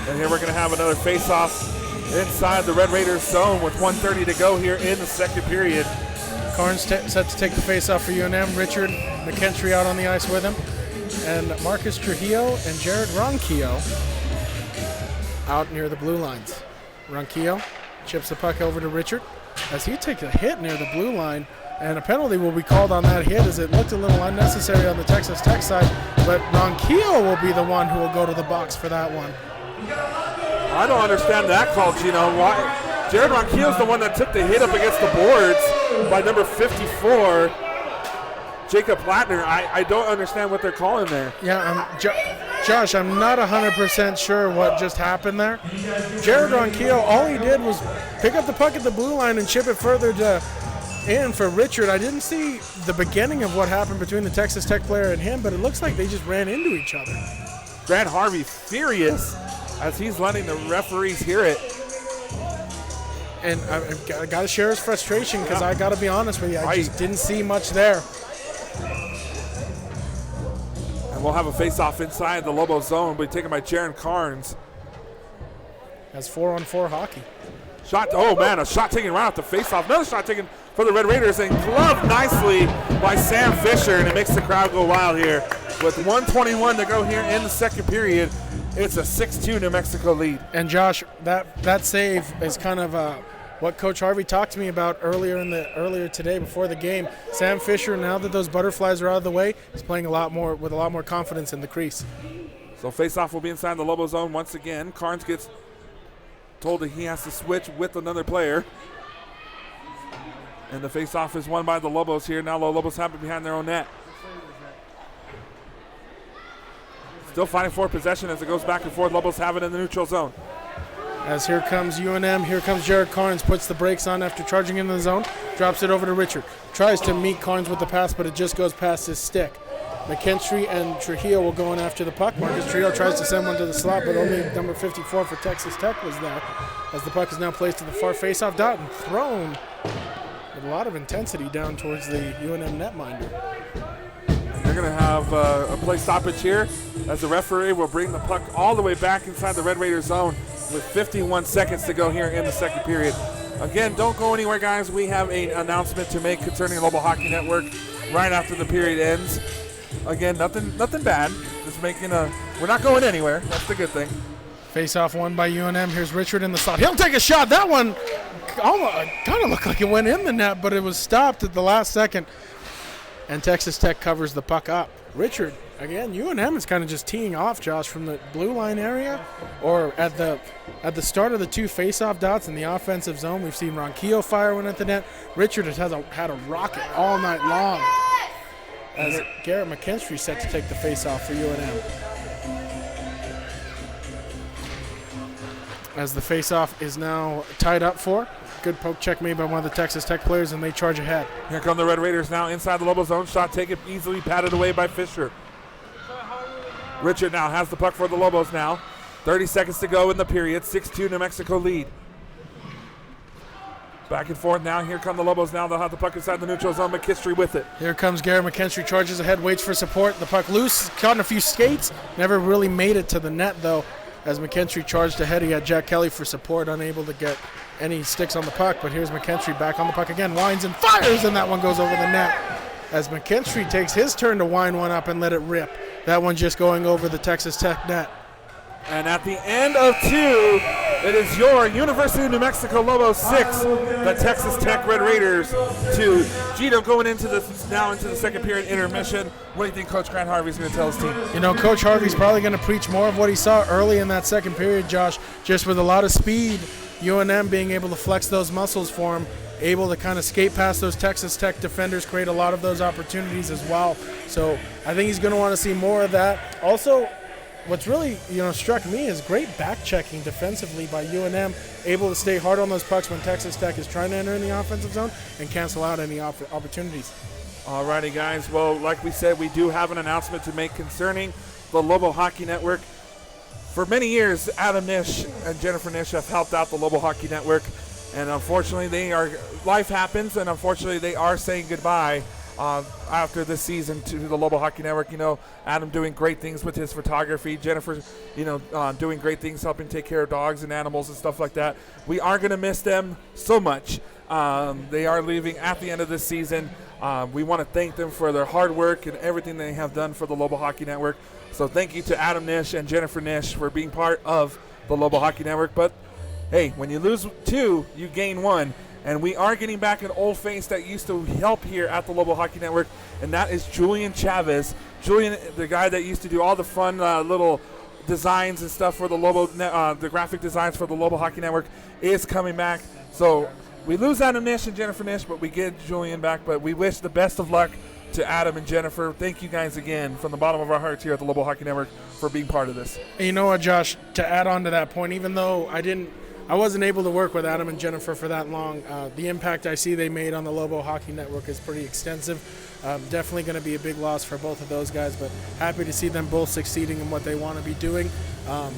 And here we're going to have another face-off inside the Red Raiders zone with 1:30 to go here in the second period. Carnes set to take the face-off for UNM. Richard McKentry out on the ice with him. And Marcus Trujillo and Jared Ronquillo out near the blue lines. Ronquillo chips the puck over to Richard as he takes a hit near the blue line, and a penalty will be called on that hit as it looked a little unnecessary on the Texas Tech side, but Ronquillo will be the one who will go to the box for that one. I don't understand that call, Gino. Why? Jared Ronquillo's the one that took the hit up against the boards by number 54, Jacob Plattner. I don't understand what they're calling there. Yeah, Josh, I'm not 100% sure what just happened there. Jared Ronquillo, all he did was pick up the puck at the blue line and chip it further in for Richard. I didn't see the beginning of what happened between the Texas Tech player and him, but it looks like they just ran into each other. Grant Harvey furious as he's letting the referees hear it. And I got to share his frustration because I got to be honest with you, I just didn't see much there. And we'll have a face-off inside the Lobo zone, but taken by Jaron Carnes. That's 4-on-4 hockey. Shot, oh man, a shot taken right off the face-off. Another shot taken for the Red Raiders and gloved nicely by Sam Fisher, and it makes the crowd go wild here With 1:21 to go here in the second period, it's a 6-2 New Mexico lead. And Josh, that save is kind of what Coach Harvey talked to me about earlier today before the game. Sam Fisher, now that those butterflies are out of the way, is playing with a lot more confidence in the crease. So face-off will be inside the Lobo zone once again. Carnes gets told that he has to switch with another player. And the face-off is won by the Lobos here. Now the Lobos have it behind their own net. Still fighting for possession as it goes back and forth. Lobos have it in the neutral zone. As here comes UNM, here comes Jared Carnes, puts the brakes on after charging into the zone, drops it over to Richard. Tries to meet Carnes with the pass, but it just goes past his stick. McKinstry and Trujillo will go in after the puck. Marcus Trujillo tries to send one to the slot, but only number 54 for Texas Tech was there. As the puck is now placed to the far face-off dot and thrown with a lot of intensity down towards the UNM netminder. They're going to have a play stoppage here as the referee will bring the puck all the way back inside the Red Raiders zone with 51 seconds to go here in the second period. Again, don't go anywhere, guys. We have an announcement to make concerning Lobo Hockey Network right after the period ends. Again, nothing bad. Just we're not going anywhere. That's the good thing. Face-off won by UNM. Here's Richard in the slot. He'll take a shot. That one kind of looked like it went in the net, but it was stopped at the last second. And Texas Tech covers the puck up. Richard, again, UNM is kind of just teeing off, Josh, from the blue line area or at the start of the two face-off dots in the offensive zone. We've seen Ronquillo fire one at the net. Richard has had a rocket all night long as Garrett McKinstry set to take the face-off for UNM. As the face-off is now tied up for. Good poke check made by one of the Texas Tech players, and they charge ahead. Here come the Red Raiders now inside the Lobo zone. Shot taken, easily patted away by Fisher. Richard now has the puck for the Lobos now. 30 seconds to go in the period. 6-2 New Mexico lead. Back and forth now. Here come the Lobos now. They'll have the puck inside the neutral zone. McKinstry with it. Here comes Garrett McKinstry, charges ahead, waits for support. The puck loose, caught in a few skates. Never really made it to the net, though. As McKinstry charged ahead, he had Jack Kelly for support, unable to get any sticks on the puck. But here's McKinstry back on the puck again, winds and fires, and that one goes over the net. As McKinstry takes his turn to wind one up and let it rip. That one just going over the Texas Tech net. And at the end of two, it is your University of New Mexico Lobos 6, the Texas Tech Red Raiders 2. Gino going into the second period intermission. What do you think Coach Grant Harvey's going to tell his team? You know, Coach Harvey's probably going to preach more of what he saw early in that second period, Josh, just with a lot of speed. UNM being able to flex those muscles for him, able to kind of skate past those Texas Tech defenders, create a lot of those opportunities as well. So I think he's going to want to see more of that. Also, what's really, struck me is great back-checking defensively by UNM, able to stay hard on those pucks when Texas Tech is trying to enter in the offensive zone and cancel out any opportunities. All righty, guys. Well, like we said, we do have an announcement to make concerning the Lobo Hockey Network. For many years, Adam Nish and Jennifer Nish have helped out the Lobo Hockey Network, and unfortunately, life happens, and unfortunately, they are saying goodbye after this season to the Lobo Hockey Network. Adam doing great things with his photography. Jennifer, doing great things helping take care of dogs and animals and stuff like that. We are going to miss them so much. They are leaving at the end of this season. We want to thank them for their hard work and everything they have done for the Lobo Hockey Network. So thank you to Adam Nish and Jennifer Nish for being part of the Lobo Hockey Network. But, hey, when you lose two, you gain one. And we are getting back an old face that used to help here at the Lobo Hockey Network, and that is Julian Chavez. Julian, the guy that used to do all the fun little designs and stuff for the Lobo, the graphic designs for the Lobo Hockey Network, is coming back. So we lose Adam Nish and Jennifer Nish, but we get Julian back. But we wish the best of luck to Adam and Jennifer. Thank you guys again from the bottom of our hearts here at the Lobo Hockey Network for being part of this. And you know what, Josh, to add on to that point, even though I wasn't able to work with Adam and Jennifer for that long, the impact I see they made on the Lobo Hockey Network is pretty extensive. Definitely going to be a big loss for both of those guys, but happy to see them both succeeding in what they want to be doing.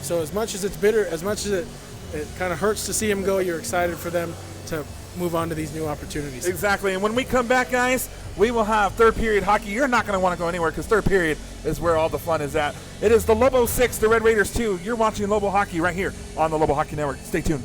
So as much as it's bitter, as much as it kind of hurts to see them go, you're excited for them to move on to these new opportunities. Exactly, and when we come back, guys, we will have third period hockey. You're not going to want to go anywhere because third period is where all the fun is at. It is the Lobos 6, the Red Raiders 2. You're watching Lobo Hockey right here on the Lobo Hockey Network. Stay tuned.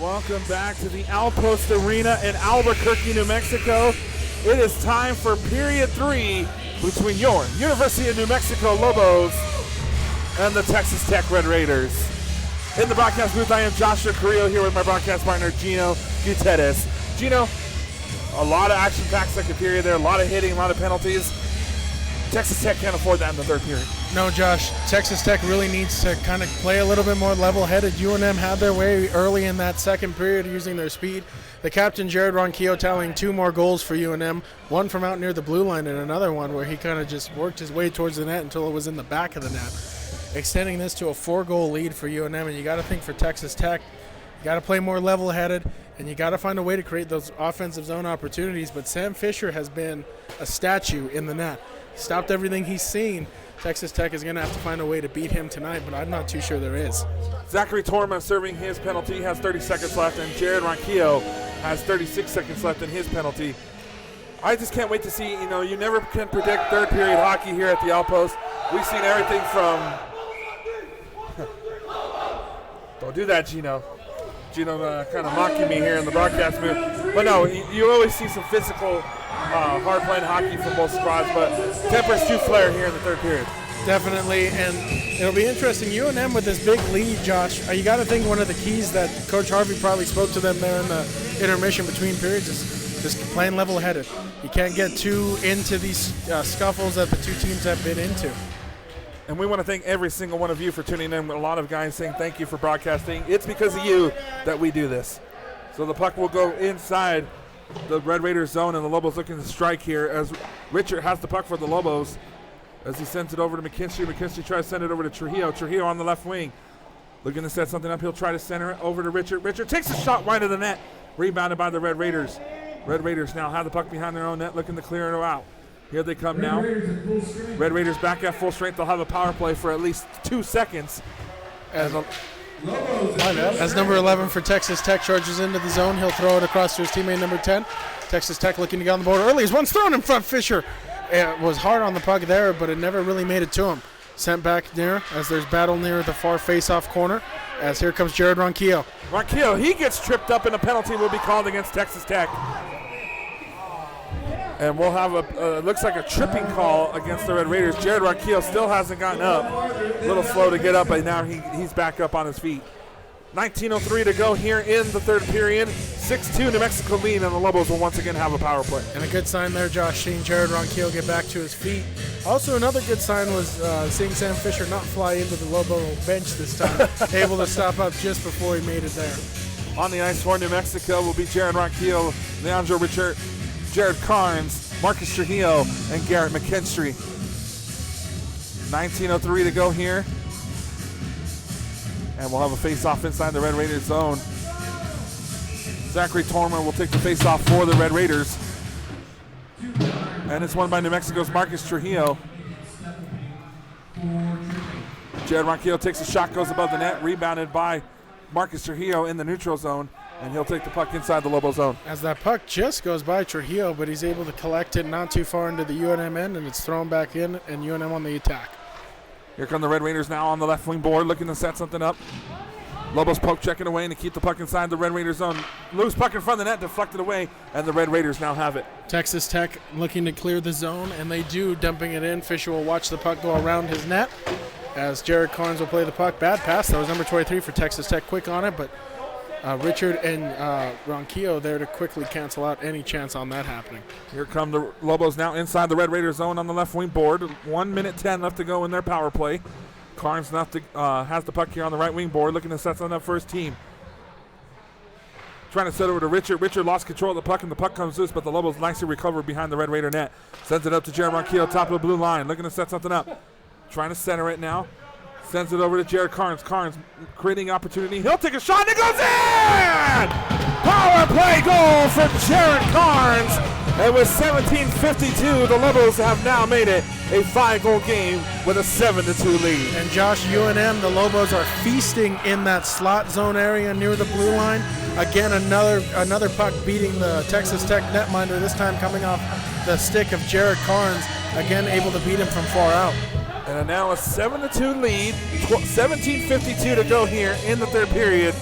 Welcome back to the Outpost Arena in Albuquerque, New Mexico. It is time for period 3 between your University of New Mexico Lobos and the Texas Tech Red Raiders. In the broadcast booth, I am Joshua Carrillo here with my broadcast partner, Gino Gutierrez. Gino, a lot of action-packed second period there, a lot of hitting, a lot of penalties. Texas Tech can't afford that in the third period. No, Josh, Texas Tech really needs to kind of play a little bit more level-headed. UNM had their way early in that second period using their speed. The captain, Jared Ronquillo, tallying 2 more goals for UNM, one from out near the blue line and another one where he kind of just worked his way towards the net until it was in the back of the net, extending this to a 4-goal lead for UNM. And you got to think for Texas Tech, you got to play more level-headed, and you got to find a way to create those offensive zone opportunities. But Sam Fisher has been a statue in the net. Stopped everything he's seen. Texas Tech is going to have to find a way to beat him tonight, but I'm not too sure there is. Zachary Torma serving his penalty, has 30 seconds left, and Jared Ronquillo has 36 seconds left in his penalty. I just can't wait to see, you never can predict third period hockey here at the Outpost. We've seen everything from, don't do that, Gino. Gino kind of mocking me here in the broadcast booth. But no, you always see some physical, hard-playing hockey from both squads, but tempers do flare here in the third period. Definitely, and it'll be interesting. UNM with this big lead, Josh, you got to think one of the keys that Coach Harvey probably spoke to them there in the intermission between periods is just playing level-headed. You can't get too into these scuffles that the two teams have been into. And we want to thank every single one of you for tuning in. A lot of guys saying thank you for broadcasting. It's because of you that we do this. So the puck will go inside the Red Raiders zone, and the Lobos looking to strike here as Richard has the puck for the Lobos as he sends it over to McKinstry. McKinstry tries to send it over to Trujillo. Trujillo on the left wing looking to set something up. He'll try to center it over to Richard. Richard takes a shot wide of the net, rebounded by the Red Raiders. Red Raiders now have the puck behind their own net looking to clear it out. Here they come now. Red Raiders back at full strength. They'll have a power play for at least 2 seconds. As number 11 for Texas Tech charges into the zone, he'll throw it across to his teammate number 10. Texas Tech looking to get on the board early. One's thrown in front. Fisher it was hard on the puck there, but it never really made it to him. Sent back near as there's battle near the far face-off corner. As here comes Jared Ronquillo. Ronquillo, he gets tripped up, and a penalty will be called against Texas Tech. And we'll have looks like a tripping call against the Red Raiders. Jared Ronquillo still hasn't gotten up. A little slow to get up, but now he's back up on his feet. 19:03 to go here in the third period. 6-2 New Mexico lead, and the Lobos will once again have a power play. And a good sign there, Josh, seeing Jared Ronquillo get back to his feet. Also, another good sign was seeing Sam Fisher not fly into the Lobo bench this time, able to stop up just before he made it there. On the ice for New Mexico will be Jared Ronquillo, Leandro Richard, Jared Carnes, Marcus Trujillo, and Garrett McKinstry. 19:03 to go here. And we'll have a face-off inside the Red Raiders zone. Zachary Tormer will take the face-off for the Red Raiders. And it's won by New Mexico's Marcus Trujillo. Jared Ronquillo takes a shot, goes above the net, rebounded by Marcus Trujillo in the neutral zone. And he'll take the puck inside the Lobo zone. As that puck just goes by Trujillo, but he's able to collect it not too far into the UNM end, and it's thrown back in, and UNM on the attack. Here come the Red Raiders now on the left wing board, looking to set something up. Lobos poke checking away and to keep the puck inside the Red Raiders zone. Loose puck in front of the net, deflected away, and the Red Raiders now have it. Texas Tech looking to clear the zone, and they do, dumping it in. Fisher will watch the puck go around his net as Jared Carnes will play the puck. Bad pass. That was number 23 for Texas Tech. Quick on it, but Richard and Ronquillo there to quickly cancel out any chance on that happening. Here come the Lobos now inside the Red Raiders zone on the left wing board. 1:10 left to go in their power play. Carnes has the puck here on the right wing board, looking to set something up for his team. Trying to set over to Richard. Richard lost control of the puck, and the puck comes loose, but the Lobos nicely recover behind the Red Raider net. Sends it up to Jared Ronquillo, top of the blue line, looking to set something up. Trying to center it now. Sends it over to Jared Carnes. Carnes creating opportunity. He'll take a shot, and it goes in! Power play goal for Jared Carnes. And with 17:52, the Lobos have now made it a 5-goal game with a 7-2 lead. And Josh, UNM, the Lobos are feasting in that slot zone area near the blue line. Again, another puck beating the Texas Tech netminder, this time coming off the stick of Jared Carnes. Again, able to beat him from far out. And now a 7-2 lead, 17:52 to go here in the third period.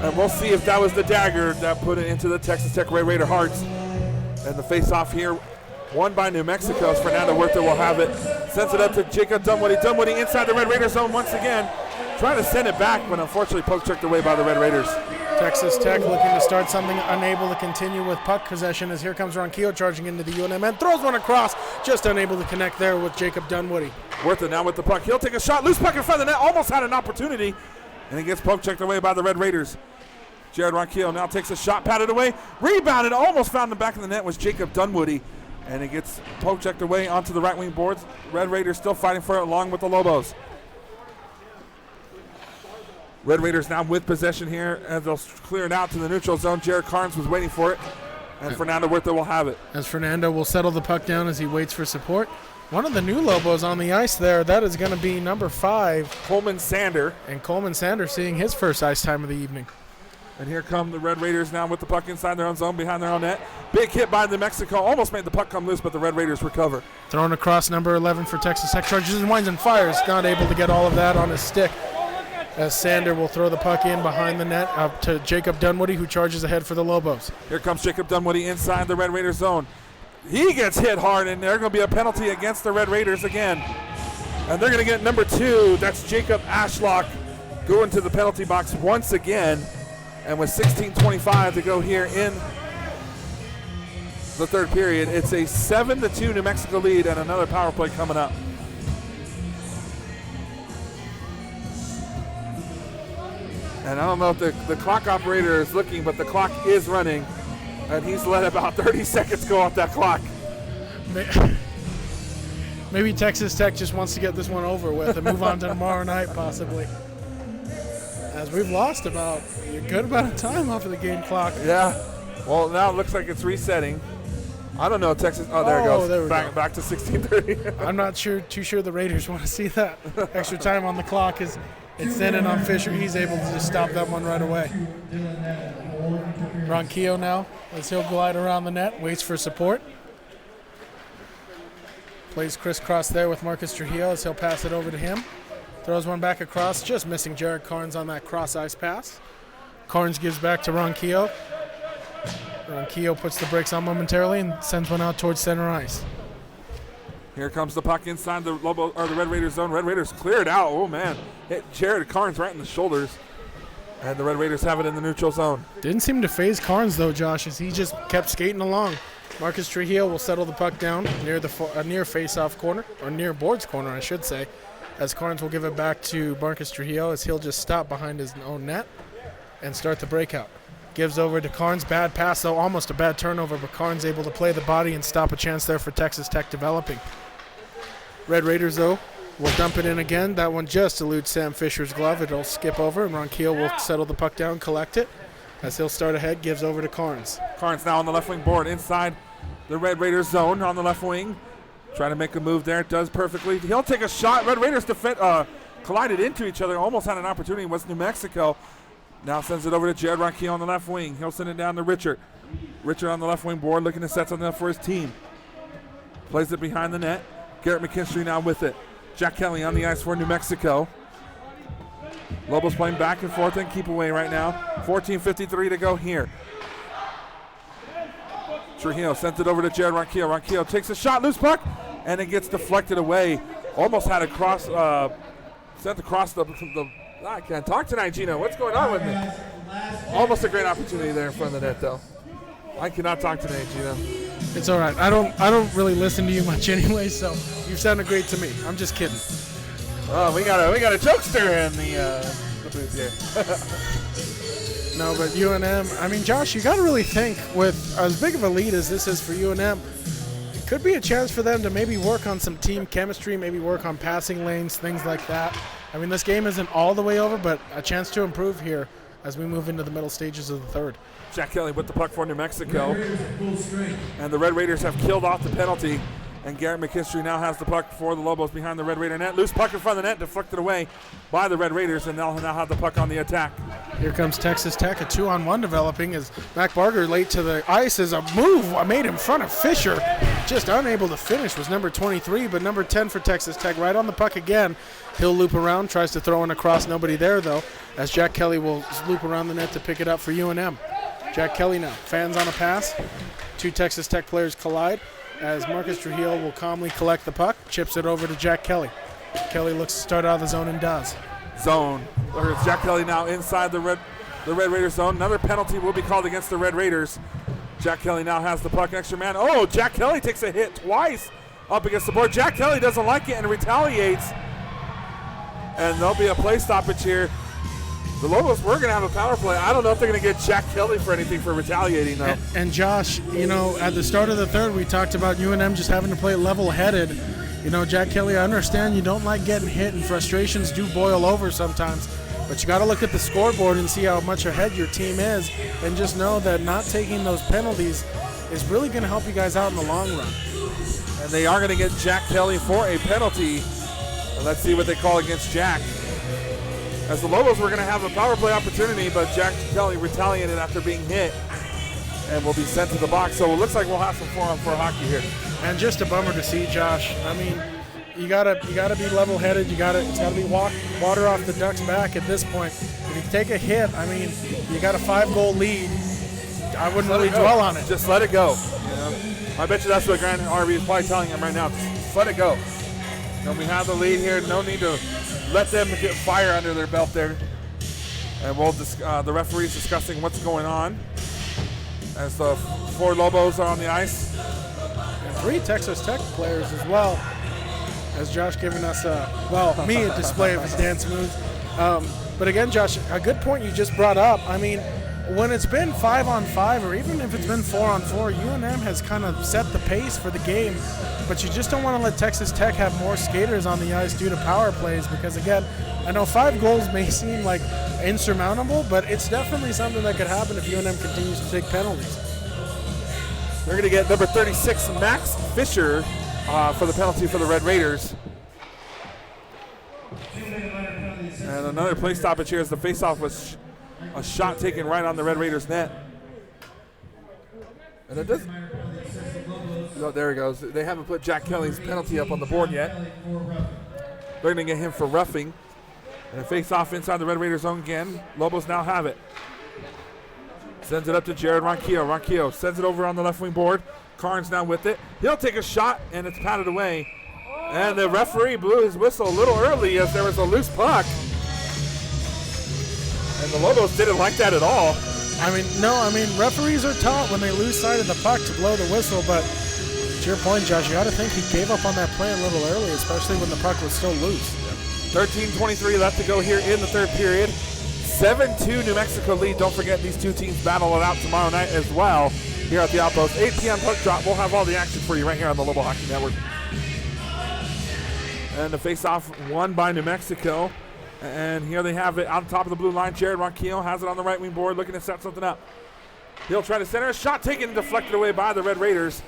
And we'll see if that was the dagger that put it into the Texas Tech Red Raider hearts. And the face-off here, won by New Mexico, as Fernando Huerta will have it. Sends it up to Jacob Dunwoody. Dunwoody inside the Red Raider zone once again. Trying to send it back, but unfortunately poke-checked away by the Red Raiders. Texas Tech looking to start something, unable to continue with puck possession, as here comes Ronquillo charging into the UNM and throws one across, just unable to connect there with Jacob Dunwoody. Huerta now with the puck. He'll take a shot. Loose puck in front of the net. Almost had an opportunity. And he gets poke-checked away by the Red Raiders. Jared Ronquillo now takes a shot, patted away. Rebounded, almost found the back of the net was Jacob Dunwoody. And it gets poke-checked away onto the right wing boards. Red Raiders still fighting for it along with the Lobos. Red Raiders now with possession here as they'll clear it out to the neutral zone. Jared Carnes was waiting for it, and Fernando Huerta will have it. As Fernando will settle the puck down as he waits for support. One of the new Lobos on the ice there, that is going to be number 5. Coleman Sander. And Coleman Sander seeing his first ice time of the evening. And here come the Red Raiders now with the puck inside their own zone, behind their own net. Big hit by New Mexico, almost made the puck come loose, but the Red Raiders recover. Thrown across number 11 for Texas Tech, charges and winds and fires. Not able to get all of that on his stick, as Sander will throw the puck in behind the net up to Jacob Dunwoody, who charges ahead for the Lobos. Here comes Jacob Dunwoody inside the Red Raiders zone. He gets hit hard, and there's going to be a penalty against the Red Raiders again. And they're going to get number 2. That's Jacob Ashlock going to the penalty box once again. And with 16:25 to go here in the third period, it's a 7-2 New Mexico lead and another power play coming up. And I don't know if the clock operator is looking, but the clock is running. And he's let about 30 seconds go off that clock. Maybe Texas Tech just wants to get this one over with and move on to tomorrow night, possibly. As we've lost about a good amount of time off of the game clock. Yeah. Well, now it looks like it's resetting. I don't know, Texas. Oh, there it goes. There we go. Back to 16:30. I'm not too sure the Raiders want to see that extra time on the clock. Is it's in and on Fisher. He's able to just stop that one right away. Ronquillo now, as he'll glide around the net, waits for support. Plays crisscross there with Marcus Trujillo as he'll pass it over to him. Throws one back across, just missing Jared Carnes on that cross-ice pass. Carnes gives back to Ronquillo. Ronquillo puts the brakes on momentarily and sends one out towards center ice. Here comes the puck inside the the Red Raiders zone. Red Raiders clear it out. Oh, man. Hit Jared Carnes right in the shoulders. And the Red Raiders have it in the neutral zone. Didn't seem to phase Carnes, though, Josh, as he just kept skating along. Marcus Trujillo will settle the puck down near face-off corner, or near boards corner, I should say, as Carnes will give it back to Marcus Trujillo as he'll just stop behind his own net and start the breakout. Gives over to Carnes. Bad pass, though, almost a bad turnover, but Carnes able to play the body and stop a chance there for Texas Tech developing. Red Raiders, though, will dump it in again. That one just eludes Sam Fisher's glove. It'll skip over, and Ronquillo will settle the puck down, collect it, as he'll start ahead, gives over to Carnes. Carnes now on the left wing board inside the Red Raiders zone on the left wing. Trying to make a move there. Does perfectly. He'll take a shot. Red Raiders collided into each other. Almost had an opportunity. Was New Mexico. Now sends it over to Jared Ronquillo on the left wing. He'll send it down to Richard. Richard on the left wing board looking to set something up for his team. Plays it behind the net. Garrett McKinstry now with it. Jack Kelly on the ice for New Mexico. Lobos playing back and forth and keep away right now. 14:53 to go here. Trujillo sends it over to Jared Ronquillo. Ronquillo takes a shot, loose puck, and it gets deflected away. Almost had a cross, sent across the I can't talk tonight, Gino. What's going on with me? Almost a great opportunity there in front of the net, though. I cannot talk tonight, Gino. It's all right. I don't really listen to you much anyway, so you've sounded great to me. I'm just kidding. Oh, we got a jokester in the booth here. No, but UNM, I mean, Josh, you got to really think with as big of a lead as this is for UNM, it could be a chance for them to maybe work on some team chemistry, maybe work on passing lanes, things like that. I mean, this game isn't all the way over, but a chance to improve here as we move into the middle stages of the third. Jack Kelly with the puck for New Mexico. And the Red Raiders have killed off the penalty. And Garrett McKinstry now has the puck for the Lobos behind the Red Raider net. Loose puck in front of the net, deflected away by the Red Raiders, and they'll now have the puck on the attack. Here comes Texas Tech, a 2-on-1 developing as Mac Barger late to the ice as a move made in front of Fisher. just unable to finish was number 23, but number 10 for Texas Tech right on the puck again. He'll loop around, tries to throw in across, nobody there though, as Jack Kelly will loop around the net to pick it up for UNM. Jack Kelly now, fans on a pass. 2 Texas Tech players collide as Marcus Trujillo will calmly collect the puck, chips it over to Jack Kelly. Kelly looks to start out of the zone and does. Zone. There's Jack Kelly now inside the Red Raiders zone. Another penalty will be called against the Red Raiders. Jack Kelly now has the puck, extra man. Oh, Jack Kelly takes a hit twice up against the board. Jack Kelly doesn't like it and retaliates. And there'll be a play stoppage here. The Lobos were going to have a power play. I don't know if they're going to get Jack Kelly for anything for retaliating, though. And Josh, you know, at the start of the third, we talked about UNM just having to play level-headed. You know, Jack Kelly, I understand you don't like getting hit, and frustrations do boil over sometimes. But you got to look at the scoreboard and see how much ahead your team is, and just know that not taking those penalties is really going to help you guys out in the long run. And they are going to get Jack Kelly for a penalty. And let's see what they call against Jack. As the Lobos were going to have a power play opportunity, but Jack Kelly retaliated after being hit and will be sent to the box. So it looks like we'll have some 4-on-4 hockey here. And just a bummer to see, Josh. I mean, you gotta be level-headed. It's gotta be water off the duck's back at this point. If you take a hit, I mean, you got a 5-goal lead. I wouldn't really dwell on it. Just let it go. You know? I bet you that's what Grant Harvey is probably telling him right now. Just let it go. And we have the lead here. No need to let them get fire under their belt there. And we'll the referee's discussing what's going on as the 4 Lobos are on the ice. And 3 Texas Tech players as well. As Josh giving us a display of his dance moves. But again, Josh, a good point you just brought up. I mean, when it's been 5-on-5 or even if it's been 4-on-4, UNM has kind of set the pace for the game. But you just don't want to let Texas Tech have more skaters on the ice due to power plays because, again, I know 5 goals may seem like insurmountable, but it's definitely something that could happen if UNM continues to take penalties. They're going to get number 36, Max Fisher, for the penalty for the Red Raiders. And another play stoppage here as the faceoff was a shot taken right on the Red Raiders net. And it does. Oh, there he goes. They haven't put Jack Kelly's penalty up on the board yet. They're going to get him for roughing. And a face-off inside the Red Raiders zone again. Lobos now have it. Sends it up to Jared Ronquillo. Ronquillo sends it over on the left wing board. Carnes now with it. He'll take a shot, and it's patted away. And the referee blew his whistle a little early as there was a loose puck. And the Lobos didn't like that at all. Referees are taught when they lose sight of the puck to blow the whistle, but to your point, Josh, you got to think he gave up on that play a little early, especially when the puck was still loose. 13:23 left to go here in the third period. 7-2 New Mexico lead. Don't forget these 2 teams battle it out tomorrow night as well here at the Outpost. 8 p.m. puck drop. We'll have all the action for you right here on the Lobo Hockey Network. And the face-off won by New Mexico. And here they have it on top of the blue line. Jared Ronquillo has it on the right wing board, looking to set something up. He'll try to center a shot taken and deflected away by the Red Raiders.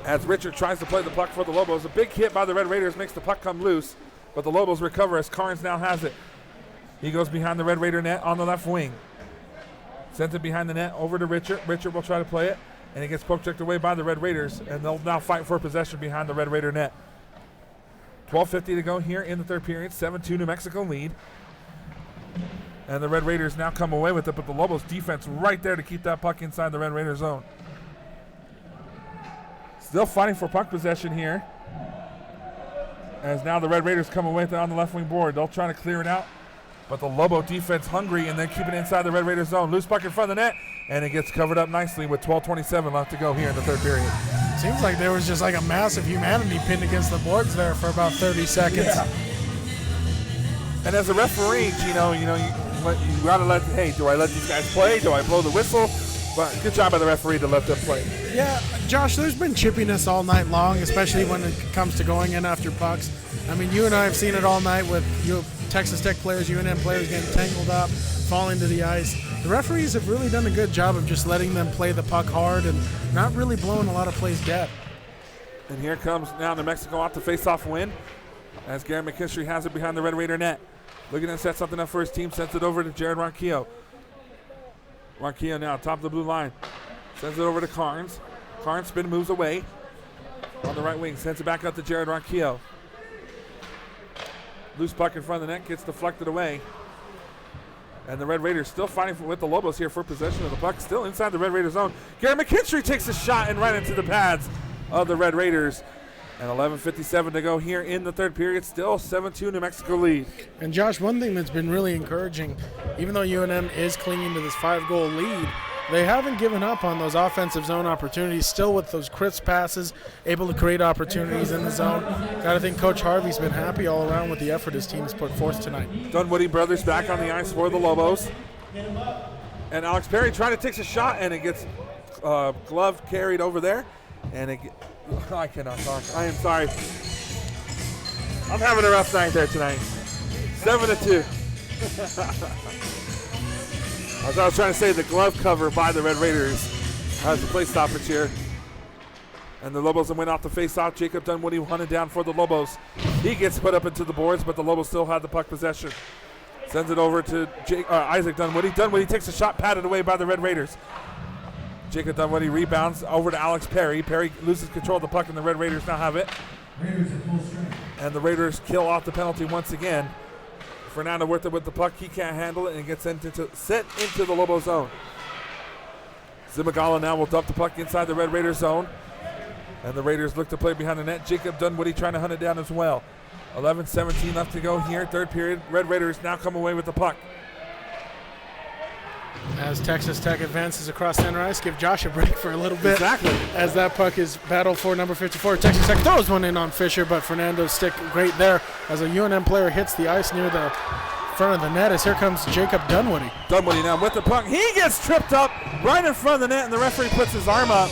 As Richard tries to play the puck for the Lobos. A big hit by the Red Raiders makes the puck come loose, but the Lobos recover as Carnes now has it. He goes behind the Red Raider net on the left wing. Sends it behind the net over to Richard. Richard will try to play it, and it gets poke checked away by the Red Raiders, and they'll now fight for possession behind the Red Raider net. 12:50 to go here in the third period. 7-2 New Mexico lead. And the Red Raiders now come away with it, but the Lobos defense right there to keep that puck inside the Red Raider zone. Still fighting for puck possession here. As now the Red Raiders come away with it on the left wing board. They'll try to clear it out, but the Lobo defense hungry and they're keeping it inside the Red Raider zone. Loose puck in front of the net, and it gets covered up nicely with 12:27 left to go here in the third period. Seems like there was just like a massive humanity pinned against the boards there for about 30 seconds. Yeah. And as a referee, Gino, you gotta let, hey, do I let these guys play? Do I blow the whistle? But good job by the referee to let them play. Yeah, Josh, there's been chippiness all night long, especially when it comes to going in after pucks. I mean, you and I have seen it all night with Texas Tech players, UNM players getting tangled up, falling to the ice. The referees have really done a good job of just letting them play the puck hard and not really blowing a lot of plays dead. And here comes now New Mexico off the face-off win as Gary McKinstry has it behind the Red Raider net. Looking to set something up for his team, sends it over to Jared Ronquillo. Ronquillo now, top of the blue line. Sends it over to Carnes. Karn spin moves away on the right wing, sends it back up to Jared Ronquillo. Loose puck in front of the net, gets deflected away. And the Red Raiders still fighting with the Lobos here for possession of the puck, still inside the Red Raiders zone. Garrett McKinstry takes a shot and right into the pads of the Red Raiders. And 11:57 to go here in the third period. Still 7-2 New Mexico lead. And Josh, one thing that's been really encouraging, even though UNM is clinging to this 5-goal lead, they haven't given up on those offensive zone opportunities, still with those crisp passes, able to create opportunities in the zone. Got to think Coach Harvey's been happy all around with the effort his team has put forth tonight. Dunwoody brothers back on the ice for the Lobos. And Alex Perry trying to take a shot, and it gets glove carried over there. And I cannot talk. I am sorry. I'm having a rough night there tonight. 7-2. As I was trying to say, the glove cover by the Red Raiders has the play stoppage here. And the Lobos went off the face-off. Jacob Dunwoody hunted down for the Lobos. He gets put up into the boards, but the Lobos still had the puck possession. Sends it over to Isaac Dunwoody. Dunwoody takes a shot, patted away by the Red Raiders. Jacob Dunwoody rebounds over to Alex Perry. Perry loses control of the puck, and the Red Raiders now have it. And the Raiders kill off the penalty once again. Fernando Huerta with the puck. He can't handle it and gets sent into the Lobo zone. Zimagala now will dump the puck inside the Red Raiders zone. And the Raiders look to play behind the net. Jacob Dunwoody trying to hunt it down as well. 11:17 left to go here. Third period. Red Raiders now come away with the puck. As Texas Tech advances across center ice, give Josh a break for a little bit. Exactly. As that puck is battled for number 54. Texas Tech throws one in on Fisher, but Fernando's stick great there as a UNM player hits the ice near the front of the net. As here comes Jacob Dunwoody. Dunwoody now with the puck. He gets tripped up right in front of the net, and the referee puts his arm up.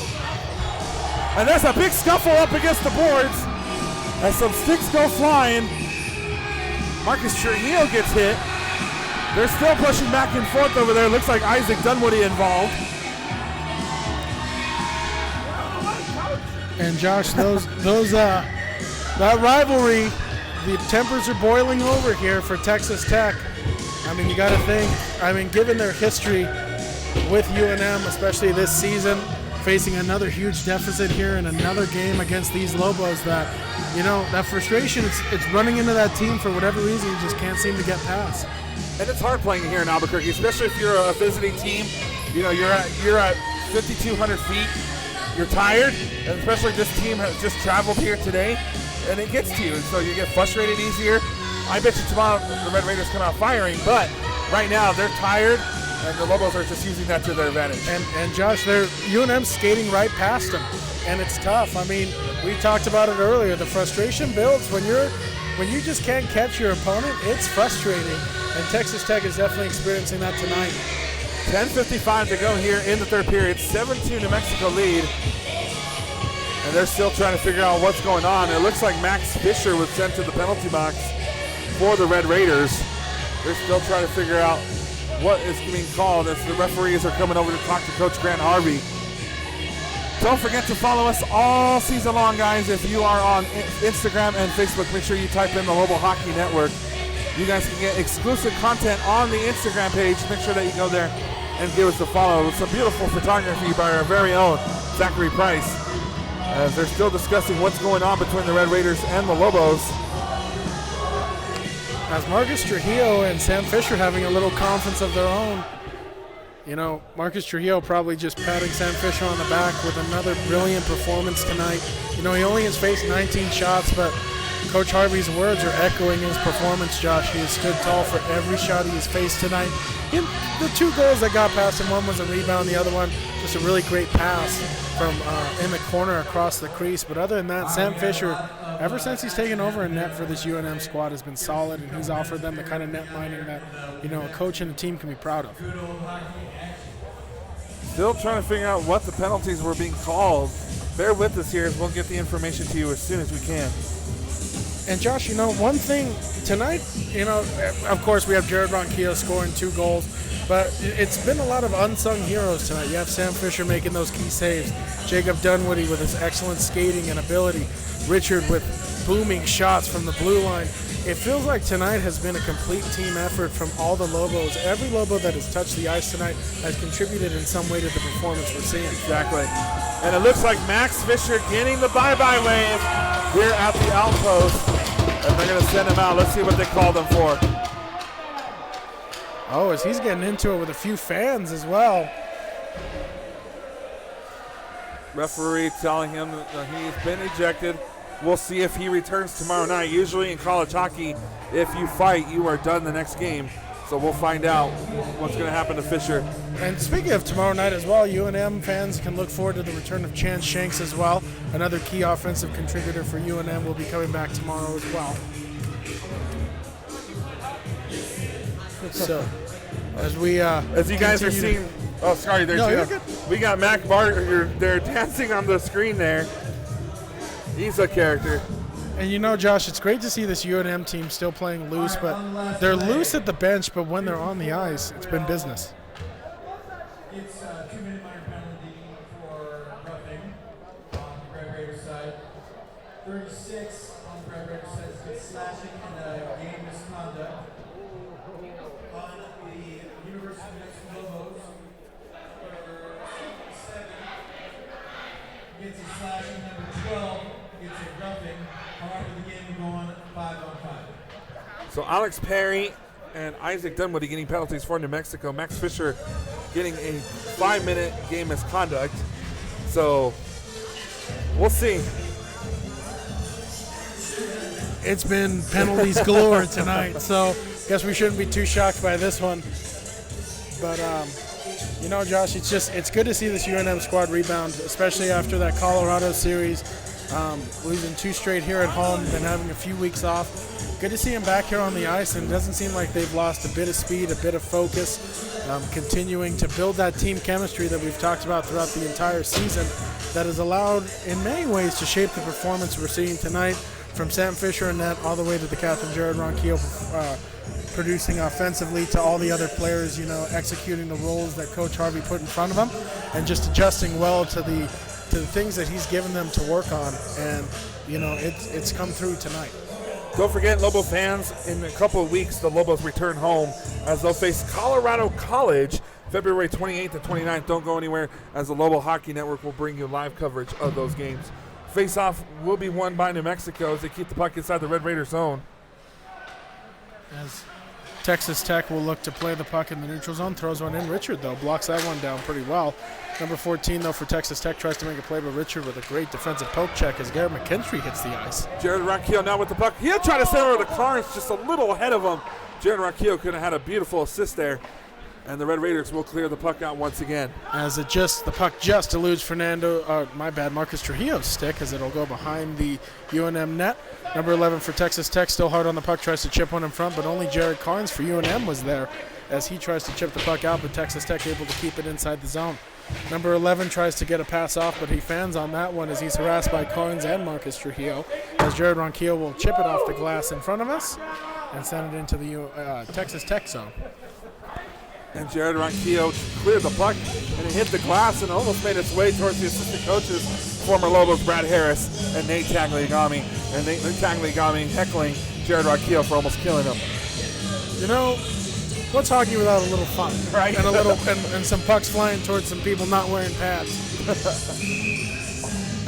And there's a big scuffle up against the boards as some sticks go flying. Marcus Trujillo gets hit. They're still pushing back and forth over there. Looks like Isaac Dunwoody involved. And Josh, that rivalry, the tempers are boiling over here for Texas Tech. I mean, you got to think, given their history with UNM, especially this season, facing another huge deficit here in another game against these Lobos, that frustration, it's running into that team for whatever reason. You just can't seem to get past. And it's hard playing here in Albuquerque, especially if you're a visiting team. You're at 5,200 feet. You're tired, and especially this team has just traveled here today, and it gets to you, and so you get frustrated easier. I bet you tomorrow the Red Raiders come out firing, but right now they're tired, and the Lobos are just using that to their advantage. And Josh, they're UNM skating right past them, and it's tough. I mean, we talked about it earlier. The frustration builds when you just can't catch your opponent. It's frustrating. And Texas Tech is definitely experiencing that tonight. 10:55 to go here in the third period. 7-2 New Mexico lead. And they're still trying to figure out what's going on. It looks like Max Fisher was sent to the penalty box for the Red Raiders. They're still trying to figure out what is being called as the referees are coming over to talk to Coach Grant Harvey. Don't forget to follow us all season long, guys. If you are on Instagram and Facebook, make sure you type in the Lobo Hockey Network. You guys can get exclusive content on the Instagram page. Make sure that you go there and give us a follow. With some beautiful photography by our very own Zachary Price, as they're still discussing what's going on between the Red Raiders and the Lobos. As Marcus Trujillo and Sam Fisher having a little conference of their own. Marcus Trujillo probably just patting Sam Fisher on the back with another brilliant performance tonight. He only has faced 19 shots, but Coach Harvey's words are echoing his performance, Josh. He has stood tall for every shot he has faced tonight. The two goals that got past him, one was a rebound, the other one just a really great pass from in the corner across the crease. But other than that, Sam Fisher, ever since he's taken over in net for this UNM squad, has been solid, and he's offered them the kind of net minding that a coach and a team can be proud of. Still trying to figure out what the penalties were being called. Bear with us here as we'll get the information to you as soon as we can. And Josh, one thing tonight, of course we have Jared Ronquillo scoring 2 goals, but it's been a lot of unsung heroes tonight. You have Sam Fisher making those key saves, Jacob Dunwoody with his excellent skating and ability, Richard with booming shots from the blue line, It feels like tonight has been a complete team effort from all the Lobos. Every Lobo that has touched the ice tonight has contributed in some way to the performance we're seeing. Exactly. And it looks like Max Fisher getting the bye-bye wave here at the outpost. And they're going to send him out. Let's see what they called him for. Oh, as he's getting into it with a few fans as well. Referee telling him that he's been ejected. We'll see if he returns tomorrow night. Usually in college hockey, if you fight, you are done the next game. So we'll find out what's going to happen to Fisher. And speaking of tomorrow night as well, UNM fans can look forward to the return of Chance Shanks as well. Another key offensive contributor for UNM will be coming back tomorrow as well. So, as you guys are seeing, oh, sorry, there, no, Jim. We got Mac Barter. They're dancing on the screen there. He's a character. And you know, Josh, it's great to see this UNM team still playing loose, but they're loose at the bench, but when they're on the ice, it's been business. It's a 2-minute minor penalty for roughing on the Red Raiders side. 36 on the Red Raiders side. It's slashing and game misconduct. On the University of Mexico Lobos, 7 gets a slashing. Number 12 gets a roughing. However, the game will go on 5-on-5. So Alex Perry and Isaac Dunwoody getting penalties for New Mexico. Max Fisher getting a 5-minute game misconduct. So we'll see. It's been penalties galore tonight, so guess we shouldn't be too shocked by this one. But you know, Josh, it's good to see this UNM squad rebound, especially after that Colorado series. Losing 2 straight here at home, then having a few weeks off. Good to see him back here on the ice, and it doesn't seem like they've lost a bit of speed, a bit of focus, continuing to build that team chemistry that we've talked about throughout the entire season that has allowed, in many ways, to shape the performance we're seeing tonight, from Sam Fisher and net all the way to the captain, Jared Ronquillo, producing offensively, to all the other players, you know, executing the roles that Coach Harvey put in front of them, and just adjusting well to the things that he's given them to work on, and you know, it's come through tonight. Don't forget, Lobo fans, in a couple of weeks, the Lobos return home as they'll face Colorado College February 28th and 29th. Don't go anywhere, as the Lobo Hockey Network will bring you live coverage of those games. Face-off will be won by New Mexico as they keep the puck inside the Red Raider zone. As Texas Tech will look to play the puck in the neutral zone, throws one in. Richard, though, blocks that one down pretty well. Number 14, though, for Texas Tech, tries to make a play, but Richard with a great defensive poke check as Garrett McKinstry hits the ice. Jared Ronquillo now with the puck. He'll try to send over to Clarence, just a little ahead of him. Jared Ronquillo could have had a beautiful assist there, and the Red Raiders will clear the puck out once again. As the puck just eludes Marcus Trujillo's stick, as it'll go behind the UNM net. Number 11 for Texas Tech, still hard on the puck, tries to chip one in front, but only Jared Carnes for UNM was there as he tries to chip the puck out, but Texas Tech able to keep it inside the zone. Number 11 tries to get a pass off, but he fans on that one as he's harassed by Carnes and Marcus Trujillo, as Jared Ronquillo will chip it off the glass in front of us and send it into the Texas Tech zone. And Jared Ronquillo cleared the puck, and it hit the glass and almost made its way towards the assistant coaches, former Lobos Brad Harris and Nate Tagliagami. And Nate Tagliagami heckling Jared Ronquillo for almost killing him. You know, what's hockey without a little fun, right? And and some pucks flying towards some people not wearing pads.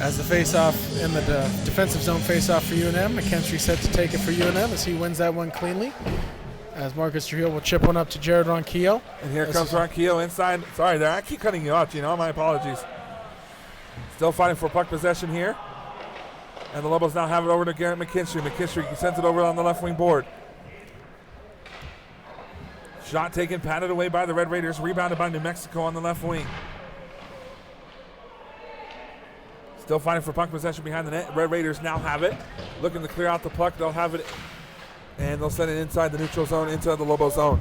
As the face-off in the defensive zone face-off for UNM, McKinstry set to take it for UNM as he wins that one cleanly. As Marcus Trujillo will chip one up to Jared Ronquillo. And here comes Ronquillo inside. Sorry there, I keep cutting you off, my apologies. Still fighting for puck possession here. And the Lobos now have it over to Garrett McKinstry. McKinstry sends it over on the left wing board. Shot taken, patted away by the Red Raiders, rebounded by New Mexico on the left wing. Still fighting for puck possession behind the net. Red Raiders now have it. Looking to clear out the puck. They'll have it, and they'll send it inside the neutral zone, into the Lobo zone.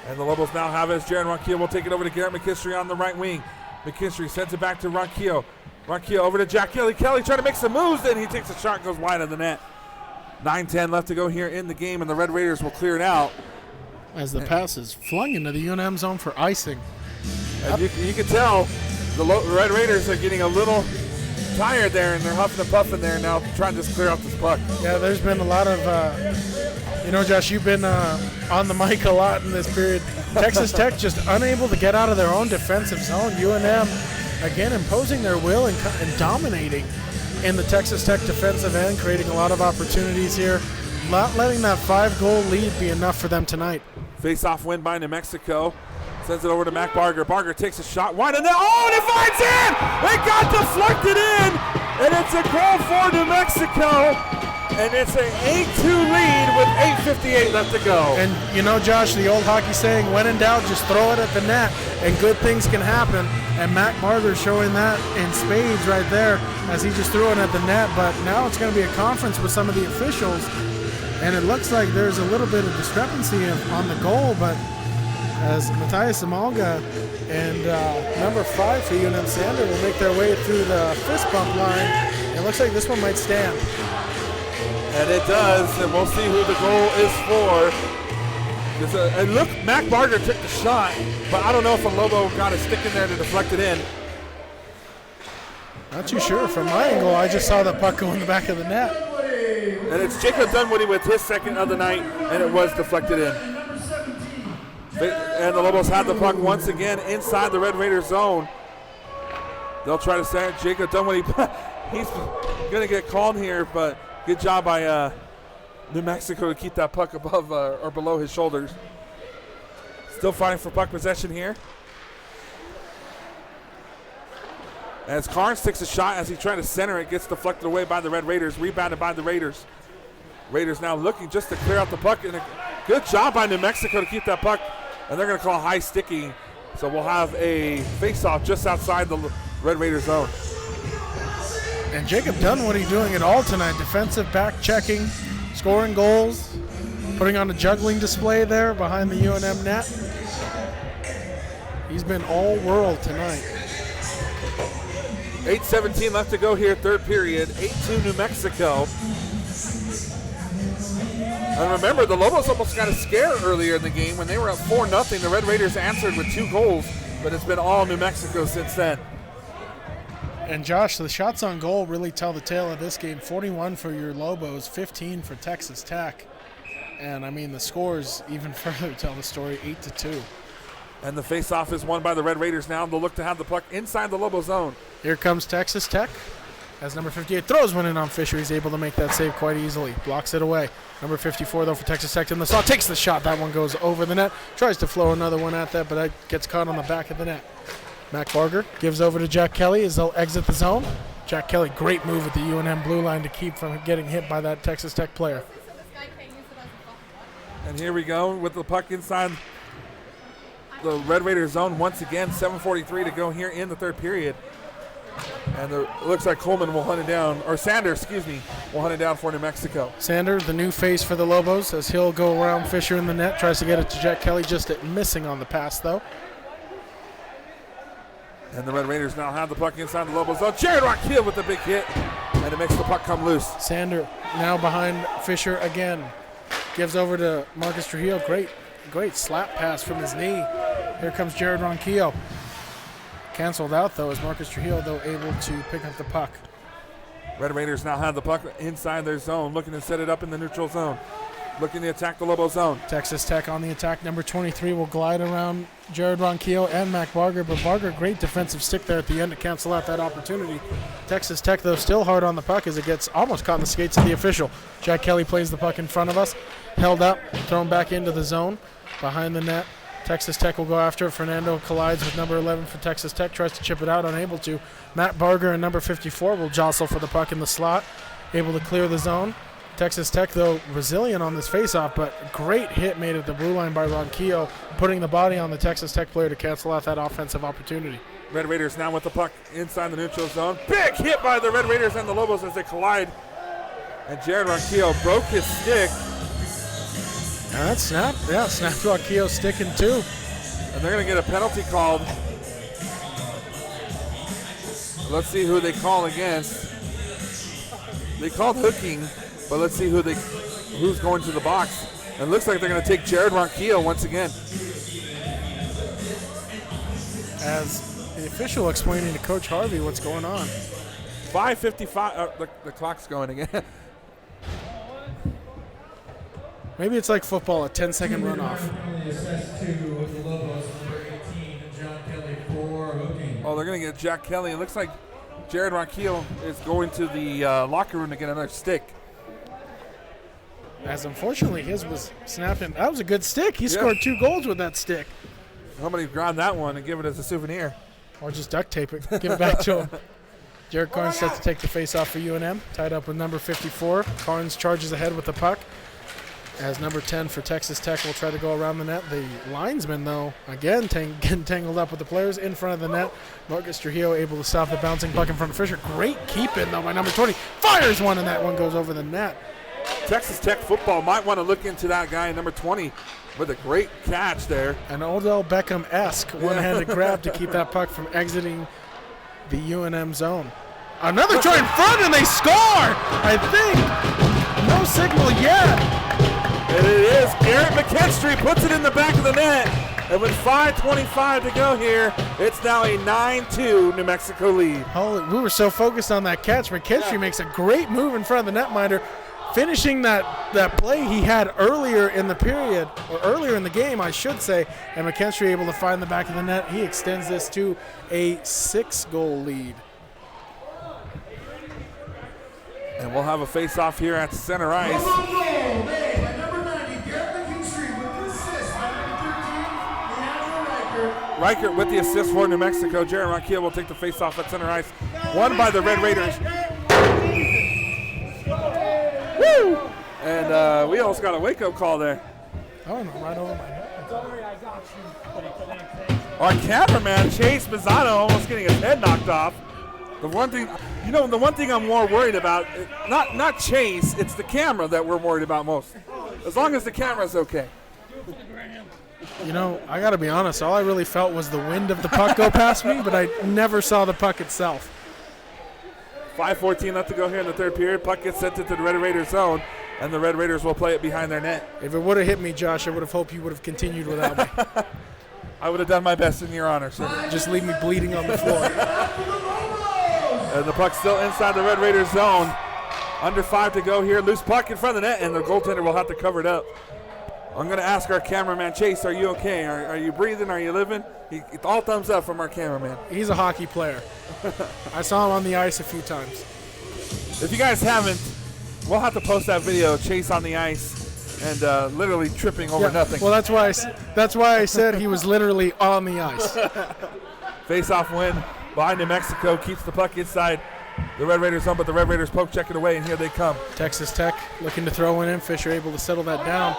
And the Lobos now have it as Jared Ronquillo will take it over to Garrett McKinstry on the right wing. McKinstry sends it back to Ronquillo. Ronquillo over to Jack Kelly. Kelly trying to make some moves, then he takes a shot and goes wide of the net. 9:10 left to go here in the game, and the Red Raiders will clear it out. As the pass is flung into the UNM zone for icing. You can tell the Red Raiders are getting a little tired there, and they're huffing and puffing there now, trying to just clear out this puck. Yeah, there's been a lot of, Josh, you've been on the mic a lot in this period. Texas Tech just unable to get out of their own defensive zone. UNM, again, imposing their will and dominating in the Texas Tech defensive end, creating a lot of opportunities here. Not letting that 5-goal lead be enough for them tonight. Face-off win by New Mexico. Sends it over to Mac Barger. Barger takes a shot wide, and then, and it finds in! It got deflected in, and it's a goal for New Mexico. And it's an 8-2 lead with 8:58 left to go. And Josh, the old hockey saying, when in doubt, just throw it at the net, and good things can happen. And Mac Barger showing that in spades right there as he just threw it at the net. But now it's going to be a conference with some of the officials, and it looks like there's a little bit of discrepancy on the goal. But as Matthias Amalga and number 5 for UNM Sander will make their way through the fist bump line, it looks like this one might stand. And it does, and we'll see who the goal is for. And look, Mac Barger took the shot, but I don't know if a Lobo got a stick in there to deflect it in. Not too sure. From my angle, I just saw the puck go in the back of the net. And it's Jacob Dunwoody with his second of the night, and it was deflected in. And the Lobos have the puck once again inside the Red Raiders zone. They'll try to say Jacob Dunwoody. He's going to get called here, but good job by New Mexico to keep that puck above or below his shoulders. Still fighting for puck possession here. As Carnes takes a shot as he tries to center it, gets deflected away by the Red Raiders, rebounded by the Raiders. Raiders now looking just to clear out the puck, and a good job by New Mexico to keep that puck, and they're going to call high sticky. So we'll have a face-off just outside the Red Raiders zone. And Jacob Dunwoody doing it all tonight. Defensive back checking, scoring goals, putting on a juggling display there behind the UNM net. He's been all world tonight. 8:17 left to go here, third period. 8-2 New Mexico. And remember, the Lobos almost got a scare earlier in the game when they were up 4-0. The Red Raiders answered with 2 goals, but it's been all New Mexico since then. And Josh, the shots on goal really tell the tale of this game. 41 for your Lobos, 15 for Texas Tech. And I mean, the scores even further tell the story, 8-2. And the face-off is won by the Red Raiders now. They'll look to have the puck inside the Lobo zone. Here comes Texas Tech as number 58 throws one in on Fisher. He's able to make that save quite easily. Blocks it away. Number 54, though, for Texas Tech in the slot. Takes the shot. That one goes over the net. Tries to flow another one at that, but that gets caught on the back of the net. Mac Barger gives over to Jack Kelly as they'll exit the zone. Jack Kelly, great move at the UNM blue line to keep from getting hit by that Texas Tech player. And here we go with the puck inside the Red Raiders zone once again. 7:43 to go here in the third period. And it looks like Coleman will hunt it down, or Sanders, will hunt it down for New Mexico. Sander, the new face for the Lobos, as he'll go around Fisher in the net, tries to get it to Jack Kelly, just missing on the pass, though. And the Red Raiders now have the puck inside the Lobos zone. Jared Rockfield with the big hit, and it makes the puck come loose. Sander now behind Fisher again. Gives over to Marcus Trujillo. Great slap pass from his knee. Here comes Jared Ronquillo. Canceled out, though, as Marcus Trujillo, though, able to pick up the puck. Red Raiders now have the puck inside their zone, looking to set it up in the neutral zone. Looking to attack the Lobo zone. Texas Tech on the attack. Number 23 will glide around Jared Ronquillo and Mac Barger, but Barger, great defensive stick there at the end to cancel out that opportunity. Texas Tech, though, still hard on the puck as it gets almost caught in the skates of the official. Jack Kelly plays the puck in front of us. Held up, thrown back into the zone. Behind the net, Texas Tech will go after it. Fernando collides with number 11 for Texas Tech, tries to chip it out, unable to. Matt Barger and number 54 will jostle for the puck in the slot, able to clear the zone. Texas Tech, though, resilient on this faceoff, but great hit made at the blue line by Ronquillo, putting the body on the Texas Tech player to cancel out that offensive opportunity. Red Raiders now with the puck inside the neutral zone. Big hit by the Red Raiders and the Lobos as they collide. And Jared Ronquillo broke his stick. And that snapped. Yeah, snapped Ronquillo's stick in two. And they're going to get a penalty called. Let's see who they call against. They called hooking, but let's see who's going to the box. And it looks like they're going to take Jared Ronquillo once again. As the official explaining to Coach Harvey what's going on. 5:55. The clock's going again. Maybe it's like football, a 10-second runoff. Oh, they're going to get Jack Kelly. It looks like Jared Ronquillo is going to the locker room to get another stick. As unfortunately his was snapping. That was a good stick. He scored 2 goals with that stick. Somebody grab that one and give it as a souvenir. Or just duct tape it. Give it back to him. Jared Carnes set to take the face-off for UNM. Tied up with number 54. Carnes charges ahead with the puck. As number 10 for Texas Tech will try to go around the net. The linesman, though, again getting tangled up with the players in front of the net. Marcus Trujillo able to stop the bouncing puck in front of Fisher. Great keep-in, though, by number 20. Fires one, and that one goes over the net. Texas Tech football might want to look into that guy, number 20, with a great catch there. An Odell Beckham-esque one-handed grab to keep that puck from exiting the UNM zone. Another try in front, and they score, I think. No signal yet. And it is Eric McKinstry puts it in the back of the net. And with 5:25 to go here, it's now a 9-2 New Mexico lead. Holy, we were so focused on that catch. McKinstry makes a great move in front of the netminder, finishing that play he had earlier in the period, or earlier in the game, I should say. And McKinstry able to find the back of the net. He extends this to a 6-goal lead. And we'll have a face-off here at center ice. Reichert with the assist for New Mexico. Jared Ronquillo will take the face-off at center ice. Won by the Red Raiders. Woo! And we almost got a wake-up call there. Oh, no, right over my head. Our cameraman, Chase Mazzano, almost getting his head knocked off. The one thing I'm more worried about, not Chase, it's the camera that we're worried about most. As long as the camera's okay. You know, I got to be honest, all I really felt was the wind of the puck go past me, but I never saw the puck itself. 5:14 left to go here in the third period. Puck gets sent into the Red Raiders zone, and the Red Raiders will play it behind their net. If it would have hit me, Josh, I would have hoped you would have continued without me. I would have done my best in your honor, sir. Just leave me bleeding on the floor. And the puck's still inside the Red Raiders zone. Under 5 to go here. Loose puck in front of the net, and the goaltender will have to cover it up. I'm going to ask our cameraman, Chase, are you okay? Are you breathing? Are you living? All thumbs up from our cameraman. He's a hockey player. I saw him on the ice a few times. If you guys haven't, we'll have to post that video, Chase on the ice and literally tripping over nothing. Well, that's why I said he was literally on the ice. Face-off win behind New Mexico, keeps the puck inside the Red Raiders zone, but the Red Raiders poke check it away, and here they come. Texas Tech looking to throw one in. Fisher able to settle that down.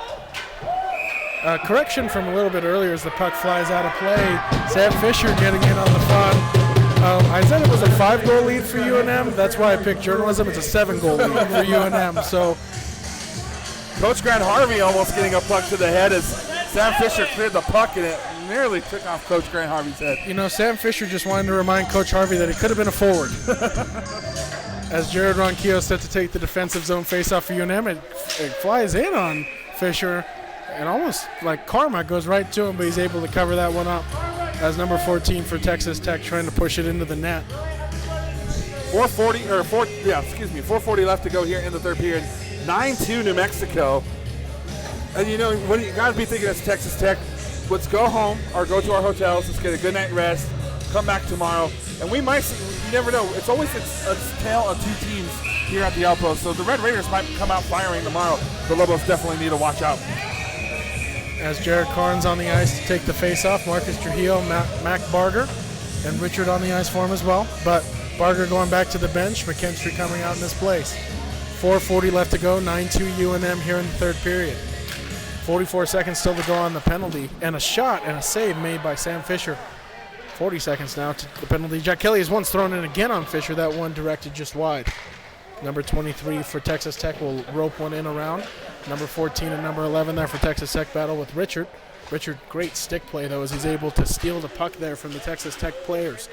Correction from a little bit earlier as the puck flies out of play. Sam Fisher getting in on the front. I said it was a 5-goal lead for UNM. That's why I picked journalism. It's a 7-goal lead for UNM. So, Coach Grant Harvey almost getting a puck to the head as Sam Fisher cleared the puck, and it nearly took off Coach Grant Harvey's head. You know, Sam Fisher just wanted to remind Coach Harvey that it could have been a forward. As Jared Ronquillo set to take the defensive zone faceoff for UNM, it flies in on Fisher. And almost like karma goes right to him, but he's able to cover that one up. As number 14 for Texas Tech trying to push it into the net. 4:40 left to go here in the third period. 9-2 New Mexico. And you know, what you got to be thinking as Texas Tech, let's go home or go to our hotels, let's get a good night rest, come back tomorrow. And we might see, you never know, it's always a tale of two teams here at the Outpost. So the Red Raiders might come out firing tomorrow. The Lobos definitely need to watch out. As Jared Carnes on the ice to take the face-off, Marcus Trujillo, Mac Barger, and Richard on the ice for him as well. But Barger going back to the bench, McKinstry coming out in this place. 4:40 left to go, 9-2 UNM here in the third period. 44 seconds still to go on the penalty, and a shot and a save made by Sam Fisher. 40 seconds now to the penalty. Jack Kelly is once thrown in again on Fisher, that one directed just wide. Number 23 for Texas Tech will rope one in around. Number 14 and number 11 there for Texas Tech battle with Richard. Richard, great stick play, though, as he's able to steal the puck there from the Texas Tech players.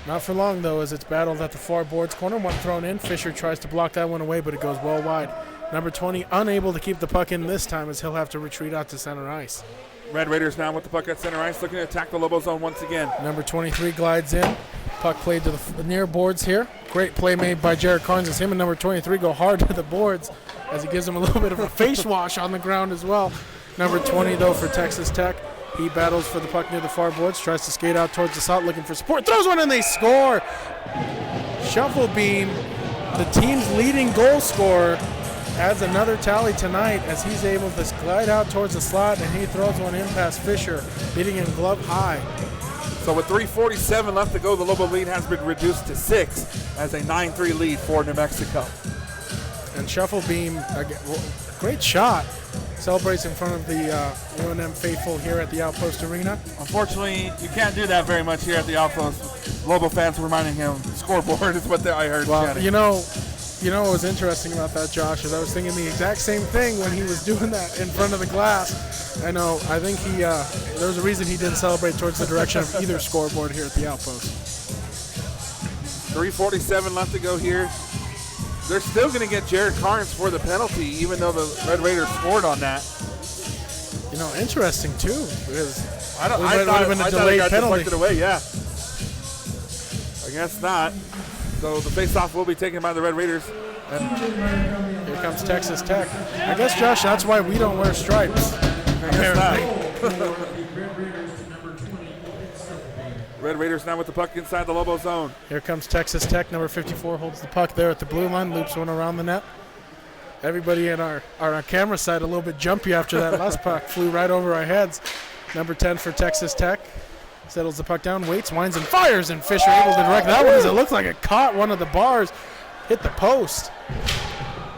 Not for long, though, as it's battled at the far boards corner. One thrown in. Fisher tries to block that one away, but it goes well wide. Number 20 unable to keep the puck in this time as he'll have to retreat out to center ice. Red Raiders now with the puck at center ice, looking to attack the Lobo zone once again. Number 23 glides in. Puck played to the near boards here. Great play made by Jared Carnes as him and number 23 go hard to the boards as he gives him a little bit of a face wash on the ground as well. Number 20, though, for Texas Tech. He battles for the puck near the far boards, tries to skate out towards the slot looking for support. Throws one and they score. Shuffle Beam, the team's leading goal scorer, adds another tally tonight as he's able to glide out towards the slot and he throws one in past Fisher, hitting him glove high. So with 3:47 left to go, the Lobo lead has been reduced to 6 as a 9-3 lead for New Mexico. And Shuffle Beam, great shot, celebrates in front of the UNM faithful here at the Outpost Arena. Unfortunately, you can't do that very much here at the Outpost. Lobo fans reminding him scoreboard is what I heard. Well, chanting. you know what was interesting about that, Josh, is I was thinking the exact same thing when he was doing that in front of the glass. I think there was a reason he didn't celebrate towards the direction of either scoreboard here at the Outpost. 3:47 left to go here. They're still going to get Jared Carnes for the penalty, even though the Red Raiders scored on that. Interesting too, because I thought it would have been a delayed penalty. Deflected away, yeah. I guess not. So the face-off will be taken by the Red Raiders. And here comes Texas Tech. I guess, Josh, that's why we don't wear stripes. I guess not. Red Raiders now with the puck inside the Lobo zone. Here comes Texas Tech. Number 54 holds the puck there at the blue line, loops one around the net. Everybody in our camera side a little bit jumpy after that last puck flew right over our heads. Number 10 for Texas Tech settles the puck down, waits, winds, and fires, and Fisher able to direct that one as it looked like it caught one of the bars, hit the post.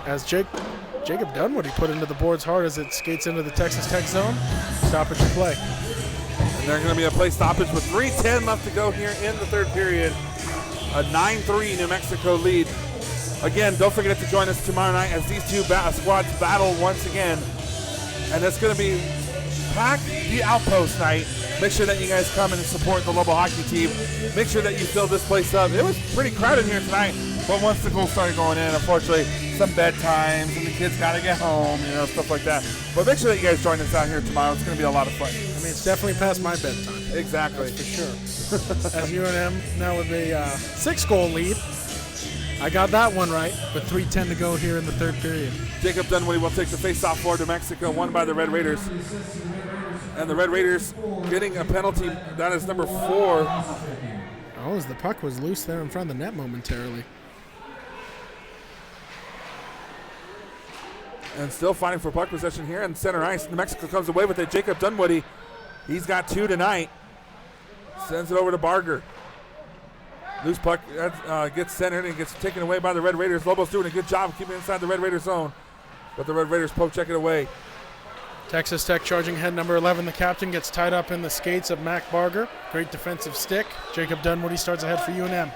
As Jacob Dunwoody put into the boards hard as it skates into the Texas Tech zone. Stoppage of play. And there's going to be a play stoppage with 3:10 left to go here in the third period. A 9-3 New Mexico lead. Again, don't forget to join us tomorrow night as these two squads battle once again. And it's going to be packed the Outpost night. Make sure that you guys come and support the Lobo hockey team. Make sure that you fill this place up. It was pretty crowded here tonight, but once the goals started going in, unfortunately, some bedtimes and the kids got to get home, stuff like that. But make sure that you guys join us out here tomorrow. It's going to be a lot of fun. It's definitely past my bedtime. Exactly. That's for sure. As UNM now with a 6-goal lead. I got that one right, with 3:10 to go here in the third period. Jacob Dunwoody will take the face-off for New Mexico, won by the Red Raiders. And the Red Raiders getting a penalty. That is number 4. Oh, as the puck was loose there in front of the net momentarily. And still fighting for puck possession here in center ice. New Mexico comes away with it. Jacob Dunwoody, he's got 2 tonight. Sends it over to Barger. Loose puck gets centered and gets taken away by the Red Raiders. Lobos doing a good job of keeping it inside the Red Raiders zone. But the Red Raiders poke check it away. Texas Tech charging ahead, number 11. The captain gets tied up in the skates of Mac Barger. Great defensive stick. Jacob Dunwoody starts ahead for UNM.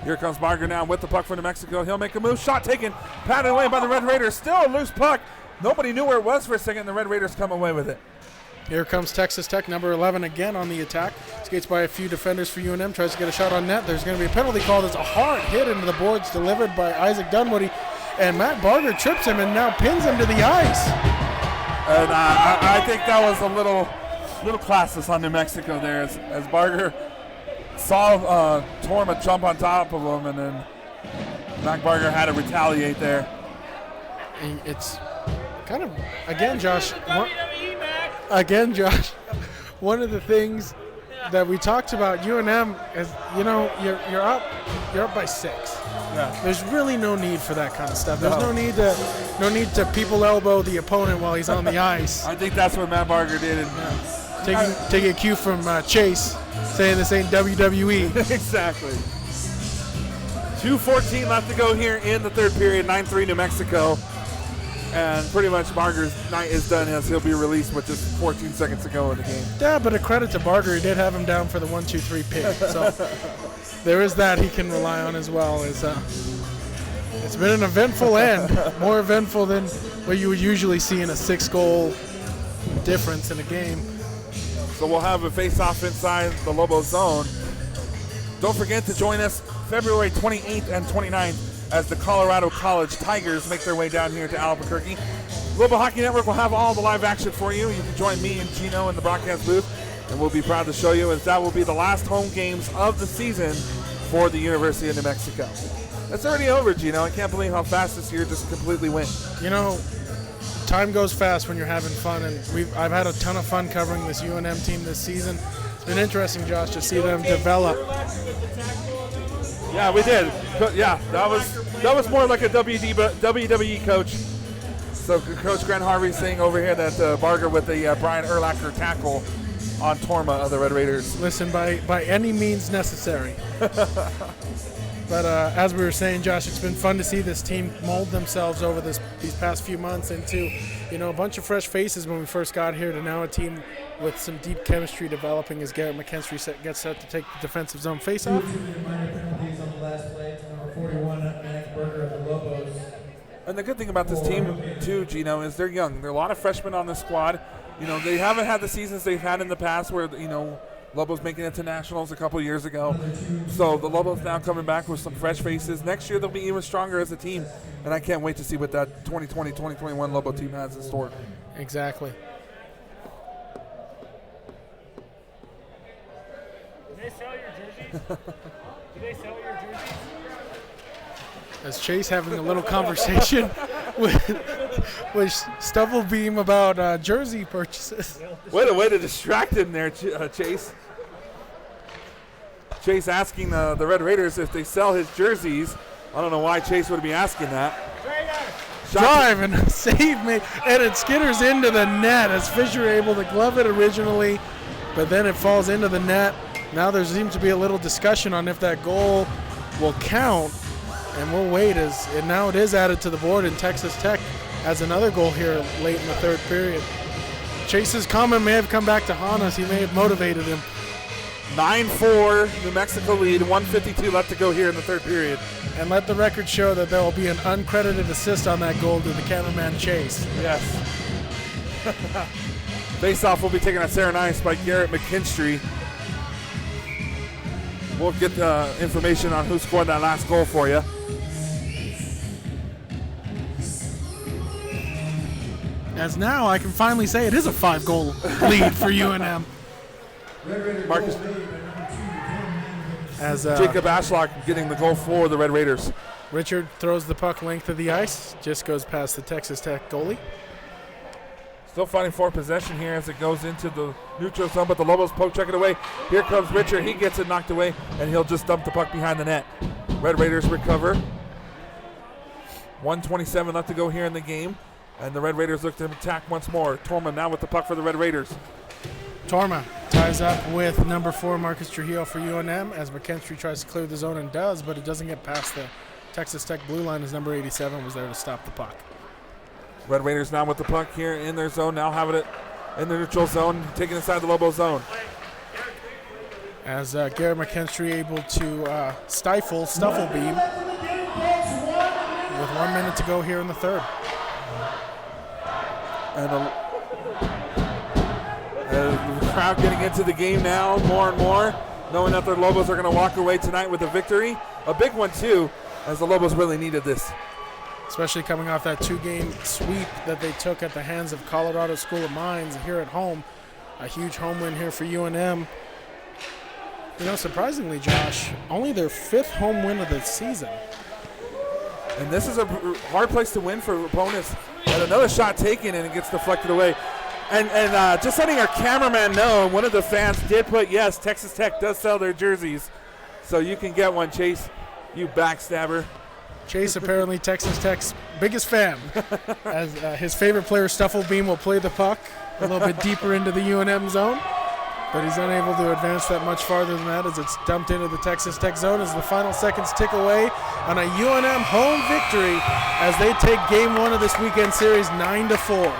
Here comes Barger now with the puck for New Mexico. He'll make a move. Shot taken. Patted away by the Red Raiders. Still a loose puck. Nobody knew where it was for a second. The Red Raiders come away with it. Here comes Texas Tech, number 11 again on the attack. Skates by a few defenders for UNM. Tries to get a shot on net. There's going to be a penalty call. There's a hard hit into the boards delivered by Isaac Dunwoody. And Matt Barger trips him and now pins him to the ice. And I think that was a little classless on New Mexico there as Barger saw Torma jump on top of him, and then Mac Barger had to retaliate there. And it's kind of, again, Josh, one of the things that we talked about UNM is, you're up by 6. Yeah. There's really no need for that kind of stuff. There's no need to people elbow the opponent while he's on the ice. I think that's what Matt Barger did. Taking a cue from Chase, saying this ain't WWE. Exactly. 2:14 left to go here in the third period. 9-3 New Mexico. And pretty much Barger's night is done as he'll be released with just 14 seconds to go in the game. Yeah, but a credit to Barger. He did have him down for the 1-2-3 pick. So there is that he can rely on as well. It's been an eventful end. More eventful than what you would usually see in a 6-goal difference in a game. So we'll have a face-off inside the Lobo zone. Don't forget to join us February 28th and 29th as the Colorado College Tigers make their way down here to Albuquerque. Lobo Hockey Network will have all the live action for you. You can join me and Gino in the broadcast booth, and we'll be proud to show you as that will be the last home games of the season for the University of New Mexico. It's already over, Gino. I can't believe how fast this year just completely went. You know, time goes fast when you're having fun, and I've had a ton of fun covering this UNM team this season. It's been interesting, Josh, to see them develop. Yeah, we did. Yeah, that was more like a WWE coach. So Coach Grant Harvey saying over here that Barger with the Brian Urlacher tackle on Torma of the Red Raiders. Listen, by any means necessary. But as we were saying, Josh, it's been fun to see this team mold themselves over these past few months into, a bunch of fresh faces when we first got here to now a team with some deep chemistry developing as Garrett McKinstry gets set to take the defensive zone face-off. Minor penalties on the last play to number 41, Matt Berger of the Lobos. And the good thing about this team, too, Gino, is they're young. There are a lot of freshmen on the squad. They haven't had the seasons they've had in the past where, Lobos making it to nationals a couple years ago. So the Lobos now coming back with some fresh faces. Next year they'll be even stronger as a team. And I can't wait to see what that 2020-2021 Lobo team has in store. Exactly. Do they sell your jerseys? Do they sell your jerseys? As Chase having a little conversation with Stubblebeam about jersey purchases. What a way to distract him there, Chase. Chase asking the Red Raiders if they sell his jerseys. I don't know why Chase would be asking that. Drive and save me, and it skitters into the net as Fisher able to glove it originally, but then it falls into the net. Now there seems to be a little discussion on if that goal will count, and we'll wait and now it is added to the board, and Texas Tech has another goal here late in the third period. Chase's comment may have come back to haunt us. He may have motivated him. 9-4, New Mexico lead, 1:52 left to go here in the third period. And let the record show that there will be an uncredited assist on that goal to the cameraman Chase. Yes. Face-off will be taken at Sarah Nice by Garrett McKinstry. We'll get the information on who scored that last goal for you. As now I can finally say it is a 5-goal lead for UNM. Marcus, As Jacob Ashlock getting the goal for the Red Raiders. Richard throws the puck length of the ice, just goes past the Texas Tech goalie. Still fighting for possession here as it goes into the neutral zone, but the Lobos poke check it away. Here comes Richard. He gets it knocked away, and he'll just dump the puck behind the net. Red Raiders recover. 1:27 left to go here in the game, and the Red Raiders look to attack once more. Torma now with the puck for the Red Raiders. Torma ties up with number 4 Marcus Trujillo for UNM as McKinstry tries to clear the zone and does, but it doesn't get past the Texas Tech blue line as number 87 was there to stop the puck. Red Raiders now with the puck here in their zone, now having it in the neutral zone, taking inside the Lobo zone. As Garrett McKinstry able to stifle Stufflebeam with 1 minute to go here in the third. And the crowd getting into the game now more and more, knowing that the Lobos are going to walk away tonight with a victory. A big one, too, as the Lobos really needed this. Especially coming off that 2-game sweep that they took at the hands of Colorado School of Mines here at home. A huge home win here for UNM. Surprisingly, Josh, only their 5th home win of the season. And this is a hard place to win for opponents. And another shot taken, and it gets deflected away. And just letting our cameraman know, one of the fans did put, yes, Texas Tech does sell their jerseys. So you can get one, Chase, you backstabber. Chase, apparently Texas Tech's biggest fan, as his favorite player, Stufflebeam, will play the puck a little bit deeper into the UNM zone, but he's unable to advance that much farther than that as it's dumped into the Texas Tech zone as the final seconds tick away on a UNM home victory as they take Game 1 of this weekend series 9-4.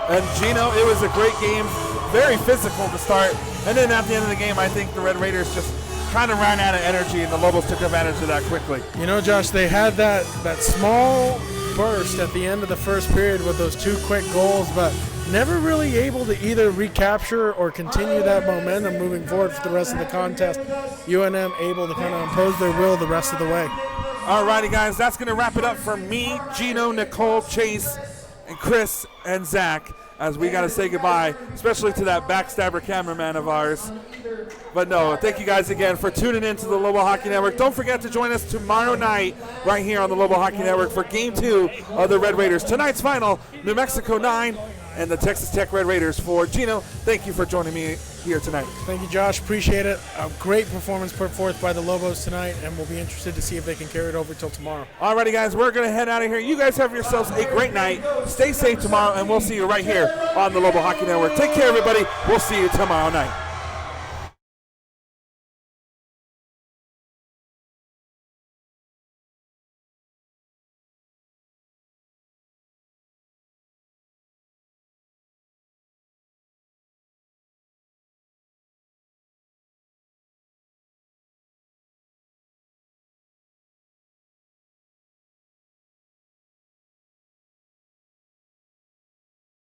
And Gino, it was a great game, very physical to start, and then at the end of the game, I think the Red Raiders just kind of ran out of energy, and the Lobos took advantage of that quickly. Josh, they had that small burst at the end of the first period with those 2 quick goals, but never really able to either recapture or continue that momentum moving forward for the rest of the contest. UNM able to kind of impose their will the rest of the way. All righty, guys, that's going to wrap it up for me, Gino, Nicole, Chase, and Chris, and Zach. as we got to say goodbye, especially to that backstabber cameraman of ours. But no, thank you guys again for tuning in to the Lobo Hockey Network. Don't forget to join us tomorrow night right here on the Lobo Hockey Network for Game 2 of the Red Raiders. Tonight's final, New Mexico 9 and the Texas Tech Red Raiders 4. Gino, thank you for joining me here tonight. Thank you, Josh. Appreciate it. A great performance put forth by the Lobos tonight, and we'll be interested to see if they can carry it over till tomorrow. Alrighty, guys, we're going to head out of here. You guys have yourselves a great night. Stay safe tomorrow, and we'll see you right here on the Lobo Hockey Network. Take care, everybody. We'll see you tomorrow night.